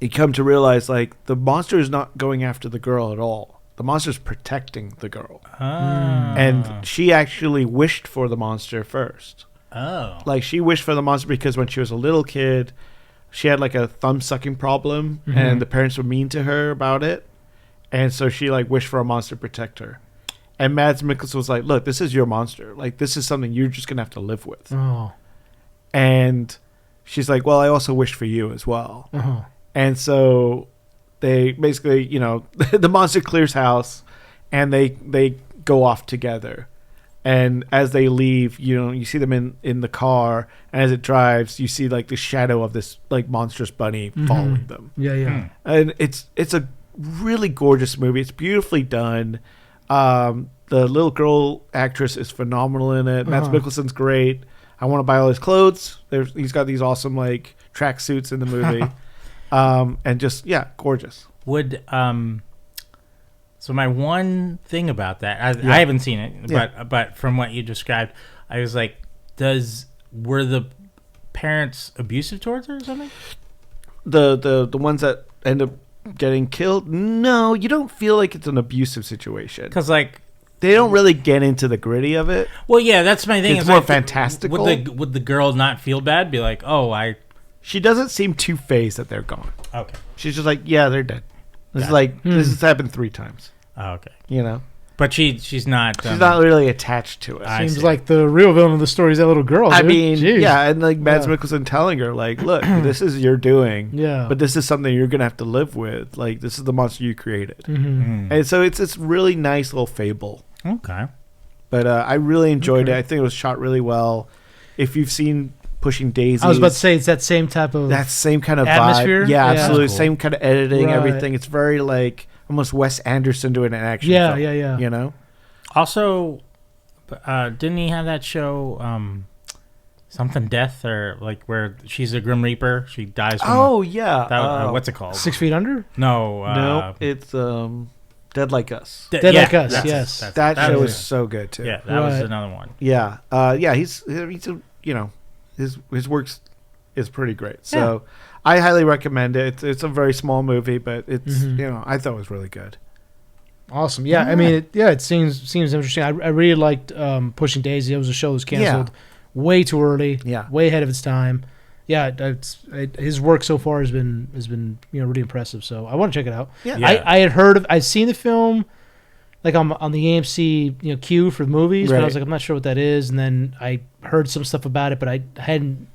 C: you come to realize, like, the monster is not going after the girl at all. The monster's protecting the girl. And she actually wished for the monster first.
B: Oh.
C: Like, she wished for the monster because when she was a little kid, she had, like, a thumb-sucking problem, and the parents were mean to her about it. And so she, like, wished for a monster to protect her. And Mads Mikkelsen was like, look, this is your monster. Like, this is something you're just going to have to live with.
A: Oh.
C: And she's like, well, I also wish for you as well. And so they basically, you know, the monster clears house, and they go off together. And as they leave, you know, you see them in the car, and as it drives, you see, like, the shadow of this, like, monstrous bunny following them.
A: Yeah.
C: And it's a really gorgeous movie. It's beautifully done. The little girl actress is phenomenal in it. Mads Mikkelsen's great. I want to buy all his clothes. He's got these awesome, like, track suits in the movie. And just, yeah, gorgeous.
B: Would so my one thing about that, I haven't seen it, but from what you described, I was like, were the parents abusive towards her or something?
C: The ones that end up getting killed? No, you don't feel like it's an abusive situation.
B: Because, like,
C: they don't really get into the gritty of it.
B: Well, yeah, that's my thing.
C: It's
B: is
C: more
B: like,
C: fantastical.
B: Would the girl not feel bad? Be like, oh,
C: She doesn't seem too phased that they're gone.
B: Okay.
C: She's just like, yeah, they're dead. This is like this has happened 3 times.
B: Oh, okay.
C: You know,
B: but she's not.
C: She's not really attached to it.
A: Seems like the real villain of the story is that little girl.
C: I
A: dude.
C: mean,
A: Jeez.
C: yeah, and like Mads Mikkelsen telling her, like, look, this is your doing.
A: Yeah.
C: But this is something you're gonna have to live with. Like, this is the monster you created. And so it's really nice little fable.
B: Okay.
C: But I really enjoyed it. I think it was shot really well. If you've seen Pushing Daisies,
A: I was about to say it's that same type of
C: that same kind of
A: atmosphere.
C: vibe. Yeah,
A: Yeah.
C: absolutely.
B: Cool.
C: Same kind of editing,
A: Right.
C: everything. It's very like almost Wes Anderson doing an action
A: Yeah,
C: film.
A: yeah.
C: You know?
B: Also, didn't he have that show, something Death, or like where she's a Grim Reaper? She dies from
C: Oh, yeah.
B: what's it called?
A: 6 Feet Under.
B: No.
C: No, it's Dead Like Us.
A: Dead Like Us, yes.
C: That show
B: was
C: is so good too.
B: Yeah, that was
A: Right.
B: another one.
C: Yeah. He's a, you know, his works is pretty great. So I highly recommend it. It's a very small movie, but it's you know, I thought it was really good.
A: Awesome. Yeah, I mean, it seems interesting. I really liked Pushing Daisy. It was a show that was canceled way too early.
C: Yeah.
A: Way ahead of its time. Yeah, his work so far has been you know, really impressive. So I want to check it out.
C: Yeah.
A: I had I'd seen the film like on the AMC, you know, queue for movies, but I was like, I'm not sure what that is. And then I heard some stuff about it, but I hadn't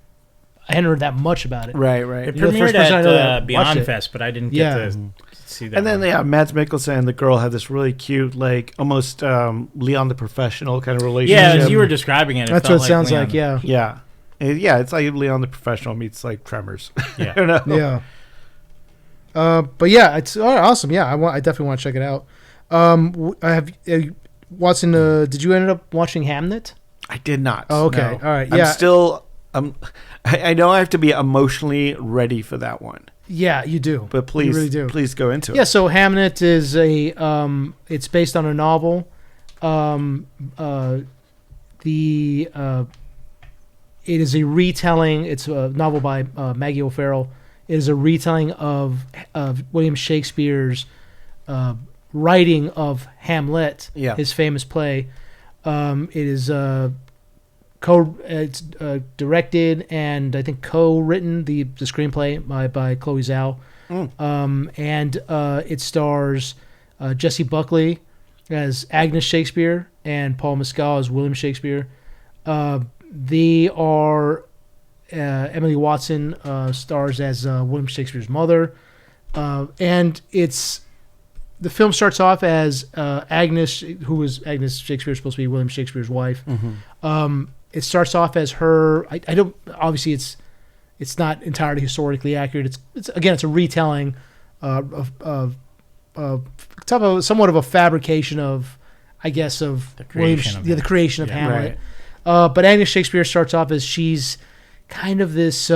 A: heard that much about it.
C: Right.
B: It
A: You're the first
B: premiered
A: person I know that
B: at
A: watched
B: Beyond
A: it.
B: Fest, but I didn't get to see that.
C: And then
B: one.
C: Mads Mikkelsen and the girl had this really cute, like almost Leon the Professional kind of relationship.
B: Yeah, as you were describing it,
A: That's
B: felt
A: what it sounds
B: Leon.
A: like. Yeah.
C: Yeah. Yeah, it's like Leon the Professional meets like Tremors.
B: Yeah.
C: You know?
A: Yeah. But yeah, it's awesome. Yeah, I definitely want to check it out. I have Watson. Did you end up watching Hamnet?
C: I did not.
A: Oh, okay.
C: No.
A: All right.
C: I'm
A: Yeah.
C: still. I know I have to be emotionally ready for that one.
A: Yeah, you do.
C: But please,
A: you really do.
C: please go into it.
A: Yeah. So Hamnet is it's based on a novel. It is a retelling. It's a novel by Maggie O'Farrell. It is a retelling of William Shakespeare's writing of Hamlet, his famous play. It is it's directed and I think co-written the screenplay by Chloe Zhao, and it stars Jessie Buckley as Agnes Shakespeare and Paul Mescal as William Shakespeare. They are Emily Watson stars as William Shakespeare's mother, and it's the film starts off as Agnes, who was Agnes Shakespeare, supposed to be William Shakespeare's wife. It starts off as her. I don't. Obviously, it's not entirely historically accurate. It's again, it's a retelling of somewhat of a fabrication of, I guess, of
B: The creation of
A: the creation of
B: Yeah.
A: Hamlet. But Agnes Shakespeare starts off as she's kind of this.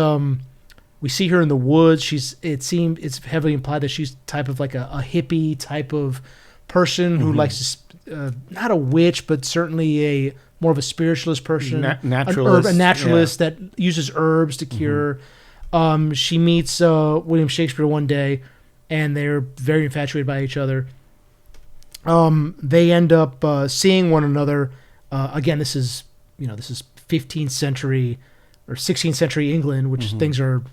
A: We see her in the woods. It's heavily implied that she's type of like a hippie type of person who likes to, not a witch, but certainly more of a spiritualist person,
C: Naturalist.
A: a naturalist that uses herbs to cure. She meets William Shakespeare one day, and they're very infatuated by each other. They end up seeing one another. Again, this is 15th century or 16th century England, which things are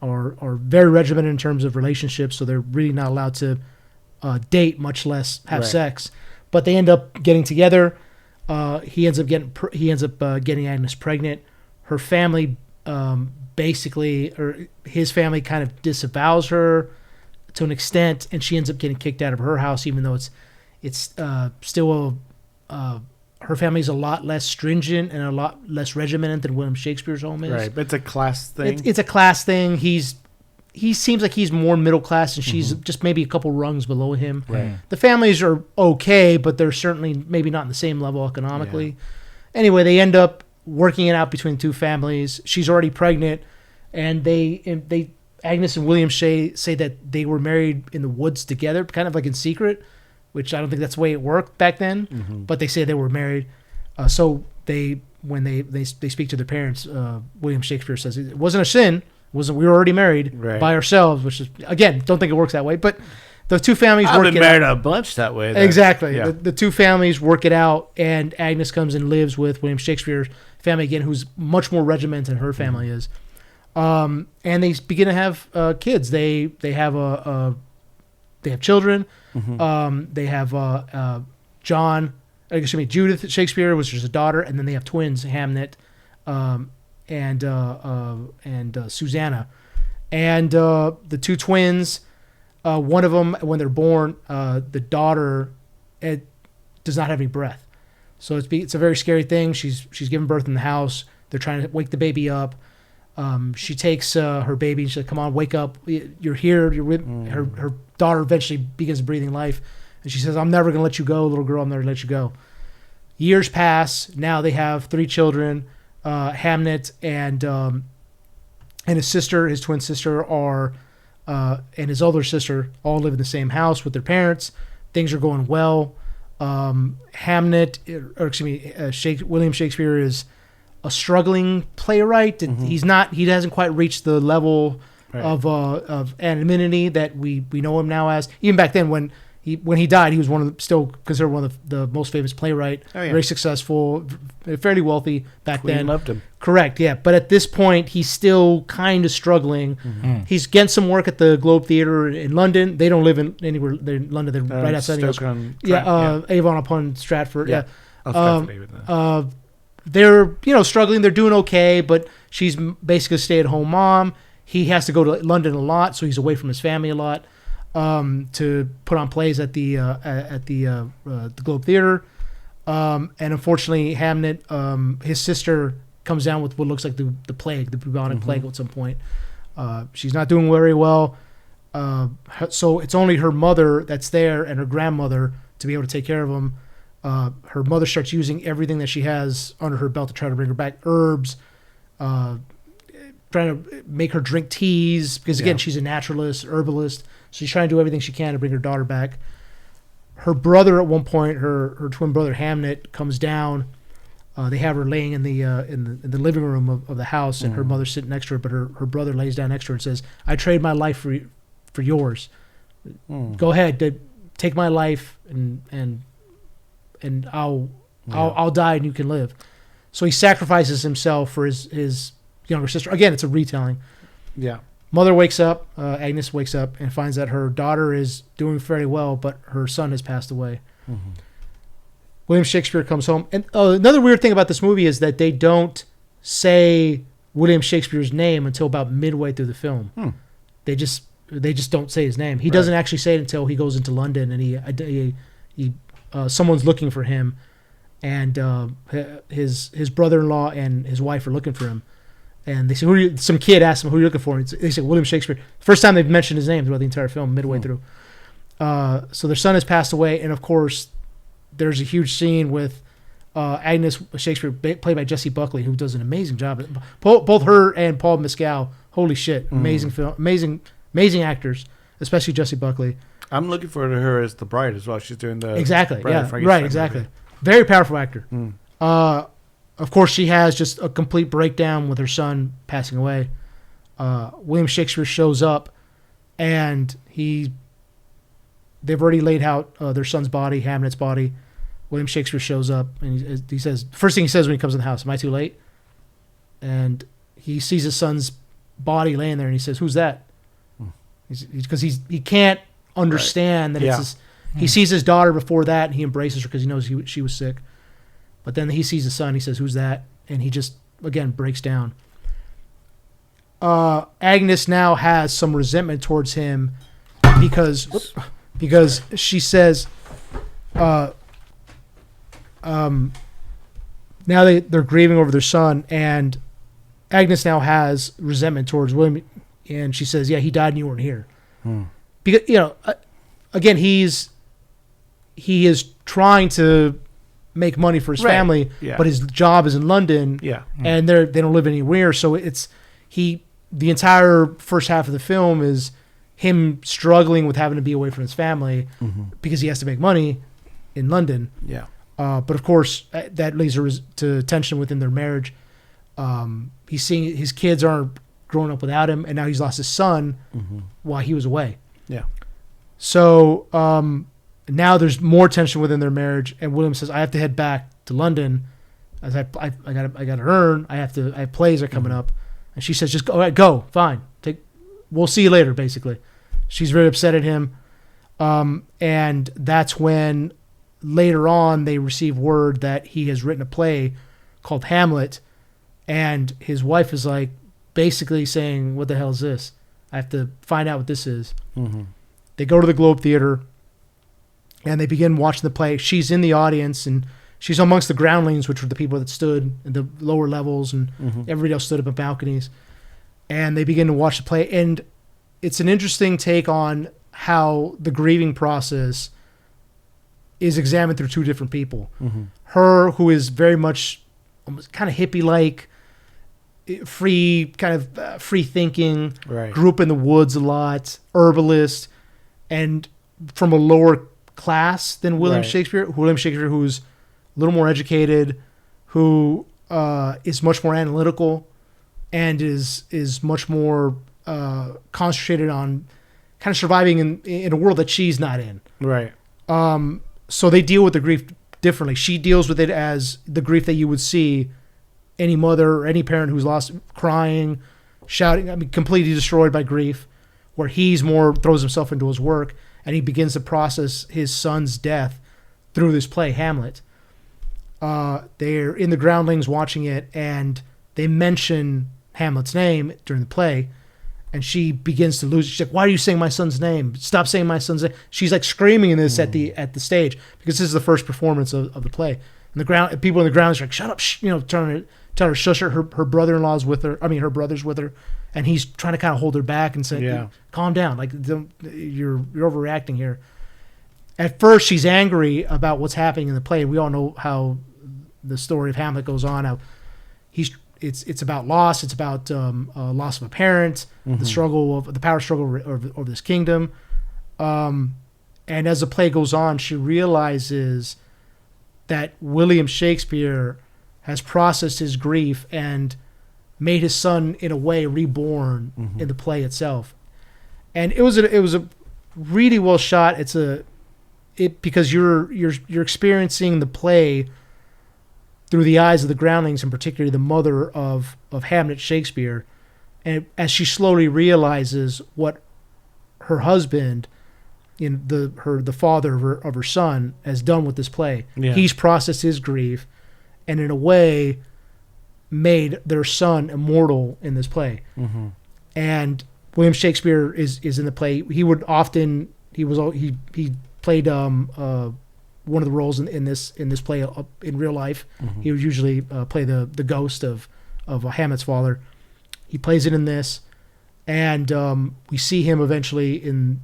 A: very regimented in terms of relationships, so they're really not allowed to date, much less have sex. But they end up getting together. He ends up getting Agnes pregnant. Her family, his family, kind of disavows her to an extent, and she ends up getting kicked out of her house, even though it's still her family's a lot less stringent and a lot less regimented than William Shakespeare's home is.
C: Right, but it's a class thing.
A: It's a class thing. He seems like he's more middle class, and she's just maybe a couple rungs below him.
C: Right.
A: The families are okay, but they're certainly maybe not on the same level economically. Yeah. Anyway, they end up working it out between the two families. She's already pregnant, and Agnes and William say that they were married in the woods together, kind of like in secret, which I don't think that's the way it worked back then. But they say they were married. So when they speak to their parents, William Shakespeare says it wasn't a sin. We were already married by ourselves, which is, again, don't think it works that way. But the two families work it out.
C: I've been married a bunch that way. Though.
A: Exactly.
C: Yeah.
A: The two families work it out, and Agnes comes and lives with William Shakespeare's family again, who's much more regimented than her family is. And they begin to have kids. They have children. They have Judith Shakespeare, which is a daughter, and then they have twins, Hamnet and Susanna. And the two twins, one of them, when they're born, the daughter does not have any breath. So it's a very scary thing. She's giving birth in the house. They're trying to wake the baby up. She takes her baby and she's like, come on, wake up. You're here. You're with her daughter eventually begins breathing life. And she says, I'm never going to let you go, little girl. I'm never going to let you go. Years pass. Now they have 3 children. Hamnet and his sister, his twin sister, and his older sister all live in the same house with their parents. Things are going well. William Shakespeare is a struggling playwright, and he hasn't quite reached the level of anonymity that we know him now as. Even back then, when he died, he was still considered one of the most famous playwright. Oh, yeah. Very successful, fairly wealthy back
C: Queen
A: then.
C: Loved him.
A: Correct, yeah. But at this point, he's still kind of struggling. He's getting some work at the Globe Theatre in London. They don't live anywhere. They're in London. They're right outside Avon upon Stratford. Yeah. They're struggling. They're doing okay, but she's basically a stay-at-home mom. He has to go to London a lot, so he's away from his family a lot to put on plays at the Globe Theatre. And unfortunately, Hamnet, his sister, comes down with what looks like the plague, the bubonic plague at some point. She's not doing very well. So it's only her mother that's there and her grandmother to be able to take care of him. Her mother starts using everything that she has under her belt to try to bring her back. Herbs, trying to make her drink teas, because again, she's a naturalist, herbalist. So she's trying to do everything she can to bring her daughter back. Her brother, at one point, her twin brother Hamnet, comes down. They have her laying in the living room of the house, and her mother's sitting next to her. But her brother lays down next to her and says, "I trade my life for yours. Go ahead, take my life, and I'll die and you can live." So he sacrifices himself for his younger sister. Again, it's a retelling.
C: Yeah.
A: Mother wakes up, Agnes wakes up, and finds that her daughter is doing fairly well, but her son has passed away. William Shakespeare comes home. And another weird thing about this movie is that they don't say William Shakespeare's name until about midway through the film. They just, they just don't say his name. He doesn't actually say it until he goes into London and he someone's looking for him, and his brother-in-law and his wife are looking for him, and they say, "Who are you?" Some kid asks him, "Who are you looking for?" And they say, "William Shakespeare." First time they've mentioned his name throughout the entire film, midway through. So their son has passed away, and of course, there's a huge scene with Agnes Shakespeare, played by Jessie Buckley, who does an amazing job. Both her and Paul Mescal, holy shit, amazing film, amazing actors, especially Jessie Buckley.
C: I'm looking for her as the bride as well. She's doing the
A: exactly,
C: Bride of
A: yeah,
C: Frankenstein
A: right, exactly.
C: movie.
A: Very powerful actor. Of course, she has just a complete breakdown with her son passing away. William Shakespeare shows up, and they've already laid out their son's body, Hamnet's body. William Shakespeare shows up, and he says, first thing he says when he comes in the house, "Am I too late?" And he sees his son's body laying there, and he says, "Who's that?" Because he can't understand that it's his. He sees his daughter before that, and he embraces her because he knows she was sick. But then he sees his son. He says, "Who's that?" And he just again breaks down. Agnes now has some resentment towards him because she says, now they're grieving over their son, and Agnes now has resentment towards William, and she says, "Yeah, he died and you weren't here." Because again, he is trying to make money for his family, but his job is in London, and they don't live anywhere. So the entire first half of the film is him struggling with having to be away from his family because he has to make money in London. But of course, that leads to tension within their marriage. He's seeing his kids aren't growing up without him, and now he's lost his son while he was away. So now there's more tension within their marriage, and William says, "I have to head back to London, as I got to earn. I have plays are coming up," and she says, "Just go, all right, go, fine. We'll see you later." Basically, she's very upset at him, and that's when later on they receive word that he has written a play called Hamlet, and his wife is like basically saying, "What the hell is this? I have to find out what this is." They go to the Globe Theater, and they begin watching the play. She's in the audience, and she's amongst the groundlings, which were the people that stood in the lower levels, and everybody else stood up in balconies. And they begin to watch the play, and it's an interesting take on how the grieving process is examined through two different people. Her, who is very much almost kind of hippie-like, free thinking, grew up in the woods a lot, herbalist, and from a lower class than William Shakespeare. William Shakespeare, who's a little more educated, who is much more analytical, and is much more concentrated on kind of surviving in a world that she's not in. So they deal with the grief differently. She deals with it as the grief that you would see any mother or any parent who's lost, crying, shouting, completely destroyed by grief, where he's more throws himself into his work, and he begins to process his son's death through this play, Hamlet. They're in the groundlings watching it, and they mention Hamlet's name during the play, and she begins to lose it. She's like, "Why are you saying my son's name? Stop saying my son's name." She's like screaming this at the stage, because this is the first performance of the play. And people in the ground are like, "Shut up!" Trying to tell her shush her. Her brother-in-law's with her. Her brother's with her, and he's trying to kind of hold her back and say, "Calm down. You're overreacting here." At first, she's angry about what's happening in the play. We all know how the story of Hamlet goes on. How it's about loss. It's about loss of a parent, the power struggle over this kingdom. And as the play goes on, she realizes that William Shakespeare has processed his grief and made his son, in a way, reborn in the play itself. And it was a really well shot. Because you're experiencing the play through the eyes of the groundlings, and particularly the mother of Hamnet Shakespeare, and as she slowly realizes what her husband, the father of her son, has done with this play. He's processed his grief, and in a way made their son immortal in this play. And William Shakespeare is in the play. He played one of the roles in this play in real life.
C: Mm-hmm.
A: He would usually play the ghost of Hamlet's father. He plays it in this, and we see him eventually in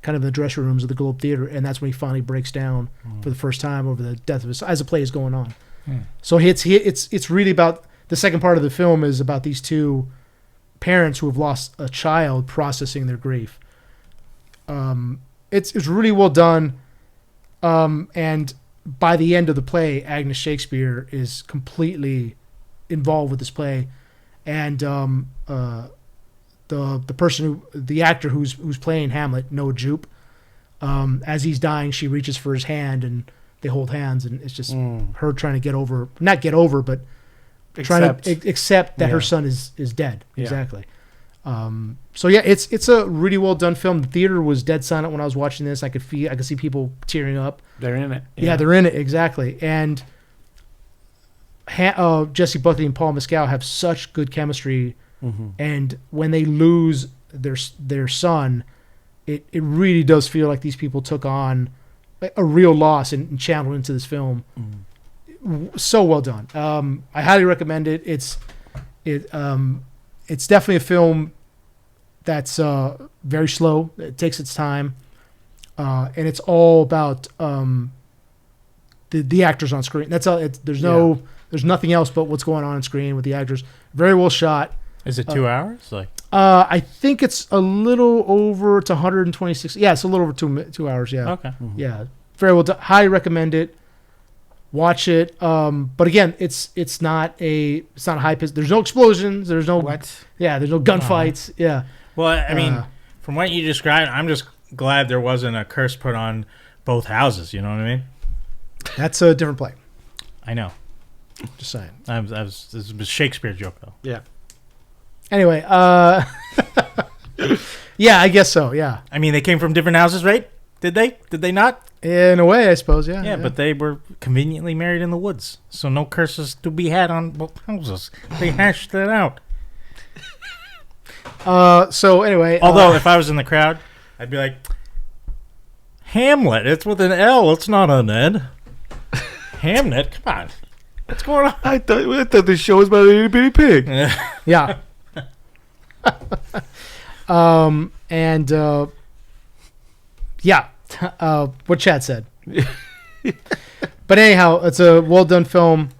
A: kind of the dressing rooms of the Globe Theater, and that's when he finally breaks down for the first time over the death of his as the play is going on. So it's really about the second part of the film is about these two parents who have lost a child processing their grief. It's really well done. And by the end of the play, Agnes Shakespeare is completely involved with this play, and the actor who's playing Hamlet, Noah Jupe, as he's dying, she reaches for his hand and they hold hands, and it's just her trying to not get over, but trying to accept that her son is dead.
C: Yeah.
A: Exactly. So yeah, it's a really well done film. The theater was dead silent when I was watching this. I could see people tearing up.
C: They're in it.
A: Yeah, they're in it, exactly. And Jesse Buckley and Paul Mescal have such good chemistry, and when they lose their son, it really does feel like these people took on a real loss and channeled into this film. So well done. I highly recommend it. It's definitely a film that's very slow. It takes its time, and it's all about the actors on screen. That's all. There's nothing else but what's going on screen with the actors. Very well shot.
B: Is it 2 hours? Like,
A: I think it's a little over. It's 126. Yeah, it's a little over 2 hours. Yeah.
B: okay.
A: Yeah. Very well done. Highly recommend it. Watch it. But again, it's not a high pitch. There's no explosions. There's no there's no gunfights. Yeah.
B: Well, I mean, from what you described, I'm just glad there wasn't a curse put on both houses. You know what I mean?
A: That's a different play.
B: I know.
A: Just saying.
B: This is a Shakespeare joke though.
C: Yeah.
A: Anyway, yeah, I guess so. Yeah.
B: I mean, they came from different houses, right? Did they? Did they not?
A: In a way, I suppose. Yeah.
B: Yeah, but they were conveniently married in the woods, so no curses to be had on both houses. They hashed that out.
A: So anyway,
B: although if I was in the crowd, I'd be like, Hamlet. It's with an L. It's not an Ed. Hamnet. Come on. What's going on?
C: I thought the show was about a itty bitty pig.
A: yeah. And yeah, what Chad said. But anyhow, it's a well done film,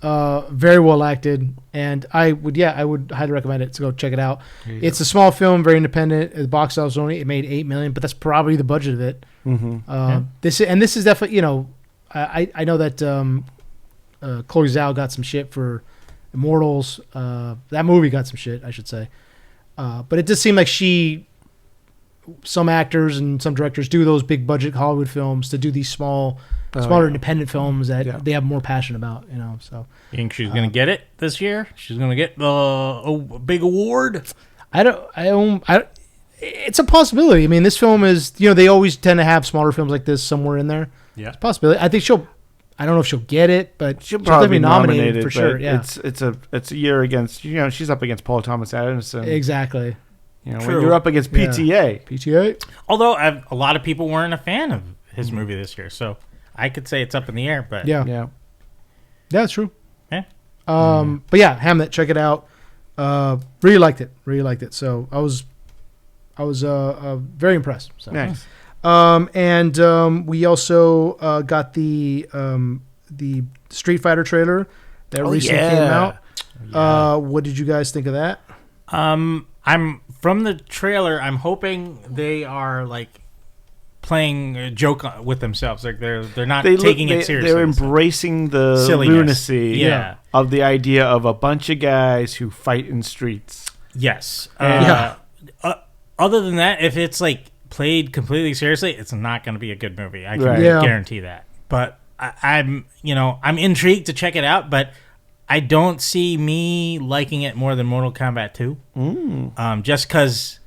A: very well acted, and I would highly recommend it to go check it out. It's a small film, very independent. At the box office only, it made $8 million, but that's probably the budget of it. This is definitely, I know that Chloe Zhao got some shit for Immortals. That movie got some shit, I should say. But it does seem like some actors and some directors do those big budget Hollywood films to do these smaller independent films that they have more passion about, so.
B: You think she's going to get it this year? She's going to get a big award?
A: It's a possibility. I mean, this film is, they always tend to have smaller films like this somewhere in there.
B: Yeah.
A: It's a possibility. I think I don't know if she'll get it, but
C: She'll probably
A: be nominated for sure. Yeah.
C: It's a year against, she's up against Paul Thomas Anderson.
A: Exactly.
C: When you're up against PTA.
A: PTA.
B: Although a lot of people weren't a fan of his movie this year, so I could say it's up in the air. But
A: yeah, that's true.
B: Yeah.
A: But yeah, Hamnet, check it out. Really liked it. So I was very impressed. So.
C: Nice.
A: And we also got the Street Fighter trailer that recently came out. What did you guys think of that?
B: I'm from the trailer. I'm hoping they are like playing a joke with themselves. Like they're not taking it seriously.
C: They're embracing the
B: silliness.
C: lunacy of the idea of a bunch of guys who fight in streets.
B: Yes. Other than that, if it's like played completely seriously, it's not going to be a good movie. I can guarantee that. But I'm intrigued to check it out, but I don't see me liking it more than Mortal Kombat 2. Just because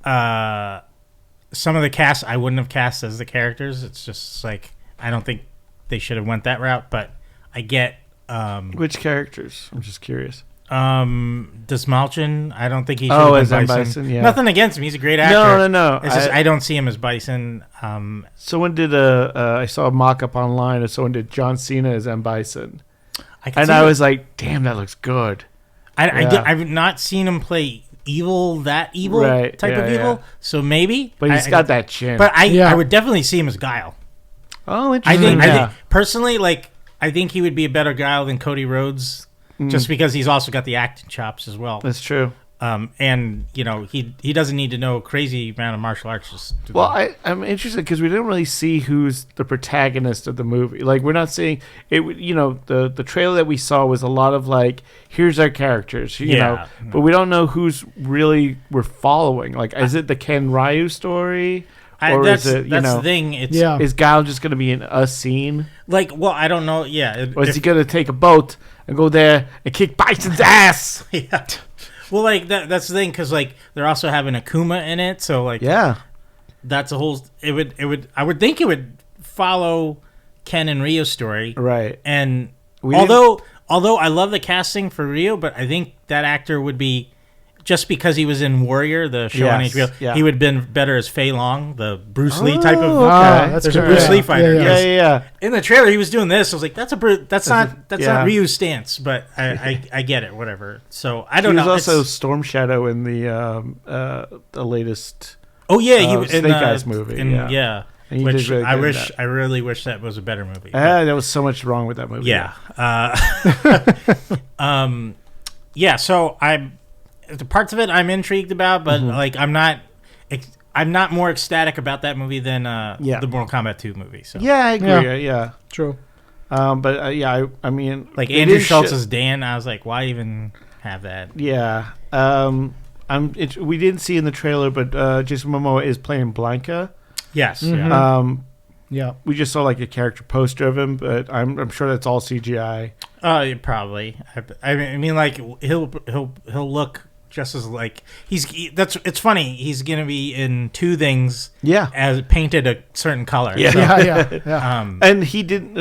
B: some of the cast I wouldn't have cast as the characters. It's just like I don't think they should have went that route. But I get
C: which characters. I'm just curious.
B: Desmalchin, I don't think he should
C: Oh,
B: have
C: as
B: been
C: M.
B: Bison.
C: Bison, yeah.
B: Nothing against him. He's a great actor.
C: No.
B: It's just, I don't see him as Bison.
C: Someone did I saw a mock-up online of someone did John Cena as M. Bison.
B: I
C: was like, damn, that looks good.
B: I've not seen him play that evil
C: Right,
B: type of
C: yeah,
B: evil.
C: yeah.
B: So maybe.
C: But he's got that chin.
B: But I
A: Yeah.
B: would definitely see him as Guile.
C: oh,
B: I
C: interesting.
B: think personally, like, I think he would be a better Guile than Cody Rhodes, just because he's also got the acting chops as well.
C: That's true.
B: And he doesn't need to know a crazy amount of martial arts.
C: I'm interested because we didn't really see who's the protagonist of the movie. Like, we're not seeing it. The trailer that we saw was a lot of like, here's our characters, you know, but we don't know who's really we're following. Like, is it the Ken Ryu story, or
B: that's
C: is it
B: the thing. It's
C: is Guile just going to be in a scene?
B: like, well, I don't know. Yeah,
C: Or is he going to take a boat and go there and kick Bison's ass?
B: yeah. Well, like that's the thing, because like they're also having Akuma in it, so like
C: Yeah.
B: that's a whole. I would think it would follow Ken and Ryo's story,
C: Right.
B: and
C: We
B: although I love the casting for Ryo, but I think that actor would be, just because he was in Warrior, the show on
C: Yes,
B: HBO,
C: yeah.
B: he would have been better as Fei Long, the Bruce Lee type of.
C: okay.
A: That's
B: There's a
A: good.
B: Bruce
A: Yeah.
B: Lee fighter.
A: Yeah.
C: Yeah.
B: In the trailer, he was doing this. I was like, that's not
C: yeah.
B: Ryu's stance, but I get it, whatever. So I don't
C: He
B: know.
C: was also
B: It's-
C: Storm Shadow in the latest.
B: oh yeah, he was in
C: Snake
B: the
C: Eyes movie, yeah. And he
B: which
C: did really
B: I
C: good in
B: wish
C: that.
B: I really wish that was a better movie. But,
C: There was so much wrong with that movie.
B: yeah, yeah. So the parts of it I'm intrigued about, but like I'm not more ecstatic about that movie than the Mortal Kombat 2 movie. So
C: Yeah, I agree. Yeah.
A: True.
C: But I mean,
B: like
C: they
B: Andrew
C: didn't
B: Schultz
C: sho-
B: as Dan, I was like, why even have that?
C: Yeah. We didn't see in the trailer, but Jason Momoa is playing Blanca.
B: Yes.
A: Mhm.
B: Yeah.
A: Yeah.
C: We just saw like a character poster of him, but I'm sure that's all CGI.
B: Probably. I mean, like he'll look just as like it's funny. He's gonna be in two things.
C: Yeah.
B: As painted a certain color.
C: Yeah.
B: So,
A: Yeah.
C: And he didn't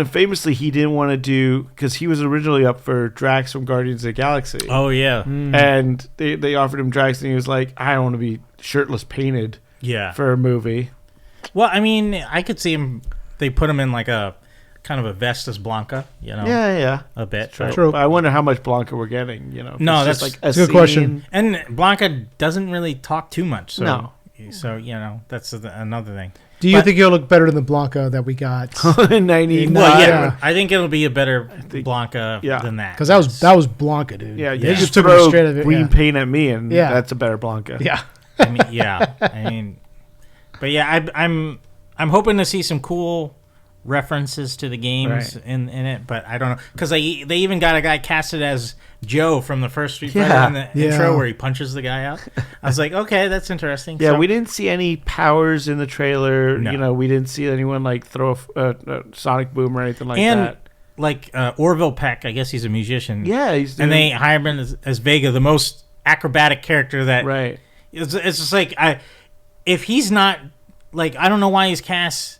C: want to do, because he was originally up for Drax from Guardians of the Galaxy.
B: Oh yeah.
C: And they offered him Drax, and he was like, I don't want to be shirtless painted
B: Yeah.
C: for a movie.
B: Well, I mean, I could see him. They put him in like a kind of a vest as Blanca.
C: Yeah.
B: A bit.
C: True.
B: but-
A: True.
C: But I wonder how much Blanca we're getting,
B: No,
C: It's just
B: that's
C: a
A: a good question.
B: And Blanca doesn't really talk too much. So,
C: No.
B: So that's another thing.
A: Do you
B: But-
A: think he'll look better than the Blanca that we got?
C: In 99.
B: Well, yeah,
A: yeah.
B: I think it'll be a better
C: think-
B: Blanca
C: yeah.
B: than that.
A: Because that was Blanca, dude.
C: Yeah,
A: They
C: you
A: just
C: just
A: took
C: throw
A: it straight out of it.
C: green
A: Yeah.
C: paint at me, and
A: Yeah.
C: that's a better Blanca.
A: Yeah.
B: I mean, yeah. I mean, but yeah, I'm hoping to see some cool references to the games
C: Right.
B: in it, but I don't know, because they even got a guy casted as Joe from the first Street Fighter
C: Yeah.
B: in the
A: Yeah.
B: intro where he punches the guy out. I was like, okay, that's interesting.
C: Yeah,
B: So-
C: we didn't see any powers in the trailer.
B: No.
C: We didn't see anyone like throw a sonic boom or anything like
B: and
C: that.
B: like Orville Peck, I guess he's a musician.
C: Yeah, he's doing,
B: and they hired him as Vega, the most acrobatic character that.
C: right.
B: It's just like if he's not like, I don't know why he's cast.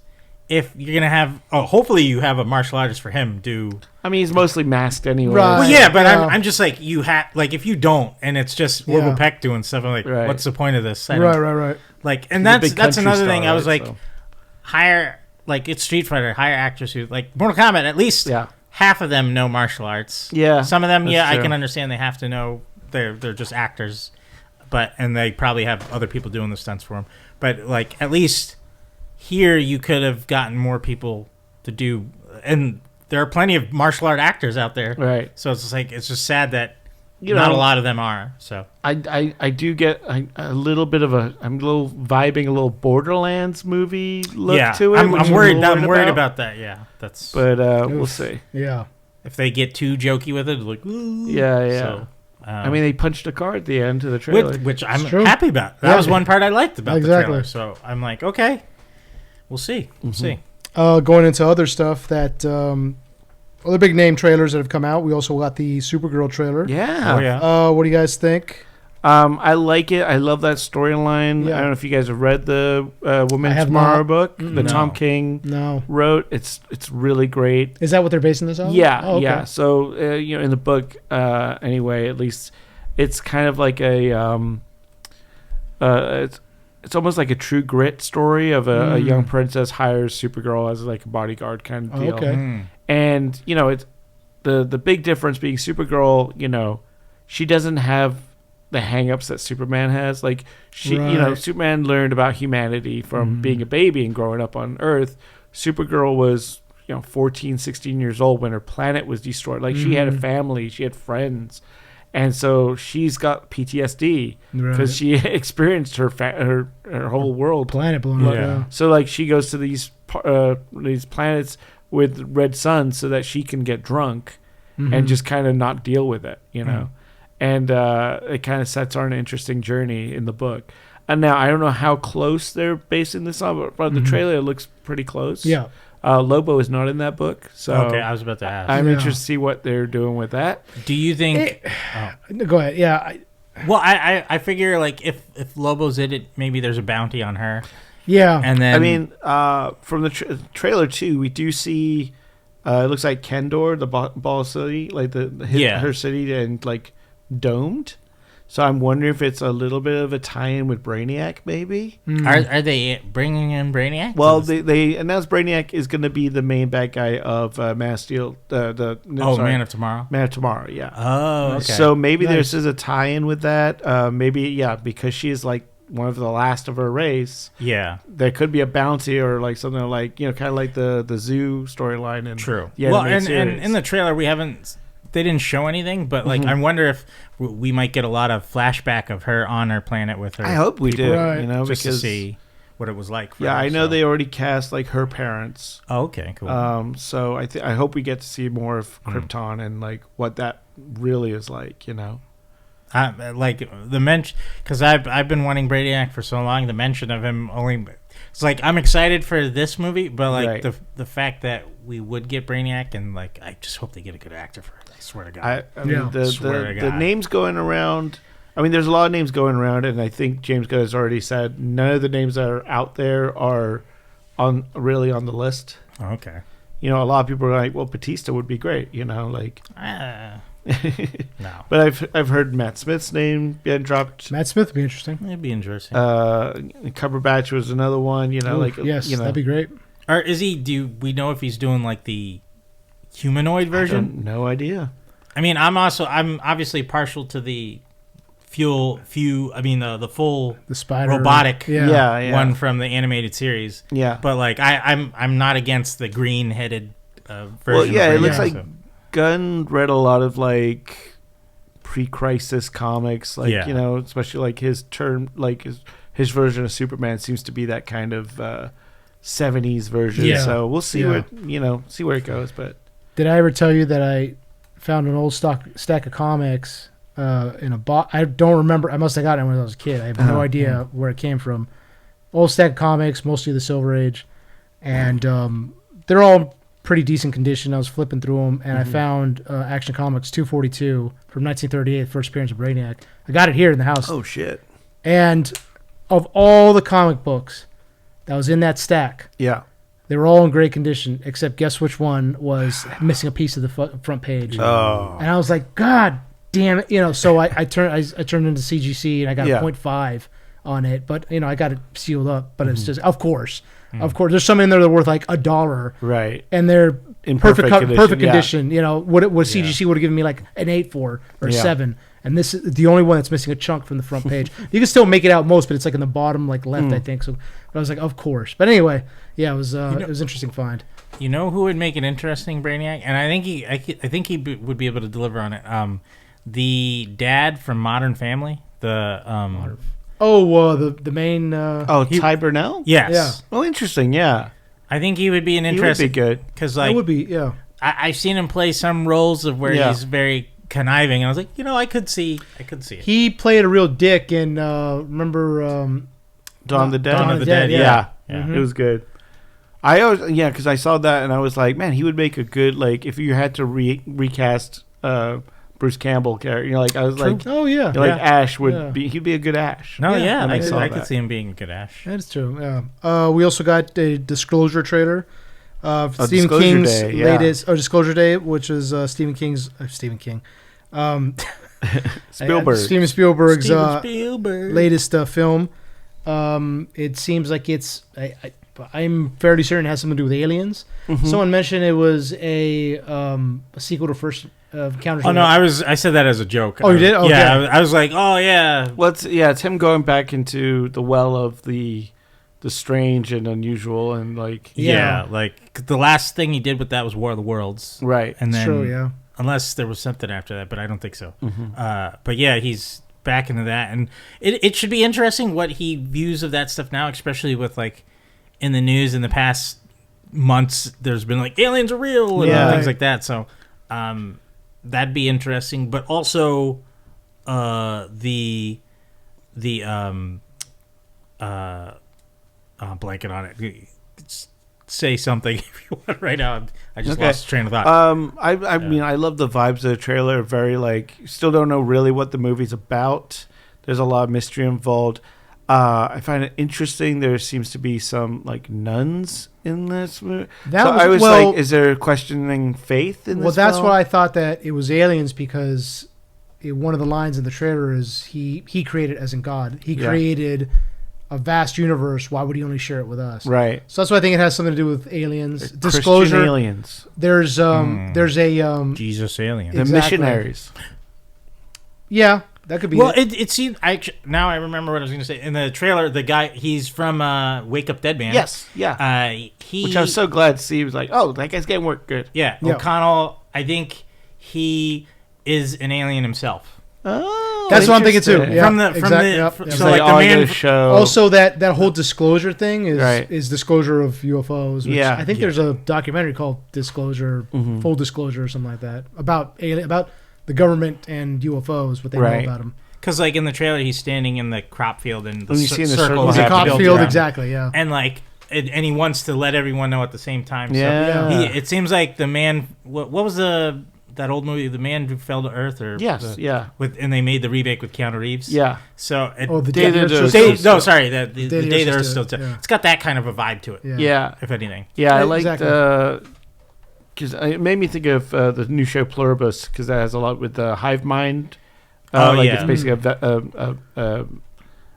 B: If you're gonna have, hopefully you have a martial artist for him do.
C: I mean, he's mostly masked anyway.
A: Right.
B: Well, yeah, but
A: Yeah.
B: I'm just like, you have, like, if you don't, and it's just Orville
A: Yeah.
B: Peck doing stuff, I'm like,
C: Right.
B: what's the point of this? I don't-
A: Right.
B: Like, and
C: He's a
B: that's
C: big country
B: another
C: star,
B: thing. I was
C: right,
B: like,
C: so.
B: hire, like, it's Street Fighter, hire actors who, like, Mortal Kombat, at least
C: Yeah.
B: half of them know martial arts.
C: Yeah,
B: Some of them,
C: that's
B: yeah, I
C: true.
B: can understand they have to know. They're just actors, and they probably have other people doing the stunts for them. But like, at least here, you could have gotten more people to do, and there are plenty of martial art actors out there.
C: Right.
B: So it's just like, it's just sad that
C: You
B: not
C: know,
B: a lot of them are. So
C: I do get a little bit of I'm a little vibing a little Borderlands movie look
B: yeah,
C: to it.
B: I'm
C: which a
B: worried.
C: little
B: I'm worried about that. Yeah, that's.
C: But we'll
A: Oof.
C: see.
A: Yeah.
B: if they get too jokey with it, like, ooh.
C: Yeah.
B: So,
C: I mean, they punched a car at the end of the trailer.
B: which I'm
A: It's true.
B: happy about. That
A: Yeah.
B: was one part I liked about the
A: Exactly.
B: trailer. So I'm like, okay, we'll see. We'll see.
A: Going into other stuff that other big name trailers that have come out. We also got the Supergirl trailer.
C: Yeah.
B: Oh yeah.
A: What do you guys think?
C: I like it. I love that storyline.
A: Yeah.
C: I don't know if you guys have read the Woman
A: I have
C: Tomorrow
A: not.
C: book that
A: No.
C: Tom King
A: No.
C: wrote. It's really great.
A: Is that what they're basing this on?
C: Yeah,
A: Oh, okay.
C: yeah. So in the book, anyway, at least it's kind of like it's almost like a True Grit story of a young princess hires Supergirl as like a bodyguard kind of deal.
A: Okay.
C: And it's the big difference being Supergirl. She doesn't have the hang-ups that Superman has. Like
A: Right.
C: Superman learned about humanity from being a baby and growing up on Earth. Supergirl was 14, 16 years old when her planet was destroyed. Like she had a family, she had friends. And so she's got PTSD because
A: Right.
C: she experienced her whole world.
A: Planet blown up.
B: Yeah.
A: Yeah.
C: So like she goes to these planets with red suns so that she can get drunk and just kind of not deal with it, And it kind of sets her on an interesting journey in the book. And now I don't know how close they're basing this on, but from the trailer it looks pretty close.
A: Yeah.
C: Lobo is not in that book, so
B: Okay, I was about to ask.
C: I'm
A: Yeah.
C: interested to see what they're doing with that.
B: Do you think?
A: Go ahead. Yeah.
B: Well, I figure like if Lobo's in it, maybe there's a bounty on her,
A: Yeah.
B: and then
C: I mean, from the trailer too, we do see. It looks like Kendor, the ball city, like her city, and like domed. So I'm wondering if it's a little bit of a tie-in with Brainiac, maybe.
B: are they bringing in Brainiac?
C: Well, they announced Brainiac is going to be the main bad guy of Man of Steel.
B: Man of Tomorrow.
C: Man of Tomorrow, yeah.
B: Oh, okay.
C: So maybe
A: Nice.
C: there's a tie-in with that. Maybe, because she is like one of the last of her race.
B: yeah,
C: There could be a bounty or like something like kind of like the Zoo storyline. And
B: true.
C: Yeah,
B: Well, and in the trailer they didn't show anything, but like I wonder if we might get a lot of flashback of her on her planet with her.
C: I hope we do.
A: Right.
B: just
C: because
B: to see what it was like. For
C: yeah,
B: her,
C: I know
B: so.
C: they already cast like her parents.
B: Oh, okay, cool.
C: So I hope we get to see more of Krypton and like what that really is like.
B: Like the mention, because I've been wanting Brainiac for so long. The mention of him only, it's like I'm excited for this movie, but like
C: Right.
B: the fact that we would get Brainiac, and like I just hope they get a good actor for it. I swear to God.
C: I mean,
A: Yeah.
B: Swear to
C: the
B: God.
C: names going around. I mean, there's a lot of names going around, and I think James Gunn has already said none of the names that are out there are really on the list.
B: Oh, okay.
C: A lot of people are like, "Well, Batista would be great," like.
B: No,
C: But I've heard Matt Smith's name getting dropped.
A: Matt Smith would be interesting.
B: it'd be interesting.
C: Cumberbatch was another one.
A: Oof, yes, that'd be great.
B: Or is he? Do we know if he's doing like the humanoid version?
C: No idea.
B: I mean, I'm obviously partial to the the full
A: The spider
B: robotic
A: Yeah.
B: one from the animated series.
C: Yeah.
B: But like I'm not against the green headed version.
C: Well, yeah,
B: of
C: it looks
B: Brainiac,
C: like
B: so.
C: Gunn read a lot of like pre-crisis comics, like
B: Yeah.
C: especially like his term, like his version of Superman seems to be that kind of 70s version.
A: Yeah.
C: So we'll see
A: Yeah.
C: see where it goes. But
A: Did I ever tell you that I found an old stack of comics in a box? I don't remember. I must have gotten it when I was a kid. I have no idea where it came from. Old stack of comics, mostly the Silver Age, and they're all pretty decent condition. I was flipping through them, and I found Action Comics 242 from 1938, first appearance of Brainiac. I got it here in the house.
C: oh shit,
A: And of all the comic books that was in that stack,
C: yeah,
A: they were all in great condition, except guess which one was missing a piece of the front page.
C: oh
A: And I was like, God damn it. So I turned into CGC, and I got
C: Yeah.
A: a 0.5 on it. But, I got it sealed up. But it's just, of course, there's some in there that are worth like $1.
C: right,
A: And they're
C: in
A: perfect
C: condition,
A: condition. What CGC would have given me like an 8 for or
C: Yeah.
A: 7. And this is the only one that's missing a chunk from the front page. You can still make it out most, but it's like in the bottom like left, I think. So, but I was like, of course. But anyway, yeah, it was it was an interesting find.
B: You know who would make an interesting Brainiac, and I think he would be able to deliver on it. The dad from Modern Family, the
A: The main.
C: Ty Burnell.
B: yes,
A: Yeah.
C: Oh, interesting. Yeah,
B: I think he would be an
C: he would
B: interesting
C: be good.
B: because
A: that
B: like
A: would be
B: I've seen him play some roles of where
C: Yeah.
B: he's very conniving, and I was like, I could see it.
A: He played a real dick in remember
C: Dawn of the Dead.
A: Dawn
B: of the Dead,
C: Yeah,
B: yeah.
C: it was good. I always because I saw that and I was like, man, he would make a good if you had to recast Bruce Campbell character. You know, like I was like,
A: Oh yeah,
C: you know, like Ash would
A: Yeah.
C: be. He'd be a good Ash.
B: No,
A: Yeah,
B: yeah,
C: when I
B: I
C: saw
B: could
C: that.
B: see him being a good Ash.
A: that's true. Yeah. We also got a Disclosure trailer. Stephen
C: Disclosure
A: King's
C: Day, yeah.
A: latest, Disclosure Day, which is Stephen King,
C: Spielberg.
A: Steven Spielberg's
B: Steven Spielberg.
A: latest film. It seems like I'm fairly certain it has something to do with aliens.
C: Mm-hmm.
A: Someone mentioned it was a sequel to First Encounters.
B: Oh no, I said that as a joke.
A: Oh, you did? Oh,
B: yeah,
A: okay.
B: I was like, oh yeah.
C: Well, it's him going back into the well of the strange and unusual and like
B: Yeah, like the last thing he did with that was War of the Worlds,
C: right.
B: and then
A: True, yeah.
B: unless there was something after that, but I don't think so.
C: Mm-hmm.
B: But yeah, he's back into that, and it should be interesting what he views of that stuff now, especially with like in the news in the past months. There's been like aliens are real and
C: Yeah.
B: things like that, so that'd be interesting. But also I'm blanking on it. Say something if you want right now. I just
C: Okay.
B: lost the train of thought.
C: I mean, I love the vibes of the trailer. Very like, still don't know really what the movie's about. There's a lot of mystery involved. I find it interesting. There seems to be some like nuns in this movie.
A: That
C: So
A: was-
C: I was
A: well-
C: like, is there questioning faith in this?
A: Well, that's
C: film?
A: why I thought that it was aliens because one of the lines in the trailer is he created, as in God, he
C: Yeah.
A: created a vast universe. Why would he only share it with us?
C: Right.
A: So that's why I think it has something to do with aliens.
C: Christian
A: Disclosure.
C: aliens,
A: There's a
B: Jesus alien.
C: the
A: Exactly.
C: missionaries.
A: yeah, that could be.
B: Well,
A: it.
B: it seemed. Now I remember what I was going to say. In the trailer, the guy, he's from Wake Up Dead Man.
C: Yes, yeah. Which I was so glad to see. He was like, oh, that guy's getting work good.
B: Yeah,
A: Yeah.
B: O'Connell. I think he is an alien himself.
C: Oh,
A: That's what I'm thinking too.
C: interesting.
A: Yeah,
B: From the
A: exactly. Yep,
B: from,
A: yep.
B: so
C: Like,
B: like the
C: I'm
B: man.
C: gonna show.
A: Also, that whole disclosure thing is
C: Right.
A: disclosure of UFOs. Which
C: Yeah.
A: I think there's a documentary called Disclosure,
C: Mm-hmm.
A: Full Disclosure, or something like that about the government and UFOs, what they
C: Right.
A: know about them.
B: Because like in the trailer, he's standing in the crop field and the
C: When you see in the
B: circle
C: circle
A: It's
C: Yeah,
A: a cop
C: built
A: field,
C: around.
A: exactly. Yeah.
B: and like and he wants to let everyone know at the same time.
C: Yeah.
B: So it seems like the man. What was that old movie, The Man Who Fell to Earth? Or
C: Yes, yeah.
B: and they made the remake with Keanu Reeves.
C: Yeah.
B: So
A: Oh, the
C: Day
A: Day
C: that
A: the Earth
C: the-
A: Stood Still.
B: no, sorry, the
A: Day
B: day
A: the
B: the
A: Earth
B: Earth
A: Stood
B: still.
A: Still, yeah.
B: It's got that kind of a vibe to it.
C: Yeah.
B: If anything.
C: Yeah, I
A: Yeah,
C: liked
A: exactly.
C: because it made me think of the new show Pluribus because that has a lot with the hive mind.
B: Oh,
C: like
B: yeah.
C: it's basically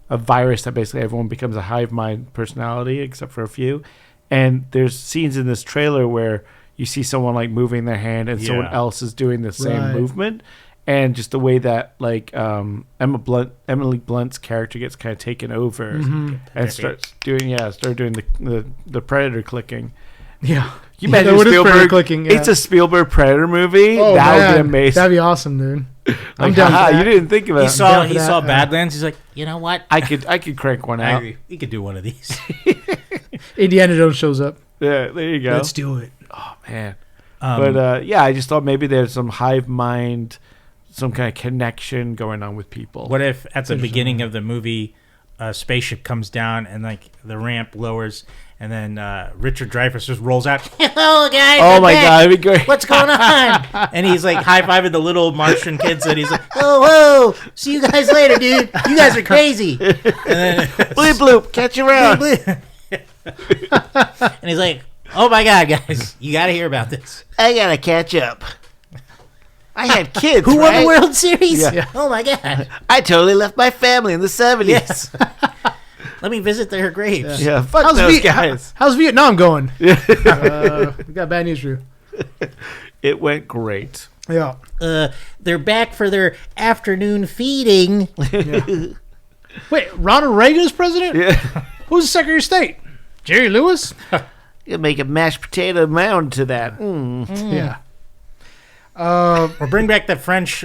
C: a virus that basically everyone becomes a hive mind personality except for a few. And there's scenes in this trailer where you see someone like moving their hand and someone
B: Yeah.
C: else is doing the same
A: Right.
C: movement. And just the way that like Emily Blunt's character gets kind of taken over and starts doing the predator clicking.
A: Yeah.
C: You
A: Yeah,
C: imagine
A: what is Predator
C: Spielberg
A: clicking, yeah.
C: It's a Spielberg Predator movie.
A: Oh,
C: That would
A: man.
C: be amazing.
A: That'd be awesome, dude. I'm
C: Like,
A: down
C: haha,
A: for that.
C: you didn't think of
B: He
C: it.
B: saw
A: down for that, yeah.
B: Badlands. He's like, you know what?
C: I could crank one
B: I
C: out.
B: agree. We could do one of these.
A: Indiana Jones shows up.
C: Yeah, there you go.
A: Let's do it.
C: Oh man.
B: Um,
C: But yeah, I just thought maybe there's some hive mind, some kind of connection going on with people.
B: What if at the beginning of the movie, a spaceship comes down and like the ramp lowers, and then Richard Dreyfuss just rolls out.
D: Hello, guys.
C: Oh
D: I'm
C: my
D: back.
C: god, that'd be great.
D: What's going on?
B: And he's like high fiving the little Martian kids, and he's like,
D: Oh, whoa. See you guys later, dude. You guys are crazy.
B: and then
C: Bloop bloop, catch you around.
B: and he's like, oh my god, guys, you got to hear about this.
C: I gotta catch up. I had kids.
D: Who won
C: right?
D: the World Series?
C: Yeah.
D: Oh, my God.
C: I totally left my family in the 70s.
B: Yes. Let me visit their graves.
C: Yeah, fuck those guys.
A: How's Vietnam going? We got bad news for you.
C: It went great.
A: Yeah.
D: They're back for their afternoon feeding.
A: Wait, Ronald Reagan is president?
C: Yeah.
A: Who's the Secretary of State? Jerry Lewis?
C: You make a mashed potato mound to that.
A: Yeah.
B: Or bring back the French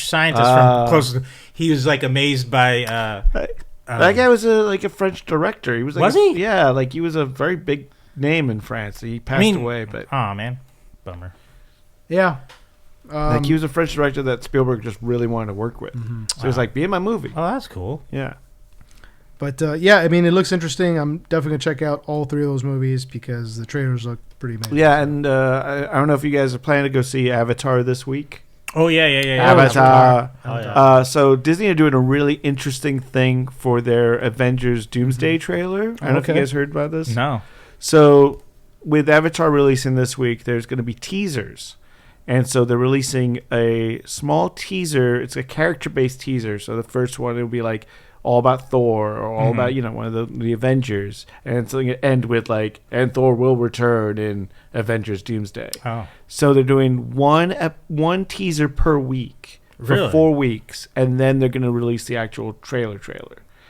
B: scientist from close. He was like amazed by.
C: That guy was like a French director. He was like
B: Was he?
C: Yeah, like he was a very big name in France. He passed away, but
B: Oh man, bummer.
A: Yeah.
C: like he was a French director that Spielberg just really wanted to work with. So he was like, "Be in my movie."
B: Oh, that's cool.
C: Yeah.
A: But yeah, I mean, it looks interesting. I'm definitely going to check out all three of those movies because the trailers look pretty amazing.
C: Yeah, and I don't know if you guys are planning to go see Avatar this week.
B: Oh yeah.
C: Avatar.
B: Oh, yeah.
C: So Disney are doing a really interesting thing for their Avengers Doomsday trailer. I don't know if you guys heard about this.
B: No.
C: So with Avatar releasing this week, there's going to be teasers. And so they're releasing a small teaser. It's a character-based teaser. So the first one, it'll be like all about Thor or all about, one of the Avengers. And it's going to end with like, and Thor will return in Avengers Doomsday.
B: Oh.
C: So they're doing one teaser per week for
B: Really?
C: 4 weeks. And then they're going to release the actual trailer.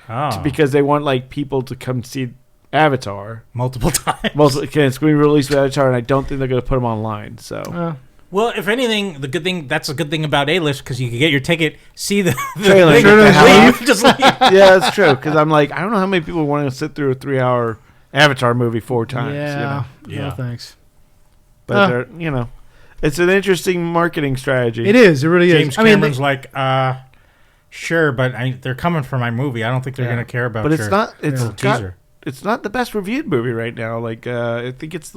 B: Oh.
C: Because they want like people to come see Avatar.
B: Multiple times.
C: It's going to be released with Avatar, and I don't think they're going to put them online. So...
B: Well, if anything, that's a good thing about A-List because you can get your ticket, see the
C: Trailer.
B: thing,
C: Leave.
B: just leave.
C: Yeah, that's true. Because I'm like, I don't know how many people want to sit through a 3-hour Avatar movie 4 times.
A: Yeah.
B: Yeah.
A: No, thanks.
C: But they're, it's an interesting marketing strategy.
A: It is. It really
B: James
A: is. I mean,
B: Cameron's like, sure, but they're coming for my movie. I don't think they're going to care about.
C: But it's not.
B: teaser.
C: It's not the best reviewed movie right now. Like I think it's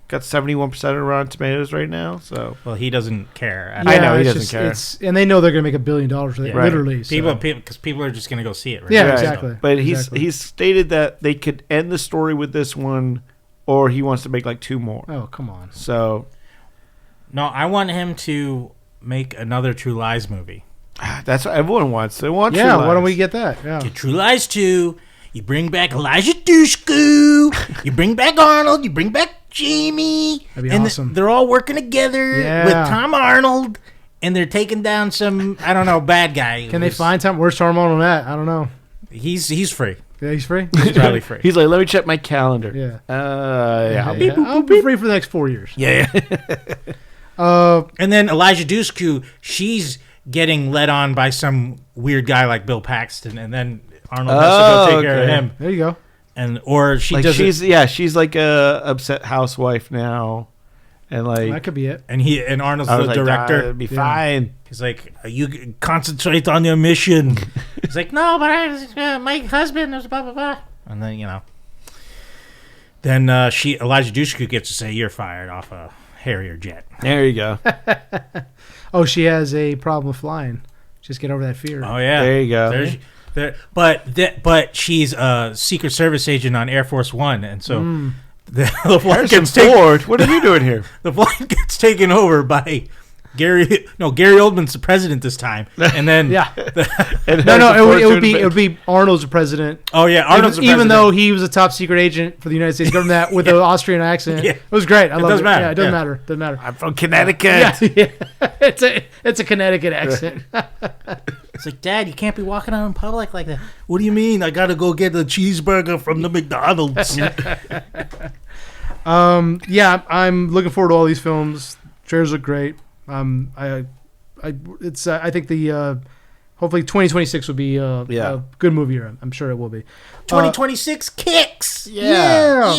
C: got 71% of Rotten Tomatoes right now. So
B: well, he doesn't care.
C: I know he doesn't care.
A: And they know they're going to make $1 billion with it,
C: Right.
A: literally. So.
B: Because people are just going to go see it. Right?
A: Yeah,
C: Right.
A: exactly.
C: But
A: Exactly.
C: he's stated that they could end the story with this one, or he wants to make like 2 more.
A: Oh, come on.
C: So
B: No, I want him to make another True Lies movie.
C: that's what everyone wants. They want.
A: Yeah,
C: True
A: why don't
C: Lies.
A: we get that? Yeah.
B: Get True Lies 2. You bring back Elijah Dushku. You bring back Arnold. You bring back Jamie.
A: That'd be
B: and
A: awesome.
B: They're all working together
A: Yeah.
B: with Tom Arnold, and they're taking down some bad guy.
A: Can they find time? Where's Tom Arnold at? I don't know.
B: He's free.
A: Yeah, he's free?
B: He's probably free.
C: He's like, let me check my calendar.
A: Yeah.
C: Yeah.
A: I'll be free for the next 4 years.
B: Yeah. And then Elijah Dushku, she's getting led on by some weird guy like Bill Paxton, and then Arnold has to go take care of him.
A: There you go.
B: Or she
C: Like
B: does
C: she's like a upset housewife now, and like
A: That could be it.
B: and Arnold's
C: I was
B: the
C: like,
B: director.
C: it'd be fine.
B: He's like, you concentrate on your mission. He's like, no, but my husband is blah, blah, blah. And then, then Elijah Dushku gets to say, you're fired off a Harrier jet.
C: There you go.
A: Oh, she has a problem with flying. Just get over that fear.
B: Oh, yeah.
C: There you go.
B: But she's a Secret Service agent on Air Force One. And so the flight
C: Harrison
B: gets taken.
C: Ford, what are you doing here?
B: The flight gets taken over by Gary Oldman's the president this time, and then
A: Yeah.
C: And
A: No,
C: Harrison Ford's
A: it would
C: doing
A: be Arnold's the president.
B: oh yeah, Arnold's the
A: Even
B: president.
A: though he was a top secret agent for the United States government with an Austrian accent.
B: Yeah.
A: It was great. I love it.
B: doesn't matter.
A: Yeah, it doesn't
B: Yeah.
A: matter. Doesn't matter.
C: I'm from Connecticut.
A: Yeah. It's a Connecticut accent.
B: It's like, Dad, you can't be walking out in public like that. What do you mean? I gotta go get a cheeseburger from the McDonald's.
A: Yeah, I'm looking forward to all these films. Trailers look great. I think the hopefully 2026 will be a good movie year. I'm sure it will be.
B: 2026 kicks.
A: Yeah.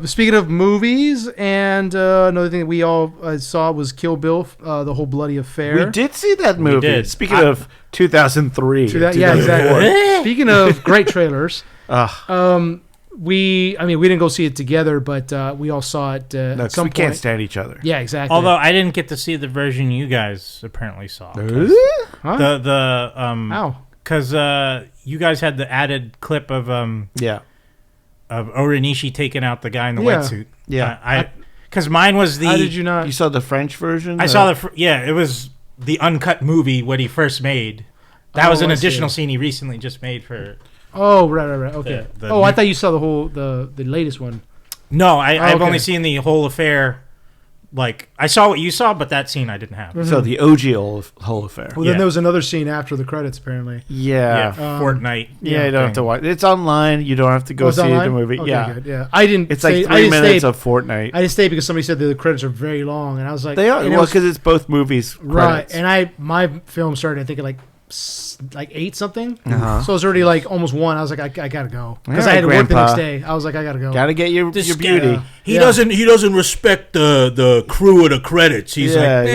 A: Speaking of movies, and another thing that we all saw was Kill Bill, the whole bloody affair.
C: We did see that movie.
B: did.
C: Speaking of 2003.
A: Yeah, exactly. Speaking of great trailers, we didn't go see it together, but we all saw it
C: No,
A: at
C: 'cause
A: some
C: we
A: point.
C: can't stand each other.
A: Yeah, exactly.
B: Although I didn't get to see the version you guys apparently saw.
A: Huh?
B: The because you guys had the added clip of
C: Yeah.
B: Orinishi taking out the guy in the
A: Yeah.
B: wetsuit.
C: Yeah.
B: Because mine was the.
A: How did you not?
C: You saw the French version?
B: I saw it was the uncut movie what he first made. That was an
A: I see.
B: additional scene he recently just made for.
A: Oh, right. Okay.
B: The
A: I
B: new-
A: thought you saw the whole the latest one.
B: No, I've
A: okay.
B: only seen the whole affair. Like I saw what you saw, but that scene I didn't have.
C: So the OG whole affair.
A: Well,
B: Yeah.
A: then there was another scene after the credits, apparently.
C: Yeah.
B: Fortnite.
C: Yeah, you don't have to watch. It's online. You don't have to go
A: it's
C: see the
A: online?
C: movie.
A: Okay,
C: yeah.
A: good. Yeah. I didn't.
C: It's
A: stay,
C: like
A: I
C: 3
A: didn't
C: minutes
A: stay,
C: of Fortnite.
A: I didn't stay because somebody said that the credits are very long, and I was like,
C: They are.
A: and it
C: Well,
A: was-
C: because it's both movies.
A: right.
C: Credits.
A: And my film started, I think, at like 8 something.
C: Uh-huh.
A: So it was already like almost 1. I was like, I gotta go because
C: All
A: I had
C: right,
A: to work the
C: Grandpa.
A: next day. I was like, I gotta go.
C: Gotta get your
B: This
C: beauty.
B: guy, he
A: Yeah.
B: doesn't respect the crew of the credits. He's
C: Yeah,
B: like,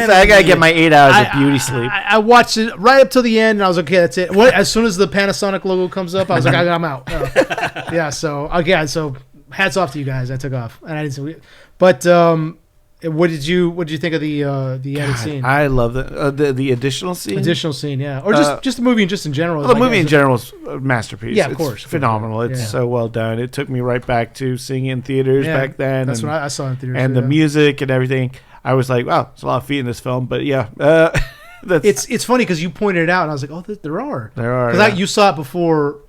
C: He's like, I gotta get my 8 hours of beauty sleep.
A: I watched it right up till the end, and I was like, okay, that's it. As soon as the Panasonic logo comes up, I was like, I'm out. Yeah. So again, so hats off to you guys. I took off, and I didn't see it, but What did you think of the edit scene?
C: I love the additional scene.
A: Additional scene, yeah, or just the movie and just in general.
C: Well, the movie in general is a masterpiece.
A: Yeah, of
C: it's
A: course,
C: phenomenal. It's so well done. It took me right back to seeing it in theaters back then.
A: That's what I saw in theaters.
C: And the music and everything. I was like, wow, there's a lot of feet in this film, but yeah,
A: it's funny because you pointed it out, and I was like, oh, there are. Because you saw it before.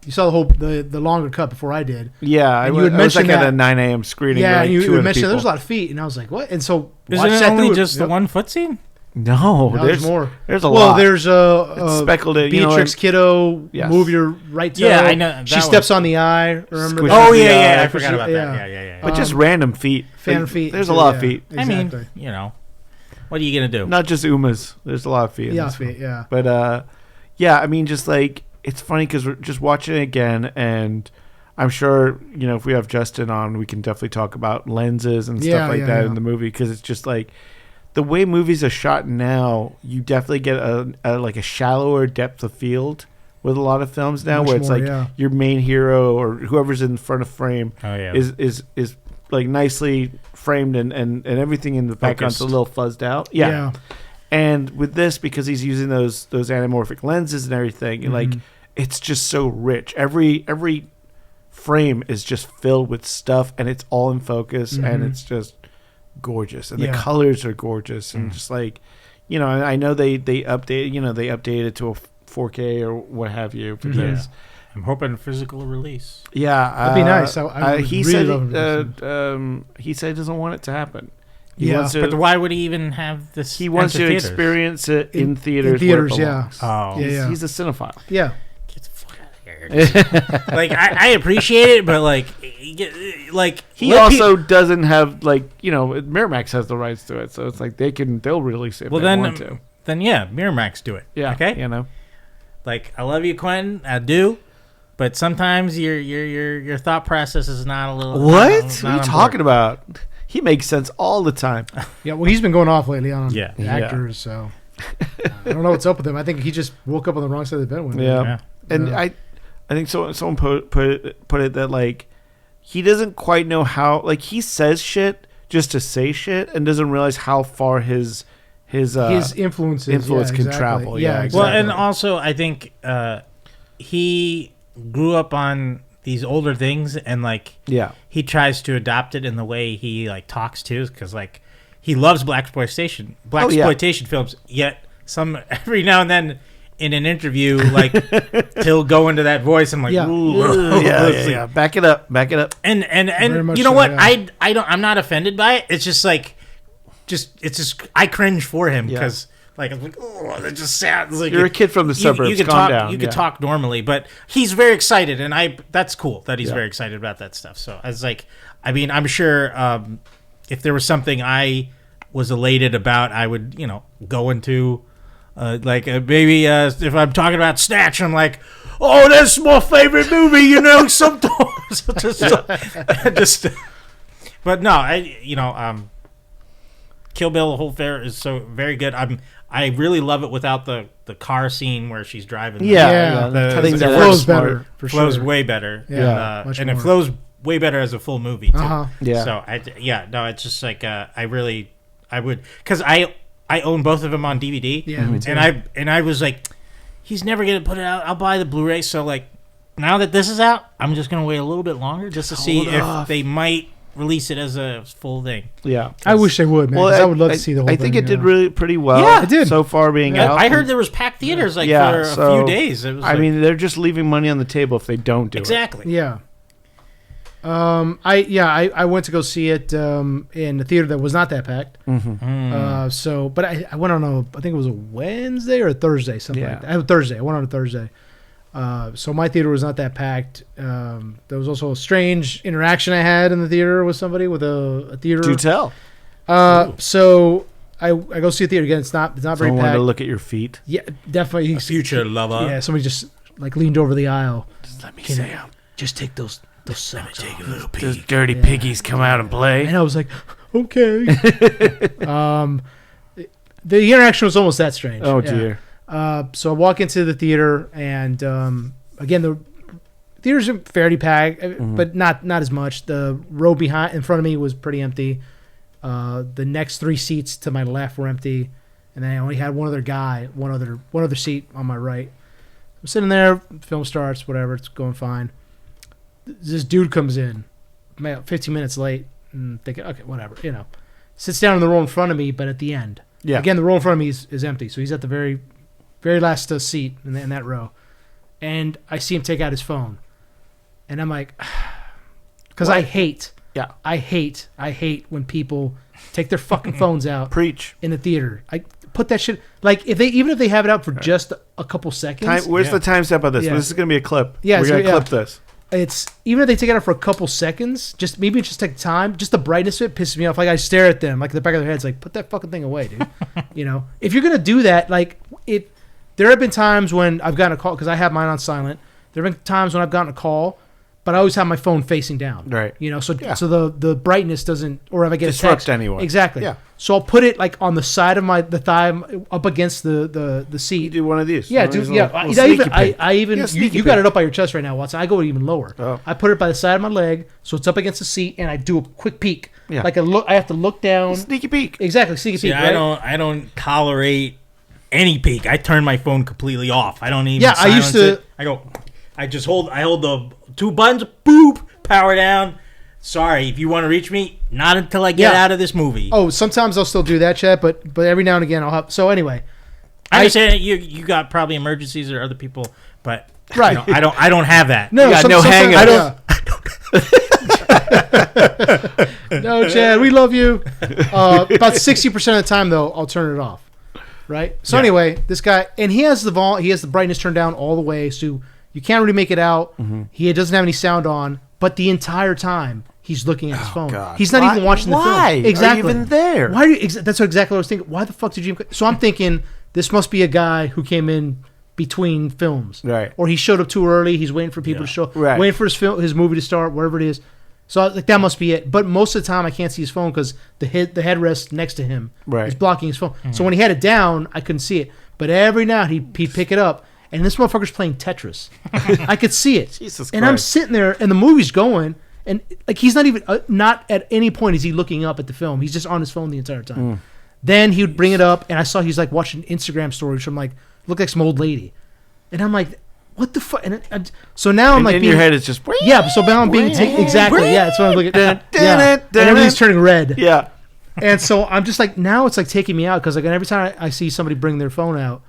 A: You saw the longer cut before I did.
C: Yeah,
A: and you had
C: mentioned
A: at
C: a 9 a.m. screening.
A: Yeah,
C: like
A: you
C: had
A: mentioned there's a lot of feet, and I was like, what? And so
B: isn't it only just the one foot scene?
C: No, there's
A: more.
C: There's a lot.
A: Well, there's speckled.
C: Beatrix
A: Kiddo move your right toe.
B: Yeah, I know.
A: She steps on the eye. Remember?
B: Oh yeah, I forgot about that. Yeah.
C: But just random feet.
A: Fan feet.
C: There's a lot of feet.
A: Exactly.
B: I mean, what are you gonna do?
C: Not just Umas. There's a lot of feet.
A: Yeah.
C: But I mean, just like it's funny because we're just watching it again, and I'm sure if we have Justin on, we can definitely talk about lenses and stuff like that in the movie because it's just like the way movies are shot now. You definitely get a shallower depth of field with a lot of films now, where it's your main hero or whoever's in front of frame is like nicely framed and everything in the background's a little fuzzed out. Yeah. And with this, because he's using those anamorphic lenses and everything, like it's just so rich. Every frame is just filled with stuff, and it's all in focus, and it's just gorgeous. And the colors are gorgeous, and just like I know they updated it to a 4K or what have you because.
B: I'm hoping physical release.
A: Yeah, that'd be nice.
C: He said he doesn't want it to happen.
B: But why would he even have this?
C: He wants to experience it in theaters.
A: In theaters,
C: He's a cinephile.
A: Yeah.
B: Get the fuck out of here. Like I appreciate it, but
C: he also doesn't have Miramax has the rights to it, so it's like they'll release it. If they want to.
B: Then Miramax do it.
C: Yeah.
B: Okay. Like I love you, Quentin. I do. But sometimes your thought process is not a little.
C: What? What are you talking about? He makes sense all the time.
A: Yeah, well, he's been going off lately on actors, so I don't know what's up with him. I think he just woke up on the wrong side of the bed one day.
C: Yeah. And I think someone put it that like he doesn't quite know how he says shit just to say shit and doesn't realize how far his influence can travel.
A: Yeah, exactly.
B: Well, and also I think he grew up on these older things and he tries to adopt it in the way he talks too, because he loves blaxploitation films, yet every now and then in an interview he'll go into that voice. I'm like,
C: yeah. Back it up
B: and you know what, I'm not offended by it. It's just I cringe for him because I'm like, oh, that just sounds like
C: you're a kid from the suburbs.
B: You can
C: calm
B: talk.
C: down.
B: You can talk normally, but he's very excited, and that's cool that he's very excited about that stuff. So I was like, I'm sure if there was something I was elated about, I would go into maybe if I'm talking about Snatch, I'm like, oh, that's my favorite movie. Sometimes just but no, Kill Bill, the whole fair is so very good. I really love it without the car scene where she's driving.
A: I think that flows better.
B: Flows way better.
A: Yeah,
B: and it flows way better as a full movie too.
A: Yeah.
B: So it's just I would because I own both of them on DVD.
A: Yeah, me too.
B: And I was like, he's never gonna put it out. I'll buy the Blu-ray. So now that this is out, I'm just gonna wait a little bit longer just to see if they might release it as a full thing.
C: Yeah,
A: I wish they would, man. Well, I would love to see the whole thing.
C: I think it did really pretty well.
A: Yeah, it did
C: so far being out.
B: I heard there was packed theaters for a few days. It was
C: they're just leaving money on the table if they don't do it.
B: Exactly.
A: Yeah. I went to go see it in a theater that was not that packed. But I went on I think it was a Wednesday or a Thursday, something like that. Thursday. I went on a Thursday. So my theater was not that packed. There was also a strange interaction I had in the theater with somebody with a theater.
C: Do tell.
A: So I go see a theater again. It's not very packed.
C: Wanted to look at your feet.
A: Yeah, definitely.
B: A future lover.
A: Yeah, somebody just leaned over the aisle.
C: Just let me see him.
A: Just take those socks off.
B: Take a little peek.
C: Those dirty piggies come out and play.
A: And I was like, okay. The interaction was almost that strange.
C: Oh dear.
A: So I walk into the theater, and again, the theater's fairly packed, but not as much. The row in front of me was pretty empty. The next 3 seats to my left were empty, and then I only had one other seat on my right. I'm sitting there, film starts, whatever, it's going fine. This dude comes in, 15 minutes late, and thinking, okay, whatever, sits down in the row in front of me, but at the end.
C: Yeah.
A: Again, the row in front of me is empty, so he's at the very, very last seat in that row. And I see him take out his phone. And I'm like, because I hate when people take their fucking phones out.
C: Preach.
A: In the theater. I put that shit, like, even if they have it out for just a couple seconds.
C: Where's the timestamp of this?
A: Yeah.
C: This is going to be a clip.
A: Yeah,
C: We're going to clip this.
A: It's even if they take it out for a couple seconds, maybe just take time. Just the brightness of it pisses me off. Like I stare at them, like the back of their heads, like put that fucking thing away, dude. If you're gonna do that, like there have been times when I've gotten a call because I have mine on silent. There have been times when I've gotten a call, but I always have my phone facing down.
C: Right.
A: So the brightness doesn't, or if I get
C: disrupt
A: a text,
C: anyone.
A: Exactly.
C: Yeah.
A: So I'll put it like on the side of the thigh up against the seat.
C: You do one of these.
A: Yeah,
C: dude.
A: I even you got
C: peek.
A: it up by your chest right now, Watson. I go even lower.
C: Oh.
A: I put it by the side of my leg, so it's up against the seat, and I do a quick peek.
C: Yeah.
A: Like I have to look down.
C: Sneaky peek.
A: Exactly, sneaky peek. Right?
B: I don't tolerate any peek. I turn my phone completely off. I don't even.
A: Yeah, I used to.
B: I hold the 2 buttons. Boop. Power down. Sorry, if you want to reach me, not until I get out of this movie.
A: Oh, sometimes I'll still do that, Chet, but every now and again I'll have. So anyway,
B: I understand you got probably emergencies or other people, but
A: right.
B: I don't have that.
A: No,
C: no hang
A: I don't. No, Chad, we love you. About 60% of the time, though, I'll turn it off. Right. So anyway, this guy, and he has the brightness turned down all the way, so you can't really make it out. Mm-hmm. He doesn't have any sound on, but the entire time he's looking at his phone.
C: God.
A: He's not even watching the film.
C: Why?
A: Exactly.
C: Are you even there?
A: Why? That's exactly what I was thinking. Why the fuck did you? So I'm thinking this must be a guy who came in between films,
C: right?
A: Or he showed up too early. He's waiting for people to show,
C: right?
A: Waiting for his movie to start, wherever it is. So I was like, that must be it. But most of the time, I can't see his phone because the headrest next to him is blocking his phone. Mm-hmm. So when he had it down, I couldn't see it. But every now he'd pick it up, and this motherfucker's playing Tetris. I could see it.
C: Jesus Christ.
A: And I'm sitting there, and the movie's going, and like he's not even not at any point is he looking up at the film. He's just on his phone the entire time. Then he would bring it up, and I saw he's like watching Instagram stories from like look like some old lady, and I'm like, what the fuck? And so now I'm like,
C: in your head it's just
A: yeah. So now I'm being exactly yeah. That's what I'm looking at. And everything's turning red.
C: Yeah.
A: And so I'm just like, now it's like taking me out because like every time I see somebody bring their phone out,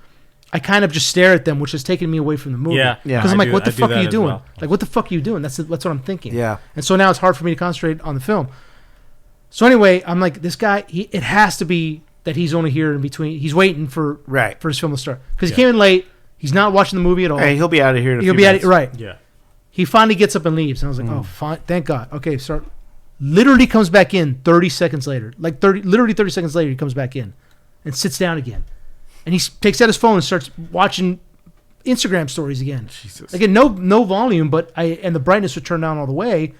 A: I kind of just stare at them, which is taking me away from the movie.
B: Yeah.
A: Because I'm like, what the fuck are you doing?
B: Well.
A: Like, what the fuck are you doing? That's what I'm thinking.
C: Yeah.
A: And so now it's hard for me to concentrate on the film. So anyway, I'm like, this guy, it has to be that he's only here in between. He's waiting for his film to start because he came in late. He's not watching the movie at all.
C: Hey, he'll be out of here.
A: He'll be out. Right.
B: Yeah.
A: He finally gets up and leaves, and I was like, oh, fine, thank God. Okay, start. Literally comes back in 30 seconds later. Literally 30 seconds later, he comes back in and sits down again. And he takes out his phone and starts watching Instagram stories again.
C: Jesus.
A: Again, no volume, and the brightness would turn down all the way,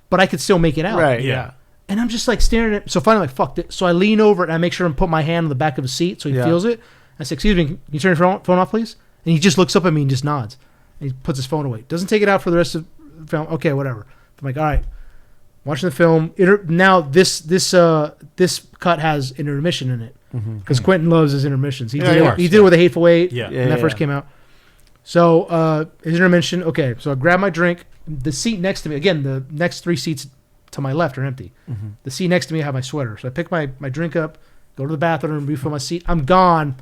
A: but I could still make it out.
C: Right, yeah.
A: And I'm just like staring at it. So finally, like, fuck it. So I lean over and I make sure and put my hand on the back of his seat so he feels it. I say, excuse me, can you turn your phone off, please? And he just looks up at me and just nods. And he puts his phone away. Doesn't take it out for the rest of the film. Okay, whatever. I'm like, all right. Watching the film. Now this cut has intermission in it because Quentin loves his intermissions. He did it with A Hateful Eight when that first came out. So his intermission. Okay, so I grab my drink. The seat next to me. Again, the next 3 seats to my left are empty. The seat next to me, I have my sweater. So I pick my drink up, go to the bathroom, refill my seat. I'm gone.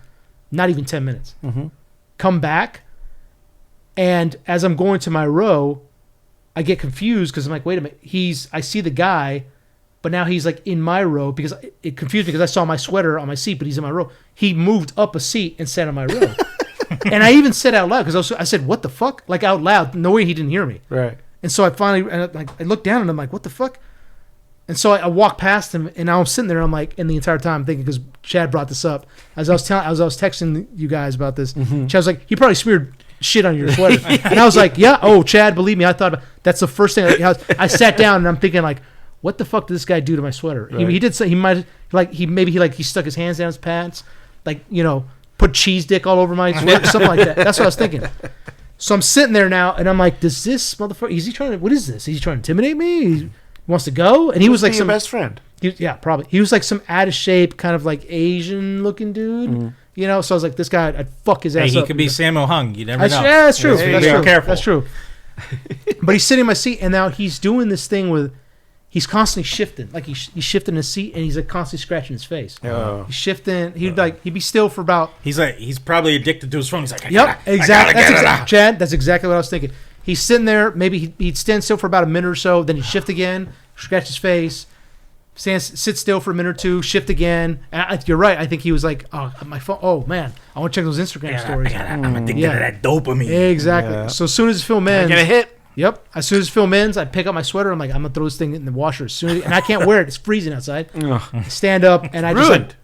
A: Not even 10 minutes. Come back, and as I'm going to my row, I get confused because I'm like, wait a minute. I see the guy, but now he's like in my row because it confused me because I saw my sweater on my seat, but he's in my row. He moved up a seat and sat in my row. And I even said out loud because I said, what the fuck? Like out loud. No way he didn't hear me.
C: Right.
A: And so I finally, I looked down and I'm like, what the fuck? And so I walked past him and I'm sitting there. I'm like, and the entire time thinking, because Chad brought this up as I was texting you guys about this. Chad was like, he probably smeared shit on your sweater. And I was like, yeah. Oh, Chad, believe me. I thought that's the first thing. I sat down and I'm thinking like, what the fuck did this guy do to my sweater? Right. He did say he might he stuck his hands down his pants, like, you know, put cheese dick all over my sweater, something like that. That's what I was thinking. So I'm sitting there now and I'm like, does this motherfucker? Is he trying to? What is this? Is he trying to intimidate me? He wants to go? And he was like,
C: your best friend.
A: Probably. He was like some out of shape, kind of like Asian looking dude. So I was like, this guy, I'd fuck his ass
B: Hey,
A: up.
B: he could be Sammo Hung. You never know.
A: Yeah, that's true.
B: Be
A: That's true.
B: careful.
A: That's true. But he's sitting in my seat, and now he's doing this thing with, he's constantly shifting. Like he's shifting his seat, and he's like constantly scratching his face.
C: Oh.
A: He's shifting. He'd be still for about.
B: He's probably addicted to his phone. He's like,
A: Exactly. Chad, that's exactly what I was thinking. He's sitting there. Maybe he'd stand still for about a minute or so. Then he'd shift again, scratch his face, sit still for a minute or two, shift again. And you're right. I think he was like, oh, my phone. Oh, man. I want to check those Instagram stories.
B: I'm addicted to that dopamine.
A: Exactly.
C: Yeah.
A: So as soon as the film ends.
C: Get a hit.
A: Yep. As soon as the film ends, I pick up my sweater. I'm like, I'm going to throw this thing in the washer as soon as, and I can't wear it. It's freezing outside. I stand up, and I just
C: Ruined.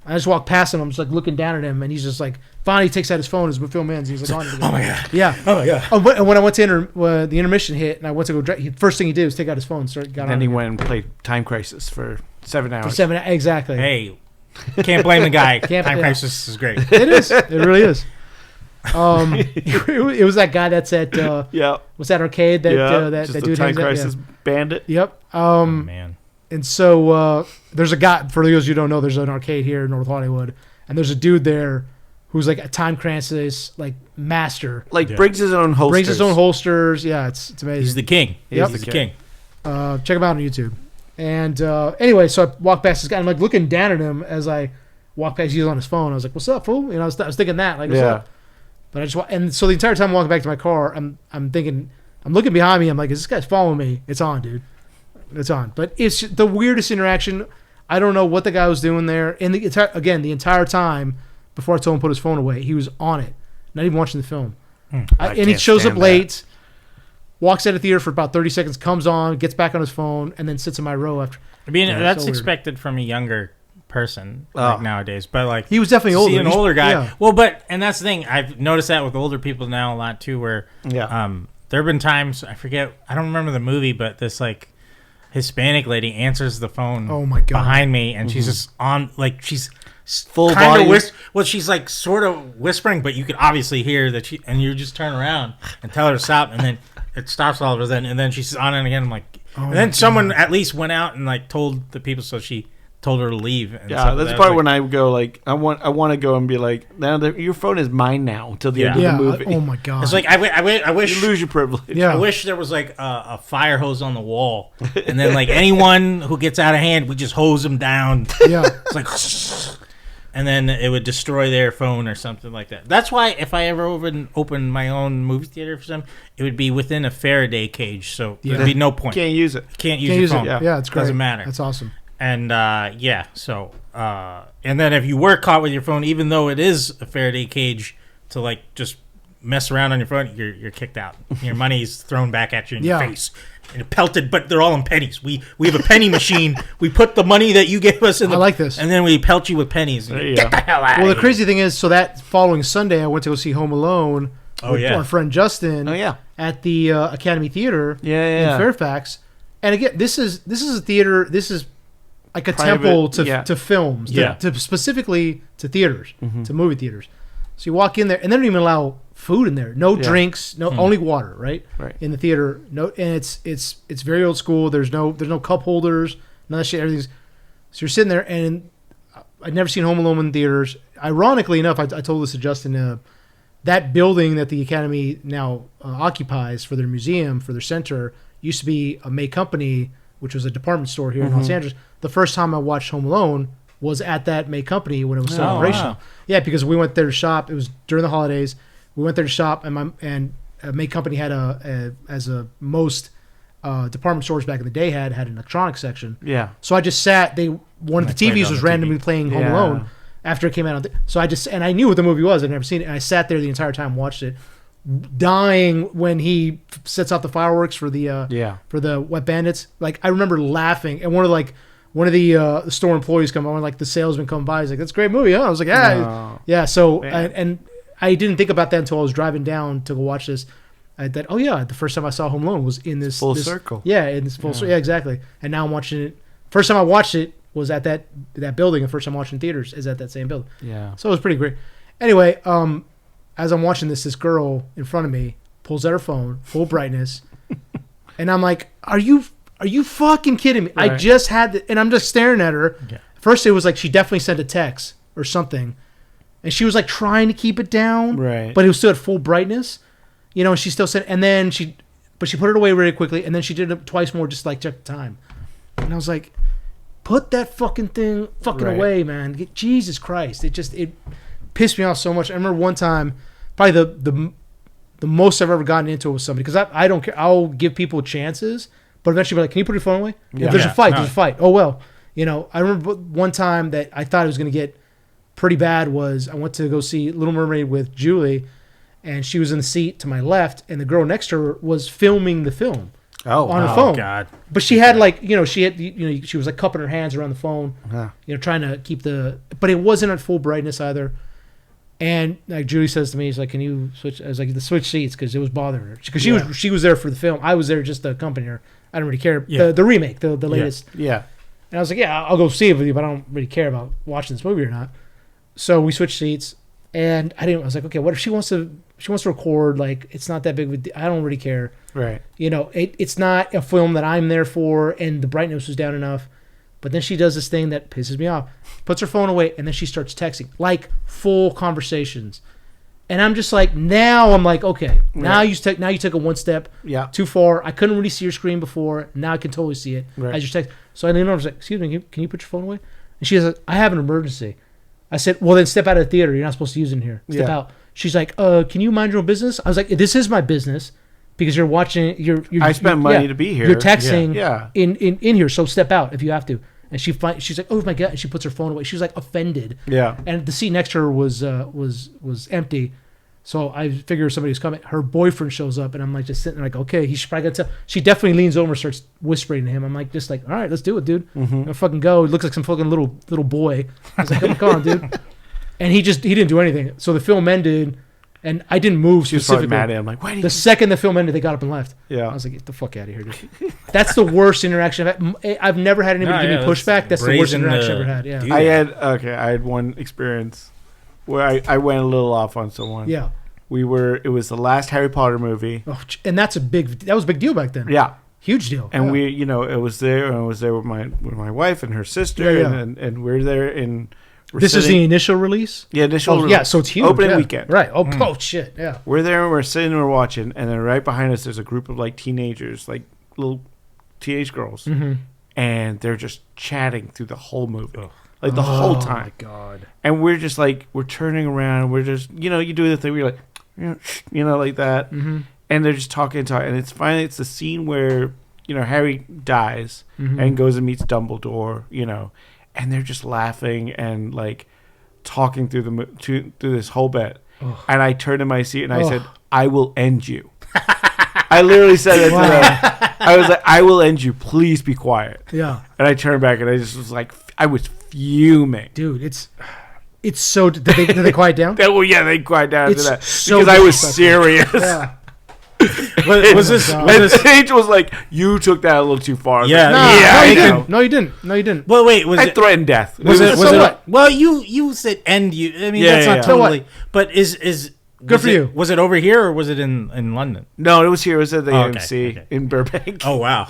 A: I just walk past him. I'm just like looking down at him, and he's just like, finally he takes out his phone as the film ends. He's like, on it again.
B: Oh my god.
A: Yeah.
B: Oh my god.
A: And when I went to the intermission hit, and I went to go, first thing he did was take out his phone and got on.
C: Then he
A: it.
C: went and played Time Crisis for 7 hours.
A: For 7 exactly.
B: Hey, can't blame the guy.
A: Can't-
B: Time
A: yeah.
B: Crisis is great.
A: It is. It really is. It was that guy that's at
C: Yeah.
A: what's that arcade that
C: Just
A: that
C: the
A: dude
C: Time
A: hangs out?
C: Crisis bandit.
A: Yeah. Yep.
B: Oh, man.
A: And so there's a guy, for those of you who don't know, there's an arcade here in North Hollywood, and there's a dude there who's like a Time Crisis like master.
C: Like brings his own holsters.
A: Brings his own holsters. Yeah, it's amazing.
B: He's the king.
A: Yep.
B: He's the king.
A: Check him out on YouTube. And anyway, so I walk past this guy. I'm like looking down at him as I walk past. He's on his phone. I was like, "What's up, fool?" I was thinking that. Like, what's up? But I just and so the entire time I'm walking back to my car, I'm thinking, I'm looking behind me. I'm like, is this guy's following me? It's on, dude. It's on. But it's the weirdest interaction. I don't know what the guy was doing there. And the entire time before I told him to put his phone away, he was on it, not even watching the film. And he
C: can't
A: shows up
C: stand
A: late, walks out of the theater for about 30 seconds, comes on, gets back on his phone, and then sits in my row after.
B: I mean,
A: Yeah,
B: that's
A: so weird.
B: expected from a younger person
C: Oh.
B: like nowadays. But like
A: He was definitely older.
B: see an
A: He's-
B: older guy.
A: yeah.
B: Well, and that's the thing. I've noticed that with older people now a lot too. Where
C: Yeah.
B: there have been times I don't remember the movie, but this like Hispanic lady answers the phone.
A: Oh my God.
B: Behind me, and she's just on like she's
C: Full
B: kind
C: volume.
B: of well, she's like sort of whispering, but you can obviously hear that she. And you just turn around and tell her to stop, and then it stops all of a sudden, and then she's on it again. I'm like, and then someone at least went out and like told the people, so she told her to leave. And
C: Yeah,
B: stuff.
C: that's
B: That
C: the
B: was,
C: part
B: like,
C: when I go like I want to go and be like, now your phone is mine now until the end of
A: Yeah.
C: the movie.
A: Oh my God.
B: It's like I wish
C: You lose your privilege.
A: Yeah.
B: I wish there was like a fire hose on the wall, and then like anyone who gets out of hand, we just hose them down.
A: Yeah.
B: It's like, and then it would destroy their phone or something like that. That's why if I ever open my own movie theater for some, it would be within a Faraday cage, so there'd be no point.
C: Can't use it.
B: Can't use
A: Can't
B: your
A: use
B: phone.
A: it. Yeah, it's great.
B: Doesn't matter.
A: That's awesome.
B: And and then if you were caught with your phone, even though it is a Faraday cage to like just mess around on your phone, you're kicked out. Your money's thrown back at you in your face. And pelted, but they're all in pennies. We have a penny machine. We put the money that you gave us in the
A: I like this.
B: and then we pelt you with pennies. And
C: you
B: get
C: go.
B: the hell out
A: Well,
B: of
A: the crazy thing is, so that following Sunday, I went to go see Home Alone with
B: yeah.
A: our friend Justin
C: Oh yeah.
A: at the Academy Theater
C: Yeah.
A: in Fairfax. And again, this is a theater. This is like a
C: Private,
A: temple to
C: yeah.
A: to films,
B: Yeah.
A: to specifically to theaters,
C: Mm-hmm.
A: to movie theaters. So you walk in there, and they don't even allow food in there. No drinks, no only water, right?
C: Right.
A: In the theater, no, and it's very old school. There's no cup holders, none of that shit. Everything's so you're sitting there, and I'd never seen Home Alone in theaters. Ironically enough, I told this to Justin. That building that the Academy now occupies for their museum, for their center, used to be a May Company, which was a department store here in Los Angeles. The first time I watched Home Alone was at that May Company when it was still
B: Oh,
A: operational.
B: wow.
A: Yeah, because we went there to shop. It was during the holidays. We went there to shop, and May Company had as most department stores back in the day had an electronics section.
C: Yeah.
A: So I just sat. One of the
B: They played it
A: TVs
B: on
A: was
B: the
A: randomly
B: TV.
A: playing Home
C: Yeah.
A: Alone after it came out. So I knew what the movie was. I'd never seen it, and I sat there the entire time, watched it, dying when he sets off the fireworks for the for the Wet Bandits. Like I remember laughing, and one of the store employees come on, like the salesman come by. He's like, "That's a great movie, huh?" I was like, "Yeah,
C: No.
A: yeah." So
C: Man.
A: and I didn't think about that until I was driving down to go watch this. That oh yeah, the first time I saw Home Alone was in this
C: Full
A: this-
C: circle.
A: Yeah, in this full circle. Yeah, exactly. And now I'm watching it. First time I watched it was at that building. The first time I watched it in theaters is at that same building.
C: Yeah.
A: So it was pretty great. Anyway, as I'm watching this girl in front of me pulls out her phone, full brightness, and I'm like, "Are you Are you fucking kidding me?
C: Right.
A: I just had and I'm just staring at her.
B: Yeah.
A: First, it was like she definitely sent a text or something. And she was like trying to keep it down.
C: Right.
A: But it was still at full brightness. You know, and she still said, and then she put it away really quickly. And then she did it twice more just like check the time. And I was like, put that fucking thing
C: Right.
A: away, man. Jesus Christ. It pissed me off so much. I remember one time, probably the most I've ever gotten into it with somebody, because I don't care. I'll give people chances, but eventually be like, can you put your phone away?
C: Yeah.
A: If there's
B: Yeah,
A: a fight,
B: no.
A: there's a fight. Oh, well. You know, I remember one time that I thought it was going to get pretty bad was I went to go see Little Mermaid with Julie, and she was in the seat to my left, and the girl next to her was filming the film on her phone.
B: God.
A: But she had like, you know, she was like cupping her hands around the phone,
C: Huh.
A: you know, trying to keep but it wasn't at full brightness either. And like Julie says to me, he's like, "Can you switch?" I was like, "The switch seats," because it was bothering her. Because she was there for the film. I was there just to accompany her. I don't really care.
B: Yeah.
A: The remake, the latest.
C: Yeah.
A: And I was like, "Yeah, I'll go see it with you, but I don't really care about watching this movie or not." So we switched seats, and I was like, "Okay, what if she wants to record? Like, it's not that big of a deal. I don't really care."
C: Right.
A: You know, it's not a film that I'm there for, and the brightness was down enough. But then she does this thing that pisses me off. Puts her phone away, and then she starts texting, like full conversations. And I'm just like, now I'm like, okay, now you took it one step
C: Yeah.
A: too far. I couldn't really see your screen before. Now I can totally see it
C: Right.
A: as you text. So I leaned over and was like, excuse me, can you put your phone away? And she says, I have an emergency. I said, well, then step out of the theater. You're not supposed to use it in here. Step
C: Yeah.
A: out. She's like, can you mind your own business? I was like, this is my business. Because you're watching,
C: I spent money to be here.
A: You're texting
C: Yeah.
A: in here, so step out if you have to. And she's like, oh my god, and she puts her phone away. She was like offended.
C: Yeah.
A: And the seat next to her was empty, so I figure somebody was coming. Her boyfriend shows up, and I'm like just sitting there like, okay, he's probably gonna tell. She definitely leans over and starts whispering to him. I'm like, just like, all right, let's do it, dude. I'll fucking go. He looks like some fucking little boy. I was like, come on, dude. And he didn't do anything. So the film ended. And I didn't move
C: She was probably
A: specifically.
C: mad at him. Like, why did
A: The
C: you?
A: second the film ended, they got up and left.
C: Yeah.
A: I was like, get the fuck out of here, dude. That's the worst interaction I've had. I've never had anybody give me pushback. That's the worst interaction I've ever had. Yeah.
B: Dude.
C: I had one experience where I went a little off on someone.
A: Yeah.
C: It was the last Harry Potter movie.
A: Oh, and that was a big deal back then.
C: Yeah.
A: Huge deal.
C: And
A: yeah.
C: it was there, and I was there with my wife and her sister,
A: Yeah.
C: and we're there in.
A: This is the initial release?
C: Yeah, initial
A: Oh, yeah, so it's huge.
C: opening
A: yeah.
C: weekend.
A: Right. Oh, shit. Yeah.
C: We're there and we're sitting and we're watching, and then right behind us there's a group of like teenagers, like little teenage girls, and they're just chatting through the whole movie, like the whole time.
A: Oh, my God.
C: And we're just like, we're turning around, we're just, you do the thing where you're like, like that, and they're just talking, and it's it's the scene where Harry dies and goes and meets Dumbledore, and they're just laughing and like talking through through this whole bit. And I turned in my seat and I said, I will end you. I literally said it to them. I was like, I will end you. Please be quiet.
A: Yeah.
C: And I turned back and I just was like, I was fuming.
A: Dude, it's so... Did they quiet down?
C: They quiet down
A: It's
C: after that.
A: so
C: because I was
A: disrespectful.
C: serious.
A: Yeah.
B: Was this?
A: God.
C: And Sage was like, you took that a little too far. I was
B: Yeah.
C: like,
A: No,
C: I
A: you
C: know.
A: didn't. No, you didn't. No, you didn't.
B: Well, wait. Was
C: I
B: it?
C: threatened death.
B: Was it?
A: So what?
B: Well, you said end you. I mean,
C: Yeah,
B: that's
C: yeah,
B: not
C: yeah.
A: So what?
B: totally. But is
A: Good for you.
B: Was it over here or was it in London?
C: No, it was here. It was at the
B: Oh, okay,
C: AMC
B: okay.
C: in Burbank.
B: Oh wow,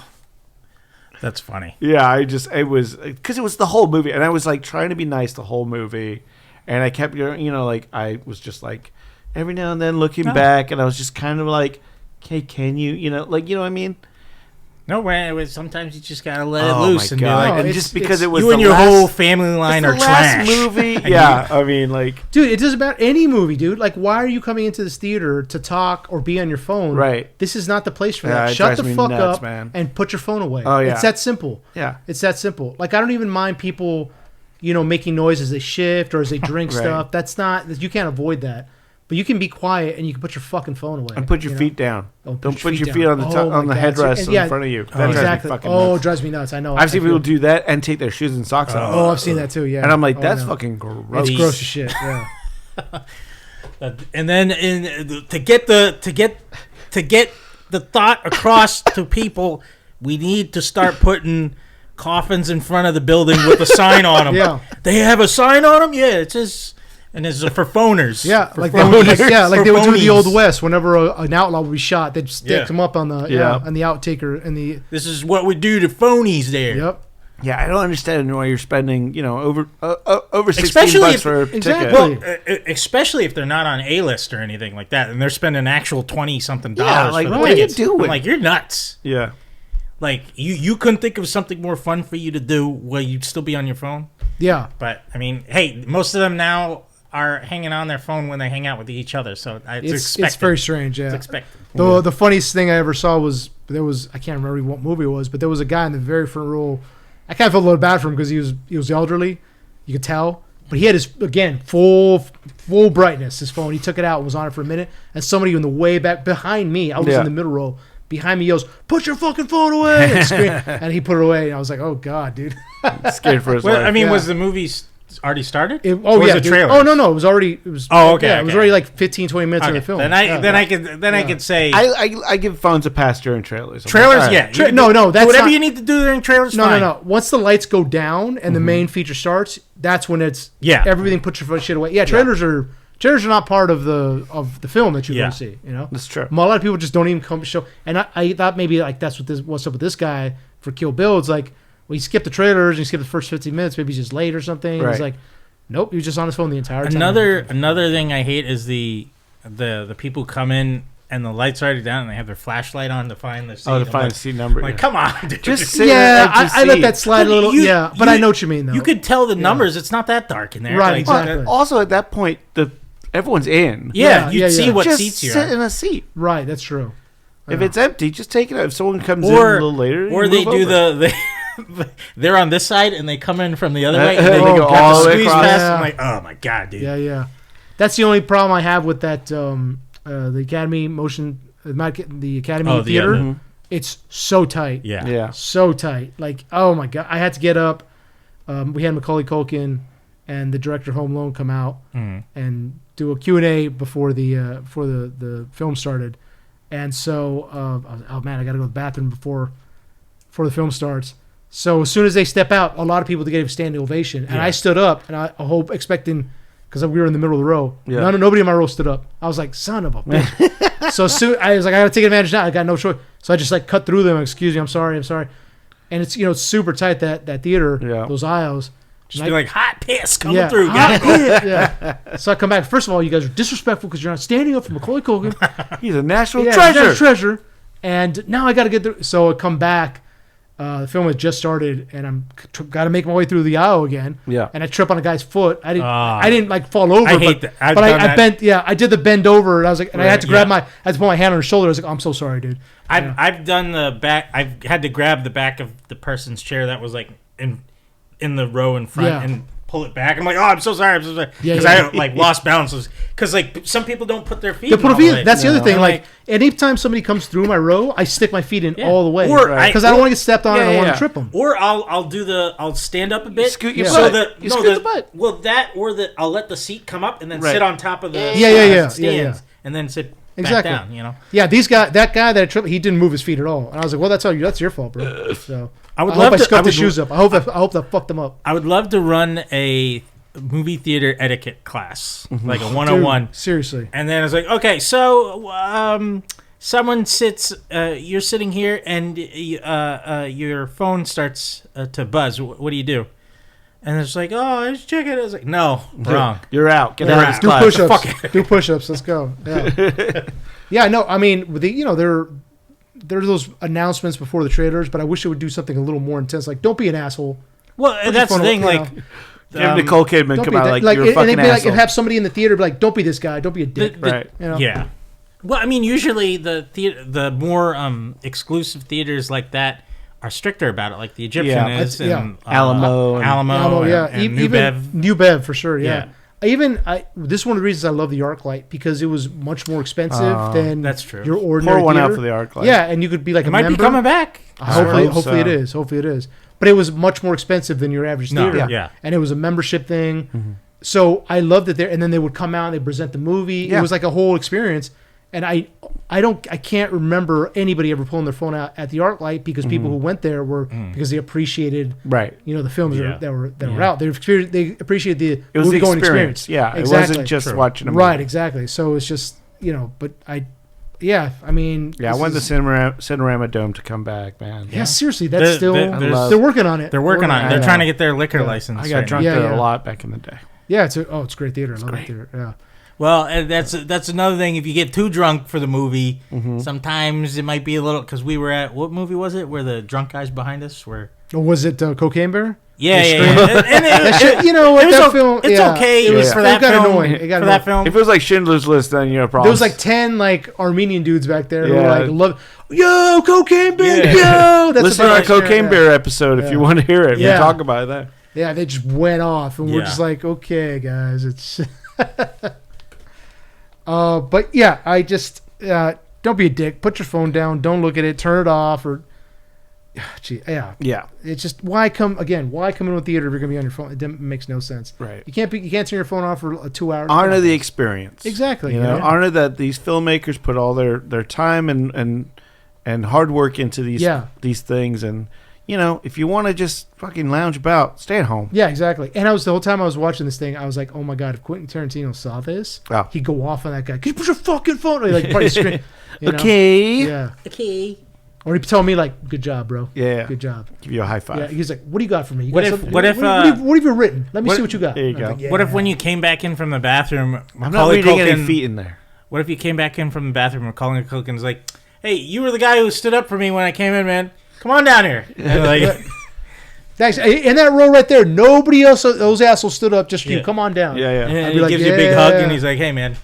B: that's funny.
C: Yeah, it was because it was the whole movie, and I was like trying to be nice the whole movie, and I kept, like I was just like every now and then looking back, and I was just kind of like, okay, can you, what I mean?
B: No way. Sometimes you just gotta let it
C: Oh
B: loose
C: my
B: and
C: God.
B: be like,
A: No,
C: and
A: it's-
C: just because it was
B: you
C: the
B: and your
C: last,
B: whole family line are
C: it's the last
B: trash.
C: movie. Yeah, I mean, like,
A: Dude, it doesn't matter. Any movie, dude. Like, why are you coming into this theater to talk or be on your phone?
C: Right.
A: This is not the place for
C: Yeah,
A: that.
C: it
A: Shut
C: drives
A: the
C: me
A: fuck
C: nuts,
A: up
C: man.
A: and put your phone away.
C: Oh, yeah.
A: It's that simple.
C: yeah,
A: It's that simple. Like, I don't even mind people, making noise as they shift or as they drink
C: Right.
A: stuff. That's not, you can't avoid that. But you can be quiet and you can put your fucking phone away.
C: and put your feet down.
A: Don't
C: Don't put your
A: down.
C: feet on the
A: Oh
C: on the
A: my God.
C: headrest
A: Yeah,
C: in front of you. That
A: exactly.
C: drives me fucking
A: Oh, it
C: nuts.
A: drives me nuts. I know.
C: I've seen
A: I feel-
C: people do that and take their shoes and socks off.
A: Oh, I've seen that too. Yeah.
C: And I'm like,
A: Oh,
C: that's
A: no.
C: fucking gross.
A: It's gross as shit. Yeah.
B: And then to get the thought across to people, we need to start putting coffins in front of the building with a sign on them.
A: Yeah.
B: They have a sign on them. Yeah, it says And this is for phoners.
A: Yeah,
B: For
A: like
B: phonies.
A: they would do in the
B: For
A: Old
B: phonies.
A: West. Whenever an outlaw would be shot, they'd stick him up on the on the outtaker and the.
B: This is what we do to phonies there.
A: Yep.
C: Yeah, I don't understand why you're spending, over $16
B: Especially
C: for a
A: exactly.
C: ticket.
B: Well, especially if they're not on A-list or anything like that, and they're spending actual $20-something
C: Yeah,
B: for the
C: what are you
B: tickets.
C: doing?
B: I'm like, you're nuts.
C: Yeah.
B: Like, you couldn't think of something more fun for you to do while you'd still be on your phone?
A: Yeah.
B: But, I mean, hey, most of them now are hanging on their phone when they hang out with each other, so it's expected.
A: It's very strange, yeah.
B: It's expected.
A: The funniest thing I ever saw was I can't remember what movie it was, but there was a guy in the very front row. I kind of felt a little bad for him because he was elderly, you could tell, but he had his full brightness his phone. He took it out and was on it for a minute, and somebody in the way back behind me, I was in the middle row, behind me yells, "Put your fucking phone away!" and he put it away, and I was like, "Oh God, dude!"
C: Scared for his
B: Well,
C: life.
B: I mean,
A: Yeah.
B: was the movie already started? Or
A: Oh
B: was
A: yeah,
B: it
A: dude.
B: trailer?
A: Oh no, it was already. It was.
B: Oh, okay,
A: it was
B: okay.
A: already like 15, 20 minutes in
B: Okay.
A: the film.
B: Then I could say
C: I give phones a pass during trailers. I'm
B: trailers.
C: like, all right.
B: Yeah,
A: No, that's
B: whatever
A: not-
B: you need to do during trailers.
A: No,
B: fine.
A: no. Once the lights go down and the main feature starts, that's when it's everything. Put your shit away. Yeah, trailers are not part of the film that you're going to see. You know,
C: That's true.
A: A lot of people just don't even come to show. And I thought maybe like that's what's up with this guy for Kill Bill. It's like, well, he skipped the trailers and he skipped the first 15 minutes. Maybe he's just late or something.
C: Right.
A: It's like, nope, he was just on his phone the entire time.
B: Another thing I hate is the people come in and the light's already down and they have their flashlight on to find the seat.
C: Oh, to find the seat number.
B: I'm like, come on, dude.
C: Just sit
A: Yeah,
C: at the
A: I let
C: seat.
A: that slide a little. But I know what you mean though.
B: You could tell the numbers. It's not that dark in there.
A: Right,
B: Like,
A: exactly.
C: Also, at that point, everyone's in.
B: Yeah,
A: Yeah,
B: you'd see what
C: Just
B: seats you're
C: sit
B: on.
C: in a seat.
A: Right, that's true.
C: If it's empty, just take it out. If someone comes in a
B: Or
C: little later,
B: or
C: you
B: they
C: move
B: do
C: over.
B: they're on this side and they come in from the other way
C: And
B: and
C: they
B: they
C: go
B: have
C: all
B: to
C: the way
B: squeeze
C: across.
B: past.
A: Yeah.
B: I'm like, oh my god, dude.
A: Yeah. That's the only problem I have with that. The Academy the Academy Theater.
C: mhm.
A: It's so tight.
B: Yeah.
C: Yeah.
A: So tight. Like, oh my god, I had to get up. We had Macaulay Culkin and the director of Home Alone come out and do a Q&A before the film started. And so, oh man, I got to go to the bathroom before the film starts. So as soon as they step out, a lot of people gave a standing ovation, and I stood up, and I hope expecting, because we were in the middle of the row.
C: Yeah.
A: Nobody in my row stood up. I was like, son of a bitch. So soon, I was like, I got to take advantage now. I got no choice. So I just like cut through them. Excuse me, I'm sorry. And it's it's super tight that theater, those aisles.
B: Just be like, hot piss coming
A: Yeah,
B: through.
A: hot
B: Gotta go.
A: piss, yeah. So I come back. First of all, you guys are disrespectful because you're not standing up for Macaulay Culkin.
C: He's a national
A: Yeah,
C: treasure.
A: national treasure. And now I got to get there. So I come back. The film had just started, and I'm got to make my way through the aisle again.
C: Yeah.
A: And I trip on a guy's foot. I
B: Ah.
A: didn't like fall over.
B: I hate
A: but,
B: that. I've
A: but
B: done
A: I
B: that.
A: bent. Yeah, I did the bend over, and I was like, and I had to
B: Right,
A: grab I had to put my hand on her shoulder. I was like, I'm so sorry, dude.
B: I've done the back. I've had to grab the back of the person's chair that was like in the row in front
A: Yeah.
B: and pull it back. I'm like, oh, I'm so sorry.
A: Yeah,
B: Because
A: yeah.
B: I like lost balance. Because like some people don't put their feet.
A: They put
B: all
A: a feet.
B: the way.
A: That's the other thing.
B: I'm
A: Like anytime somebody comes through my row, I stick my feet in
B: Yeah.
A: all the way
B: Or
A: because I don't want to get stepped on and I want to trip them.
B: Or I'll stand up a bit.
C: Scoot your
B: so
C: butt.
B: that
C: You scoot the butt.
B: Well, that or that I'll let the seat come up and then
C: Right.
B: sit on top of the
A: Yeah.
B: stands and then sit
A: Exactly.
B: back down. You know.
A: Yeah, that guy that I tripped, he didn't move his feet at all, and I was like, well, that's your fault, bro. So
B: I would
A: hope
B: love
A: I
B: to.
A: scuffed the shoes up. I hope that fucked them up.
B: I would love to run a movie theater etiquette class, like a 101.
A: Dude, seriously.
B: And then it's like, okay, so someone sits, you're sitting here, and your phone starts to buzz. What do you do? And it's like, oh, let's check it. I was like, no, wrong.
C: You're out. Get
B: You're
C: out
B: out.
C: of
A: Do
C: this class.
A: push-ups. Do push-ups. Let's go. Yeah. Yeah. No, I mean, there are those announcements before the trailers, but I wish it would do something a little more intense. Like, don't be an asshole.
B: Well,
A: your
B: that's the
A: phone
B: thing.
A: away,
B: Like,
C: Have Nicole Kidman
A: Don't
C: come
A: be
C: out
A: that,
C: like you're a
A: and
C: fucking
A: they'd be like,
C: asshole.
A: have somebody in the theater be like, don't be this guy. Don't be a dick.
C: Right.
A: You know?
B: yeah. Well, I mean, usually the more exclusive theaters like that are stricter about it, like the Egyptian
C: Yeah.
B: is,
A: Yeah.
B: and
C: Alamo and-
B: Alamo,
A: Oh, yeah.
B: and New
A: Even
B: Bev.
A: New Bev for sure.
B: Yeah.
A: Yeah. This is one of the reasons I love the ArcLight because it was much more expensive than
B: That's true.
A: your ordinary
C: Pour one out
A: theater.
C: for the ArcLight.
A: Yeah, and you could be like
B: It
A: a
B: might
A: member.
B: be coming back.
A: Hopefully,
C: hope
A: hopefully
C: so.
A: it is. Hopefully it is. But it was much more expensive than your average
B: No,
A: theater.
B: yeah.
A: And it was a membership thing. So I loved it there. And then they would come out and they present the movie.
C: Yeah.
A: It was like a whole experience. And I can't remember anybody ever pulling their phone out at the ArcLight because people who went there were because they appreciated the films that were out. They appreciated the movie going experience.
C: Yeah,
A: exactly.
C: It wasn't just watching a movie.
A: Right, exactly. So it's just but I mean,
C: I want the Cinerama Dome to come back, man.
A: Yeah, seriously, that's
B: they're
A: working on it.
B: They're working on it. They're trying to get their liquor license.
C: I got drunk there a lot back in the day.
A: Yeah, it's a great theater. I love that theater. Yeah.
B: Well, that's another thing. If you get too drunk for the movie, sometimes it might be a little. Because we were at what movie was it? Where the drunk guys behind us were.
A: Or was it Cocaine Bear?
B: Yeah. And
A: you know what? That film.
B: It's okay.
A: It was
B: for that
A: got
B: film.
A: annoying. It got
B: for
A: annoying.
B: that film.
C: If it was like Schindler's List, then problem.
A: There was like 10 Armenian dudes back there who were like, yo, Cocaine Bear, yo. That's
C: Listen to our Cocaine Bear episode if you want to hear it.
A: Yeah.
C: We'll talk about that.
A: Yeah, they just went off, and we're just like, okay, guys, it's. But yeah, I just don't be a dick. Put your phone down. Don't look at it. Turn it off. Or,
C: yeah.
A: It's just why come into a theater if you're gonna be on your phone? It makes no sense.
C: Right.
A: You can't turn your phone off for 2 hours.
C: Honor the experience.
A: Exactly.
C: Honor that these filmmakers put all their time and hard work into these things, and if you want to just fucking lounge about, stay at home.
A: Yeah, exactly. And the whole time I was watching this thing, I was like, oh my god, if Quentin Tarantino saw this, he'd go off on that guy. Can you put your fucking phone? Like part of the screen.
C: Okay.
A: Yeah.
D: Okay.
A: Or he'd tell me like, good job, bro.
C: Yeah.
A: Good job.
C: Give you a high five.
A: Yeah. He's like, what do you got for me?
B: What have
A: you written? Let me see what you got.
C: There you go.
A: Like,
B: What if when you came back in from the bathroom,
C: I'm not reading any feet in there.
B: What if you came back in from the bathroom and Macaulay Culkin's like, hey, you were the guy who stood up for me when I came in, man. Come on down here. And like,
A: thanks. In that row right there, nobody else, those assholes stood up just for you. Come on down.
C: Yeah.
B: And he gives you a big hug, and he's like, hey, man.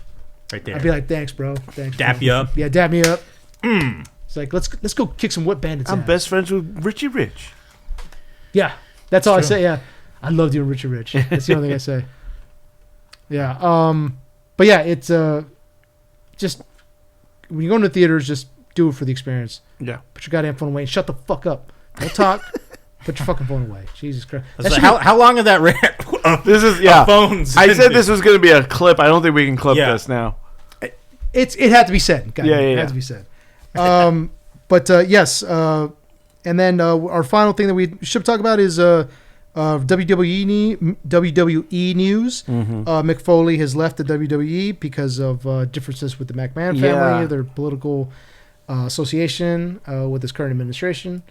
B: Right there.
A: I'd be like, thanks, bro. Thanks.
B: Dap you up.
A: Yeah, dap me up. It's like, let's go kick some Wet Bandits.
C: I'm best friends with Richie Rich.
A: Yeah, that's all I say. Yeah, I love you, Richie Rich. That's the only thing I say. Yeah. But yeah, it's just when you go into theaters, just do it for the experience.
C: Yeah.
A: Put your goddamn phone away and shut the fuck up. Don't talk. Put your fucking phone away. Jesus Christ.
B: Like, how long is that rant?
C: This is
B: phones.
C: I said this was going to be a clip. I don't think we can clip this now.
A: It had to be said. It had to be said. But yes. And then our final thing that we should talk about is WWE news. Mick Foley has left the WWE because of differences with the McMahon family, their political association with his current administration.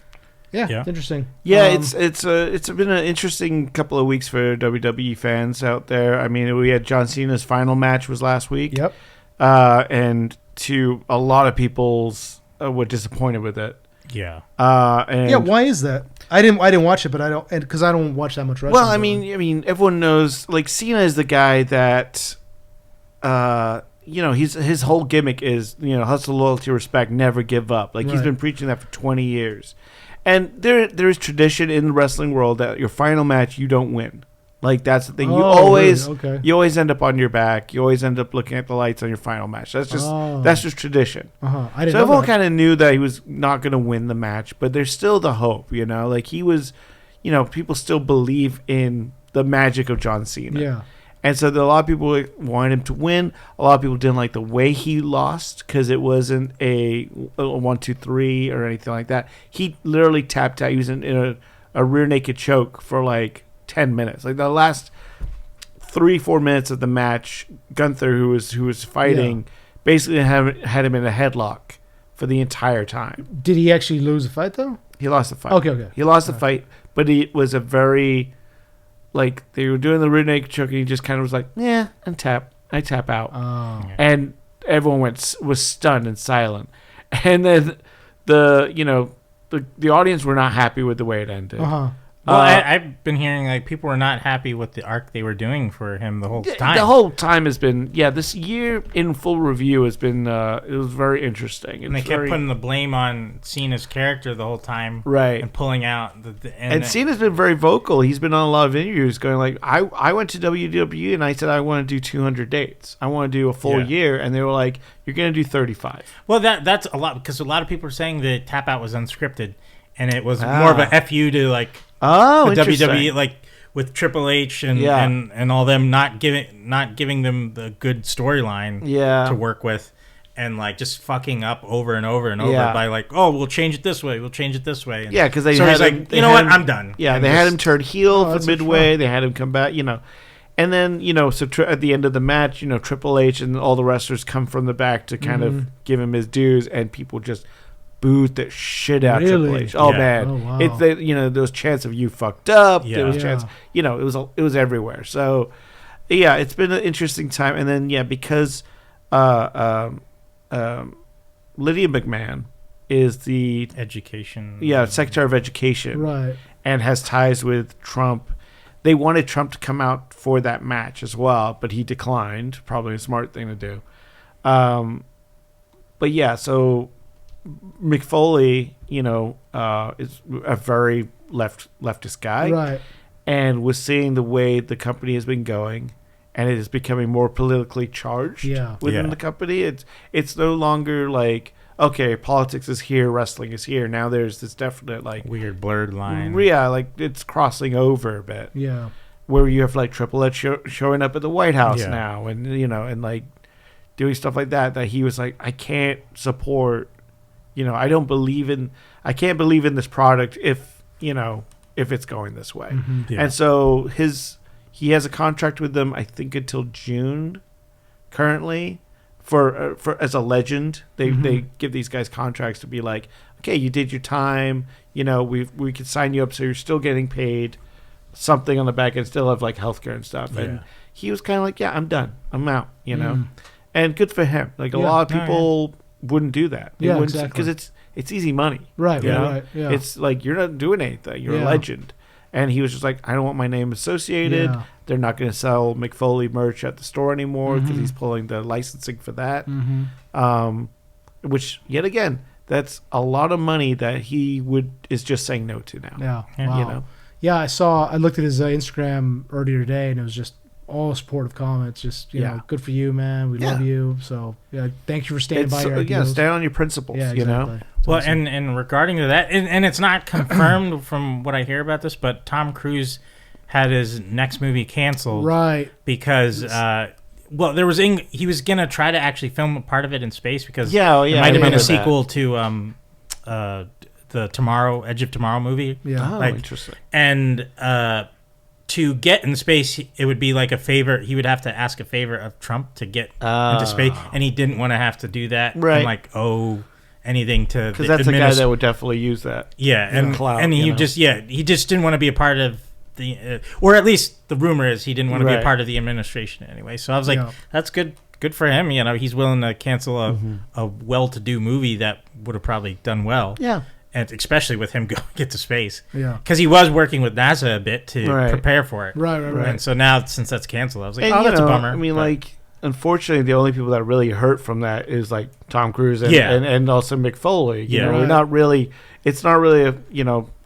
A: Yeah, it's interesting.
C: Yeah, it's been an interesting couple of weeks for WWE fans out there. I mean, we had John Cena's final match was last week.
A: Yep.
C: And to a lot of people's were disappointed with it.
B: Yeah.
C: And
A: why is that? I didn't watch it, but I don't, because I don't watch that much wrestling.
C: Well, I mean, everyone knows like Cena is the guy that, his whole gimmick is hustle, loyalty, respect, never give up. Like he's been preaching that for 20 years, and there is tradition in the wrestling world that your final match you don't win. Like that's the thing. You always end up on your back. You always end up looking at the lights on your final match. That's just tradition.
A: I didn't
C: so
A: know
C: everyone
A: that.
C: kind of knew that he was not going to win the match, but there's still the hope. Like he was, people still believe in the magic of John Cena.
A: Yeah.
C: And so a lot of people wanted him to win. A lot of people didn't like the way he lost because it wasn't a 1-2-3 or anything like that. He literally tapped out. He was in a rear naked choke for like 10 minutes. Like the last 3-4 minutes of the match, Gunther, who was fighting, basically had him in a headlock for the entire time.
A: Did he actually lose the fight though?
C: He lost the fight.
A: Okay.
C: He lost the fight, but it was a very like they were doing the rear naked choke, and he just kind of was like, "Yeah," and I tap out, and everyone was stunned and silent, and then the audience were not happy with the way it ended.
B: Well, I've been hearing like people were not happy with the arc they were doing for him the whole time.
C: The whole time has been, this year in full review has been, it was very interesting.
B: And they kept putting the blame on Cena's character the whole time.
C: Right.
B: And pulling out.
C: And Cena's been very vocal. He's been on a lot of interviews going like, I went to WWE and I said I want to do 200 dates. I want to do a full year. And they were like, you're going to do 35.
B: Well, that's a lot because a lot of people are saying the tap out was unscripted. And it was more of a FU to like...
C: Oh,
B: the
C: interesting.
B: WWE, like with Triple H and all them not giving them the good storyline to work with, and like just fucking up over and over and over
C: Yeah.
B: by like, oh, we'll change it this way, we'll change it this way. And
C: Yeah, because they
B: so
C: had
B: he's
C: him,
B: like,
C: they
B: you know
C: had
B: what,
C: him-
B: I'm done.
C: Yeah,
B: And
C: they had
B: just-
C: him turn heel
A: Oh,
C: for
A: that's
C: midway.
A: fun.
C: They had him come back, and then so at the end of the match, Triple H and all the wrestlers come from the back to kind of give him his dues, and people just booed the shit out of Triple
A: Really?
C: H. Oh
B: Yeah.
C: man,
A: Oh, wow.
C: it's there was chants of "you fucked up."
B: Yeah.
C: There was
A: Yeah.
C: chants, it was everywhere. So yeah, it's been an interesting time, and then because Lydia McMahon is the
B: education.
C: Secretary of Education,
A: Right.
C: and has ties with Trump. They wanted Trump to come out for that match as well, but he declined. Probably a smart thing to do. But yeah, so Mick Foley, is a very leftist guy,
A: Right.
C: and was seeing the way the company has been going, and it is becoming more politically charged within
B: Yeah.
C: the company. It's no longer like, okay, politics is here, wrestling is here. Now there's this definite like
B: Weird blurred line.
C: like it's crossing over a bit,
A: Yeah.
C: where you have like Triple H showing up at the White House
B: Yeah.
C: now, and and like doing stuff like that. That he was like, I can't support, I can't believe in this product if it's going this way.
B: Yeah.
C: And so he has a contract with them, I think, until June currently. For as a legend, they give these guys contracts to be like, okay, you did your time, we could sign you up so you're still getting paid something on the back end, still have like healthcare and stuff.
B: Yeah.
C: And he was kind of like, yeah, I'm done, I'm out, and good for him. Like a
A: Yeah.
C: lot of people wouldn't do that. They
A: Yeah,
C: wouldn't,
A: exactly.
C: because it's easy money.
A: Right.
C: you know?
A: Right. Yeah.
C: It's like you're not doing anything. You're a
A: Yeah.
C: legend. And he was just like, I don't want my name associated.
A: Yeah.
C: They're not going to sell Mick Foley merch at the store anymore because
A: Mhm.
C: he's pulling the licensing for that.
A: Mm-hmm.
C: Which, yet again, that's a lot of money that he is just saying no to now.
A: Yeah.
B: Yeah.
A: Wow. Yeah, I looked at his Instagram earlier today, and it was just all supportive comments. Just
C: Yeah.
A: good for you, man. We love
C: Yeah.
A: you. So yeah, thank you for standing
C: It's,
A: by your
C: yeah,
A: ideals.
C: stand on your principles,
A: Yeah,
C: you know?
A: exactly. It's
B: Well,
A: awesome.
B: and regarding to that, and it's not confirmed from what I hear about this, but Tom Cruise had his next movie canceled
A: right.
B: because, he was gonna try to actually film a part of it in space because
C: Yeah, oh,
B: it
C: yeah, I
B: might have been
C: remember
B: a
C: that.
B: sequel to the Edge of Tomorrow movie,
A: Yeah.
C: Oh,
B: like-
C: interesting.
B: and to get in space, it would be like a favor. He would have to ask a favor of Trump to get into space, and he didn't want to have to do that
C: Right.
B: and like owe anything to
C: Because that's the guy that would definitely use that.
B: yeah, and
C: clout,
B: and he
C: you know?
B: he just didn't want to be a part of the or at least the rumor is he didn't want to be
C: Right.
B: a part of the administration anyway. So I was like,
A: Yeah.
B: that's good for him. He's willing to cancel a well-to-do movie that would have probably done well.
C: Yeah.
B: And especially with him going get to space.
A: Yeah.
B: Because he was working with NASA a bit to
C: Right.
B: prepare for it.
A: Right.
B: And so now, since that's canceled, I was like,
C: And,
B: oh, that's a bummer.
C: I mean,
B: But-
C: like, unfortunately, the only people that really hurt from that is like Tom Cruise and
B: Yeah.
C: and also Mick Foley. You
B: Yeah.
C: know,
A: Right.
C: we're not really. It's not really a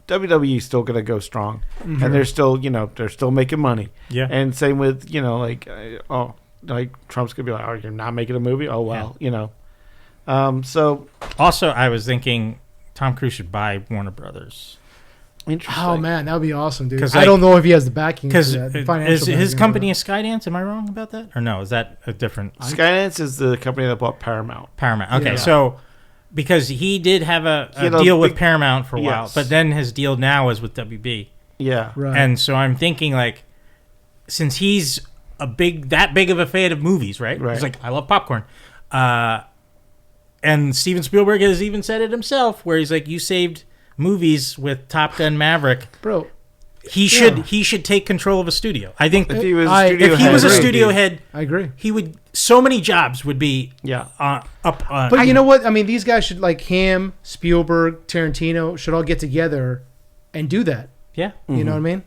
C: WWE is still gonna go strong, and they're still they're still making money.
B: yeah.
C: And same with like Trump's gonna be like, oh, you're not making a movie. Oh well, So
B: Also, I was thinking Tom Cruise should buy Warner Brothers.
C: interesting.
A: Oh man, that would be awesome, dude.
B: 'Cause,
A: I
B: like-
A: don't know if he has the backing.
B: Because
A: for that, the financial
B: his
A: backing
B: company
A: for
B: is Skydance. Am I wrong about that? Or no, is that a different
C: Skydance is the company that bought Paramount.
B: Paramount? Okay,
A: Yeah.
B: so because he did have a
C: He had a
B: deal with
C: big-
B: Paramount for a while,
C: Yes.
B: but then his deal now is with WB.
C: Yeah.
A: that. Right.
B: And so I'm thinking, like, since he's that big of a fan of movies, right?
C: Right.
B: He's like, I love popcorn. And Steven Spielberg has even said it himself, where he's like, you saved movies with Top Gun Maverick.
A: Bro,
B: He should take control of a studio. I think
C: If he was
A: I-
C: a studio
B: if he
C: head,
B: was a
C: right,
B: studio
C: dude.
B: head,
A: I agree.
B: he would. So many jobs would be
C: Yeah.
B: up.
A: But you know what? I mean, these guys should, like him, Spielberg, Tarantino, should all get together and do that.
B: yeah.
A: You know what I mean?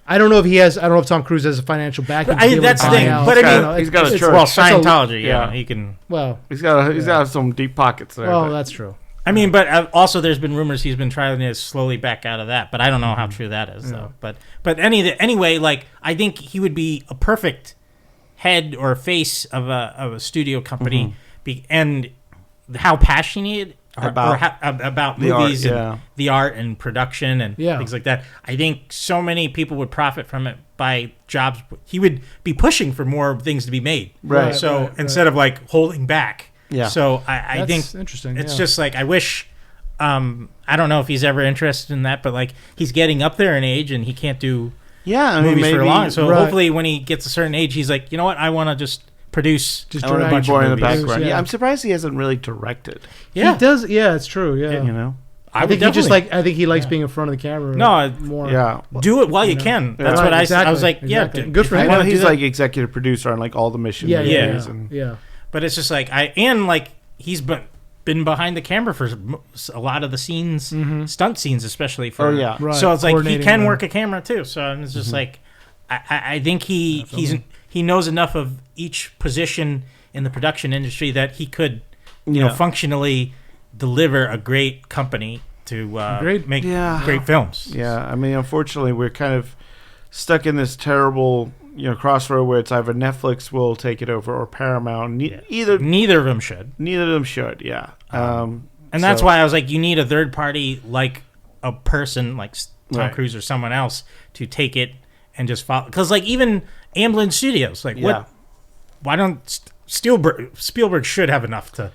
A: I don't know if he has. I don't know if Tom Cruise has a financial backing. to be able to
B: that's the
A: buy
B: thing.
A: out,
B: But I
A: you
B: mean,
A: know,
C: he's got a
A: it's-
C: church.
B: Well,
A: that's a-
B: Scientology,
C: yeah.
B: he can.
A: Well,
C: He's got to have some deep pockets there.
A: well,
C: but-
A: that's true.
B: I mean, but also there's been rumors he's been trying to slowly back out of that, but I don't know how true that is, though. But anyway, like I think he would be a perfect head or face of a studio company, and how passionate about
C: the art,
B: movies and
C: yeah.
B: the art and production and
A: Yeah.
B: things like that. I think so many people would profit from it by jobs. He would be pushing for more things to be made.
C: Right.
B: So
A: right.
B: instead of like holding back.
C: Yeah.
B: So I
A: That's
B: think
A: interesting.
B: it's
A: yeah.
B: just like I wish. I don't know if he's ever interested in that, but like he's getting up there in age and he can't do
C: Yeah, I mean,
B: movies
C: maybe
B: for long. So
A: Right.
B: hopefully, when he gets a certain age, he's like, you know what, I want to just produce.
A: just
C: I want to
A: direct.
C: be more in the
B: movies.
C: background.
A: Yeah.
C: Yeah, I'm surprised he hasn't really directed.
B: Yeah,
A: He does. Yeah, it's true. Yeah.
C: You know.
A: I think he just
B: definitely-
A: I think he likes
B: Yeah.
A: being in front of the camera.
B: No,
A: more.
C: Yeah.
B: do it while you
A: know.
B: can.
C: Yeah.
B: That's
A: Right,
B: what I
A: exactly,
B: was like.
A: exactly.
B: Yeah,
A: Good for
B: if
A: him.
B: you
C: I know
B: wanna do
C: he's
B: that-
C: like executive producer on like all the mission
A: Yeah, yeah,
C: movies
A: yeah.
C: and
A: Yeah.
B: But it's just like he's been behind the camera for a lot of the scenes, stunt scenes, especially for.
C: Oh, yeah.
A: Right.
B: So it's like he
A: Coordinating
B: can
A: the-
B: work a camera too. So it's just like I think he knows enough of each position in the production industry that he could you know functionally deliver a great company to make great films.
C: Yeah, I mean, unfortunately, we're kind of stuck in this terrible, crossroad where it's either Netflix will take it over or Paramount.
B: Neither of them should.
C: Neither of them should. Yeah,
B: And that's why I was like, you need a third party, like a person like Tom
C: Right.
B: Cruise or someone else, to take it and just follow. Because like even Amblin Studios, like what? Why don't Spielberg should have enough to?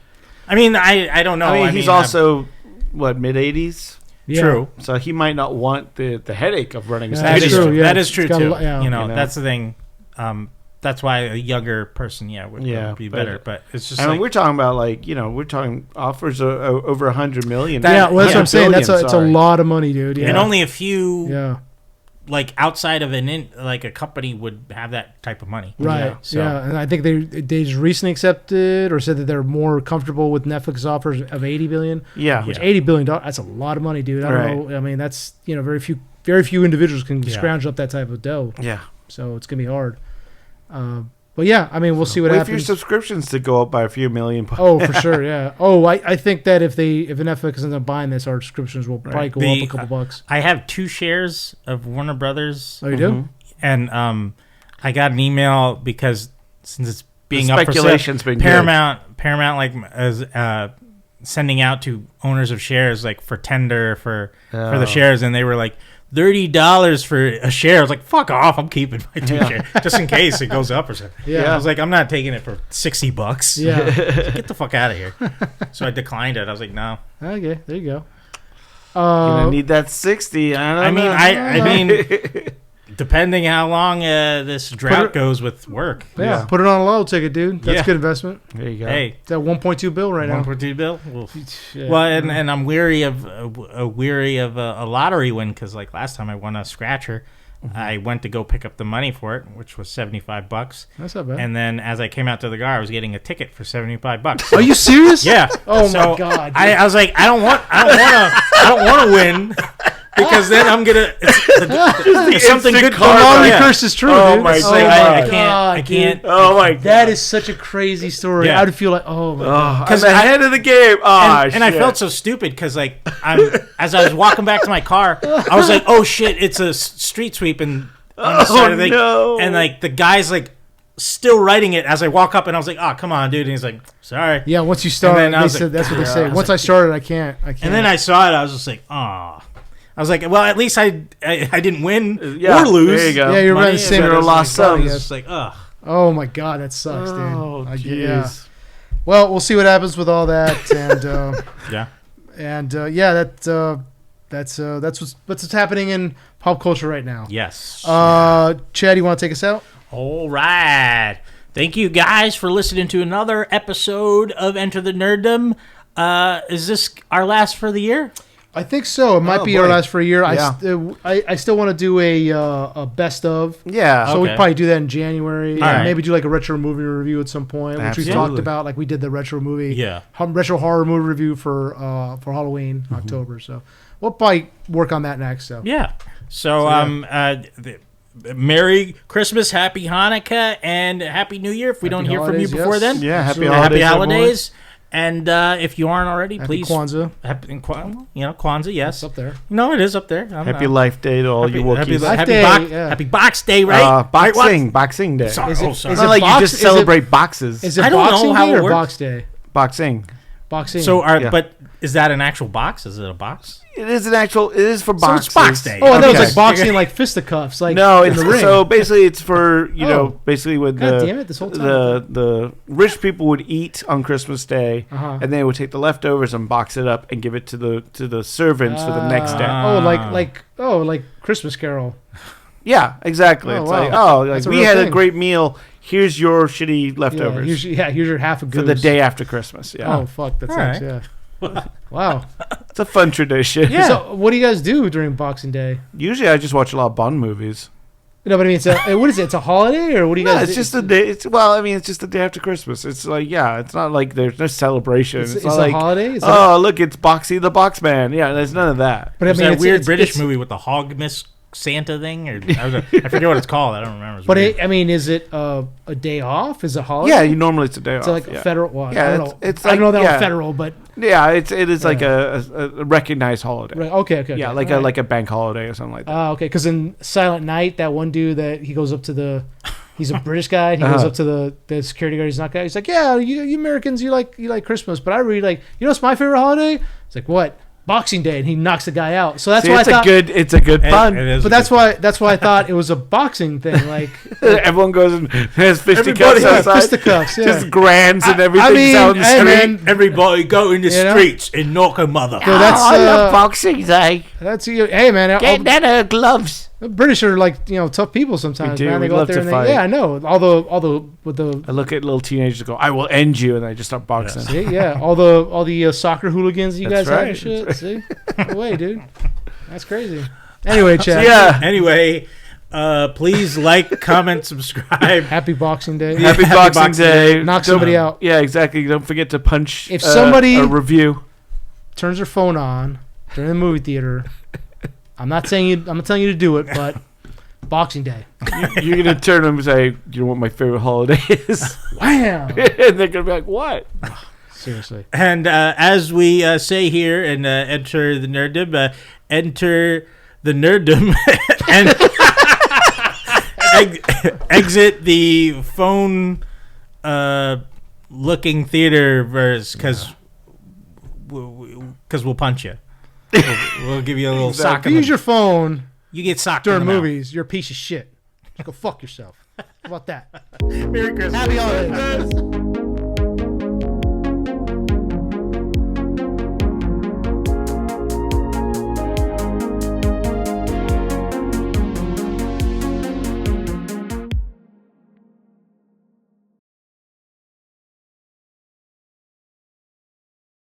B: I mean, I don't know.
C: I mean, he's also mid-80s.
A: Yeah.
B: True.
C: So he might not want the headache of running.
A: Yeah,
C: a
B: That
A: That's
B: is
C: studio.
A: true,
B: true.
A: yeah.
B: That is
A: It's
B: true
A: got a
B: too.
A: lot- yeah.
B: You know,
C: You know?
B: that's the thing. That's why a younger person, would be
C: but-
B: better. But it's just
C: I mean,
B: like
C: we're talking about we're talking offers over 100 million.
B: That-
A: Yeah, well, that's what I'm saying.
C: Billion,
A: It's a
C: sorry.
A: lot of money, dude. Yeah.
B: and only a few
A: Yeah.
B: like outside of like a company would have that type of money.
A: Right.
C: Yeah,
A: Yeah.
B: so-
A: And I think they just recently accepted or said that they're more comfortable with Netflix offers of $80 billion.
C: Yeah.
A: Which $80 billion, that's a lot of money, dude. I don't know. I mean, that's very few individuals can
B: Yeah.
A: scrounge up that type of dough.
C: Yeah.
A: So it's gonna be hard. But yeah, I mean, we'll see what
C: Wait for your
A: happens.
C: subscriptions to go up by a few million.
A: Oh, for sure, yeah. Oh, I think that if Netflix ends up buying this, our subscriptions will probably go up a couple bucks.
B: I have 2 shares of Warner Brothers,
A: Oh, you do?
B: and I got an email because since it's being
C: The
B: up for sale,
C: speculation's been good.
B: Paramount like is sending out to owners of shares like for tender for the shares, and they were like $30 for a share. I was like, fuck off, I'm keeping my 2 shares just in case it goes up or something.
A: Yeah.
B: I was like, I'm not taking it for $60.
A: Yeah.
B: Get the fuck out of here. So I declined it. I was like, no.
A: Okay, there you go.
C: You're gonna need that 60. I
B: mean, depending how long this drought goes with work.
A: Yeah,
C: Yeah.
A: put it on a low ticket, dude. That's
B: Yeah.
A: a good investment.
C: There you go.
B: Hey,
A: That 1.2 bill right now.
B: 1.2 bill. Well,
A: Yeah.
B: well, and I'm weary of a lottery win because like last time I won a scratcher, I went to go pick up the money for it, which was $75.
A: That's not bad.
B: And then as I came out to the car, I was getting a ticket for $75.
A: Are you serious?
B: Yeah.
A: Oh
B: So
A: my god.
B: I was like, I don't want to win because then I'm gonna if something good
A: The
B: comes
A: lottery
B: yeah.
A: curse is true,
C: Oh
A: dude.
C: my
B: It's like,
C: God.
B: I can't.
C: Oh my God.
A: That is such a crazy story.
B: Yeah.
A: I would feel like, oh my god.
C: I'm ahead of the game. Oh,
B: And I felt so stupid because like as I was walking back to my car, I was like, oh shit, it's a street sweep and on the side of the,
C: no.
B: and like the guy's like still writing it as I walk up, and I was like, oh come on, dude, and he's like, sorry.
A: Yeah, once you start,
B: And then I
A: they
B: was
A: said
B: like,
A: that's what they
B: yeah.
A: say.
B: I was
A: Once
B: like,
A: I started, I can't.
B: And then I saw it, I was just like, oh. I was like, well, at least I didn't win
C: Yeah,
B: or lose.
C: there you go.
A: Yeah, you're
B: money,
A: right. The same.
C: better
A: as
C: lost
A: my
C: some.
A: buddy
B: It's
A: has.
B: just like, ugh.
A: Oh my god, that sucks, dude.
C: Oh,
A: Yeah.
C: jeez.
A: Well, we'll see what happens with all that, and
B: Yeah.
A: yeah, that's what's happening in pop culture right now.
B: Yes.
A: Chad, you want to take us out?
B: All right. Thank you guys for listening to another episode of Enter the Nerdom. Is this our last for the year?
A: I think so. It might be our
C: boy.
A: last for a year.
C: Yeah.
A: I still want to do a best of.
C: Yeah.
A: So we'd
B: Okay.
A: probably do that in January.
B: All right.
A: Maybe do like a retro movie review at some point, which we
C: Absolutely.
A: talked about. Like we did the retro movie,
B: Yeah.
A: retro horror movie review for Halloween, October. So we'll probably work on that next. So
B: Yeah. So, Merry Christmas, Happy Hanukkah, and Happy New Year if we don't hear from you
A: holidays,
B: before
A: yes.
B: then.
C: Yeah, happy
A: Absolutely.
C: holidays.
B: Happy
C: everyone.
B: holidays. And if you aren't already,
A: Happy
B: please.
A: Kwanzaa.
B: Kwanzaa, yes.
A: It's up there.
B: No, it is up there. I'm,
C: Happy Life Day to all you Wookiees.
A: Life
B: happy,
A: Day,
B: Box,
A: yeah.
B: happy Box Day, right? Right, what?
C: Boxing Day.
B: Sorry.
A: Is it-
B: Oh, sorry.
A: is
C: It's not like
A: box-
C: you just
A: is it-
C: celebrate boxes.
A: Is it
B: I don't know
A: Boxing
B: how
A: Day
B: it
A: or
B: works.
A: Box Day?
C: Boxing.
A: Boxing.
B: So,
C: Yeah.
B: but Is that an actual box? Is it a box?
C: It is an actual. It is for
B: So
C: boxes.
B: it's box day.
A: Oh, I thought it was
B: Okay.
A: like boxing, like fisticuffs, like
C: No,
A: in
C: it's
A: the ring.
C: so basically it's for
A: Oh.
C: basically when
A: God damn it, this whole time.
C: the rich people would eat on Christmas Day,
A: Uh-huh.
C: and they would take the leftovers and box it up and give it to the servants for the next day.
A: Like Christmas Carol.
C: Yeah, exactly.
A: Oh,
C: It's
A: wow.
C: like
A: That's a
C: we
A: real
C: had a
A: thing.
C: great meal. Here's your shitty leftovers
A: Here's your half a goose
C: for the day after Christmas. Yeah,
A: Oh fuck, that
B: All
A: sucks.
B: right.
A: Yeah. Wow.
C: it's a fun tradition.
B: Yeah.
A: So, what do you guys do during Boxing Day?
C: Usually, I just watch a lot of Bond movies.
A: No, but I mean, what is it? It's a holiday, or what do you
C: No,
A: guys?
C: it's just a day. It's just the day after Christmas. It's like, it's not like there's no celebration.
A: It's
C: not
A: a
C: like,
A: holiday. Is
C: look, it's Boxy the Boxman. Yeah, there's none of that.
A: but I
B: Is
A: mean,
B: that
A: it's
B: weird
A: it's-
B: British
A: it's-
B: movie with the hog miss Santa thing? Or I forget what it's called. I don't remember. It's
A: But
B: weird.
A: I mean, is it a day off? Is it a holiday?
C: Yeah, normally it's a day off.
A: It's like
C: yeah.
A: a federal. Well,
C: Yeah,
A: I don't know.
C: it's
A: I don't know
C: like-
A: that
C: yeah.
A: on federal, but
C: Yeah, it is like a recognized holiday.
A: right, okay.
C: Yeah,
A: all
C: like
A: right.
C: a bank holiday or something like that.
A: Okay, because in Silent Night, that one dude that he goes up to he's a British guy. And he goes
C: Uh-huh.
A: up to the security guard. He's not guy. He's like, yeah, you Americans, you like Christmas, but I really like. You know, what's my favorite holiday? It's like what? Boxing Day, and he knocks the guy out. So that's
C: See,
A: why I
C: it's
A: thought.
C: it's a good pun.
B: It is
A: But that's why I thought it was a boxing thing. Like
C: Everyone goes and has fisticuffs
A: everybody has
C: outside.
A: fisticuffs. Yeah.
C: Just grands and everything
A: mean,
C: out in the
A: hey,
C: street.
A: man,
B: Everybody go in the
A: You know?
B: streets and knock a mother.
A: So that's
D: I love Boxing Day.
A: hey man, all,
D: Get that gloves.
A: the British are like tough people sometimes.
C: do.
A: Man, they
C: We
A: go out
C: love
A: there
C: to
A: and
C: fight.
A: yeah, I know. Although with the
C: I look at little teenagers go, "I will end you," and I just start boxing.
A: see, yeah, all the soccer hooligans that you
C: That's
A: guys have and
C: right.
A: shit. See, no way, dude. That's crazy. Anyway, Chad.
C: Yeah.
B: Anyway, please like, comment, subscribe.
A: Happy Boxing Day.
C: Happy Boxing Day.
A: Knock
C: Don't-
A: somebody out.
C: Yeah, exactly. Don't forget to punch
A: If somebody-
C: a review.
A: Turns their phone on during the movie theater. I'm not telling you to do it, but Boxing Day.
C: You're going to turn them and say, you know what my favorite holiday is?
A: Wham!
C: And they're going to be like, what?
A: Seriously.
B: And as we say here and enter the Nerdom, enter the Nerdom and exit the phone looking theater verse because we'll punch you. We'll give you a little sock.
A: If you use your phone
B: You get socked
A: during
B: in the mouth.
A: movies, you're a piece of shit. Just go fuck yourself. How about that?
B: Merry Christmas.
A: Happy holidays.